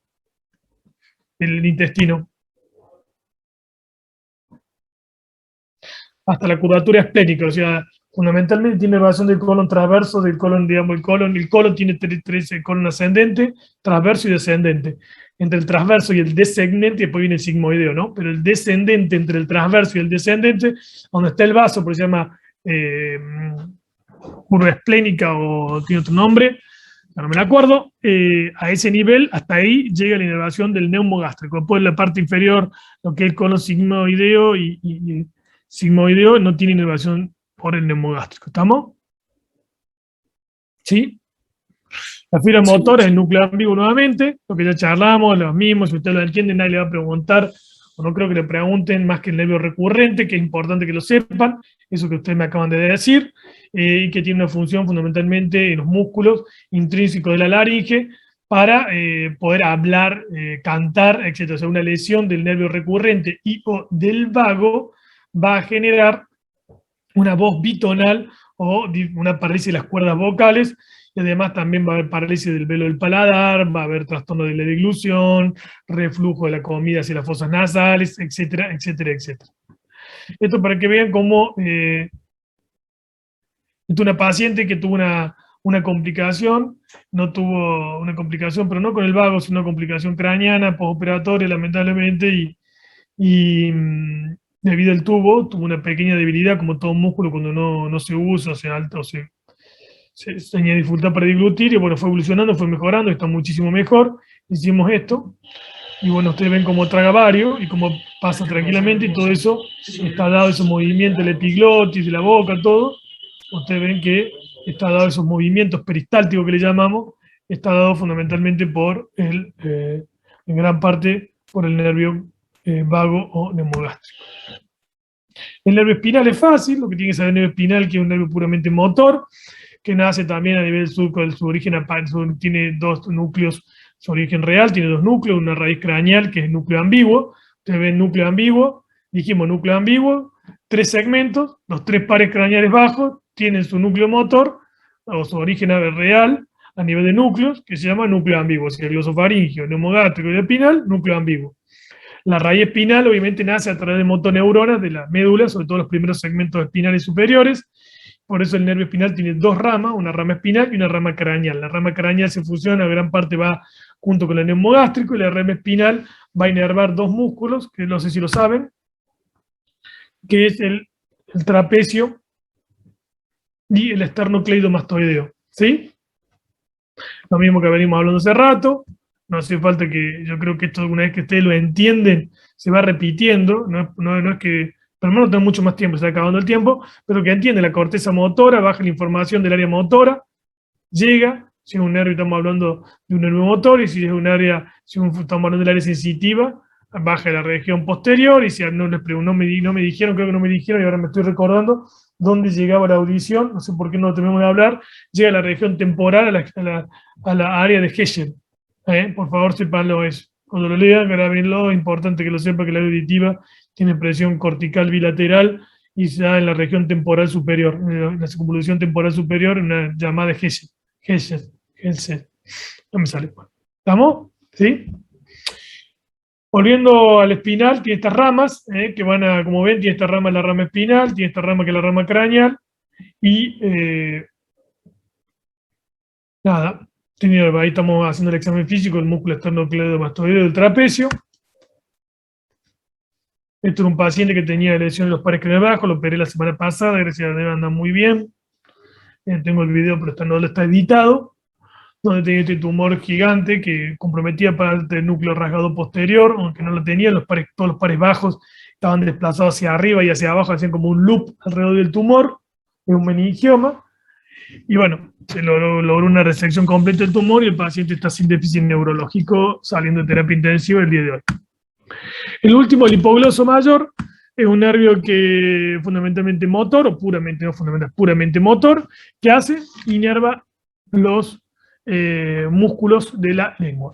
El intestino. Hasta la curvatura esplénica, o sea, fundamentalmente tiene inervación del colon transverso, del colon, digamos, el colon tiene el colon ascendente, transverso y descendente. Entre el transverso y el descendente, después viene el sigmoideo, ¿no? Pero el descendente entre el transverso y el descendente, donde está el vaso, porque se llama curva esplénica o tiene otro nombre, no me acuerdo, a ese nivel, hasta ahí llega la inervación del neumogástrico. Después en la parte inferior, lo que es el colon sigmoideo y sigmoideo no tiene inervación por el neumogástrico. ¿Estamos? ¿Sí? La fibra motora es el núcleo ambiguo nuevamente, lo que ya charlamos, los mismos, si usted lo entiende, nadie le va a preguntar, o no creo que le pregunten más que el nervio recurrente, que es importante que lo sepan, eso que ustedes me acaban de decir, y que tiene una función fundamentalmente en los músculos intrínsecos de la laringe, para poder hablar, cantar, etc. O sea, una lesión del nervio recurrente y o del vago va a generar una voz bitonal o una parálisis de las cuerdas vocales, y además también va a haber parálisis del velo del paladar, va a haber trastorno de la deglución, reflujo de la comida hacia las fosas nasales, etcétera, etcétera, etcétera. Esto para que vean cómo una paciente que tuvo una complicación, no tuvo una complicación, pero no con el vago, sino una complicación craneana, postoperatoria, lamentablemente, y debido al tubo, tuvo una pequeña debilidad, como todo músculo cuando no se usa, se tenía dificultad para deglutir, y bueno, fue evolucionando, fue mejorando, está muchísimo mejor, hicimos esto, y bueno, ustedes ven cómo traga vario, y cómo pasa tranquilamente, y todo eso está dado, esos movimientos del epiglotis, de la boca, todo, ustedes ven que está dado esos movimientos peristálticos que le llamamos, está dado fundamentalmente por en gran parte, por el nervio vago o neumogástrico. El nervio espinal es fácil, lo que tiene que saber el nervio espinal, que es un nervio puramente motor, que nace también a nivel surco, su origen tiene dos núcleos, su origen real, tiene dos núcleos, una raíz craneal, que es el núcleo ambiguo. Ustedes ven núcleo ambiguo, dijimos núcleo ambiguo, 3 segmentos, los 3 pares craneales bajos, tienen su núcleo motor, o su origen real, a nivel de núcleos, que se llama núcleo ambiguo, o sea, glosofaringio, neumogástrico y espinal, núcleo ambiguo. La raíz espinal obviamente nace a través de motoneuronas de la médula, sobre todo los primeros segmentos espinales superiores. Por eso el nervio espinal tiene 2 ramas, una rama espinal y una rama craneal. La rama craneal se fusiona, gran parte va junto con el neumogástrico, y la rama espinal va a inervar 2 músculos, que no sé si lo saben, que es el trapecio y el esternocleidomastoideo. ¿Sí? Lo mismo que venimos hablando hace rato. No hace falta que, yo creo que esto alguna vez que ustedes lo entienden, se va repitiendo, no es que, pero no tengo mucho más tiempo, se está acabando el tiempo, pero que entiende la corteza motora, baja la información del área motora, llega, si es un nervio estamos hablando de un nervio motor, y si es un área, si estamos hablando del área sensitiva, baja la región posterior, y si no les pregunto, no me dijeron, creo que no me dijeron, y ahora me estoy recordando dónde llegaba la audición, no sé por qué no tenemos que hablar, llega a la región temporal, a la área de Hessel. Por favor, sepanlo eso. Cuando lo lean, grábenlo, es importante que lo sepa que la auditiva tiene presión cortical bilateral y se da en la región temporal superior, en la circunvolución temporal superior, una llamada Hessel. No me sale. ¿Estamos? ¿Sí? Volviendo al espinal, tiene estas ramas, que van a, como ven, tiene esta rama la rama espinal, tiene esta rama que es la rama craneal, y nada. Ahí estamos haciendo el examen físico del músculo esternocleidomastoideo del trapecio. Esto era un paciente que tenía lesión en los pares craneales bajos, lo operé la semana pasada, gracias a Dios anda muy bien. Tengo el video, pero no está editado. donde tenía este tumor gigante que comprometía parte del núcleo rasgado posterior, aunque no lo tenía, todos los pares bajos estaban desplazados hacia arriba y hacia abajo, hacían como un loop alrededor del tumor, es un meningioma, y bueno, se logró una resección completa del tumor y el paciente está sin déficit neurológico saliendo de terapia intensiva el día de hoy. El último, el hipogloso mayor, es un nervio que fundamentalmente motor, o puramente, no fundamental, puramente motor, que hace, inerva los músculos de la lengua.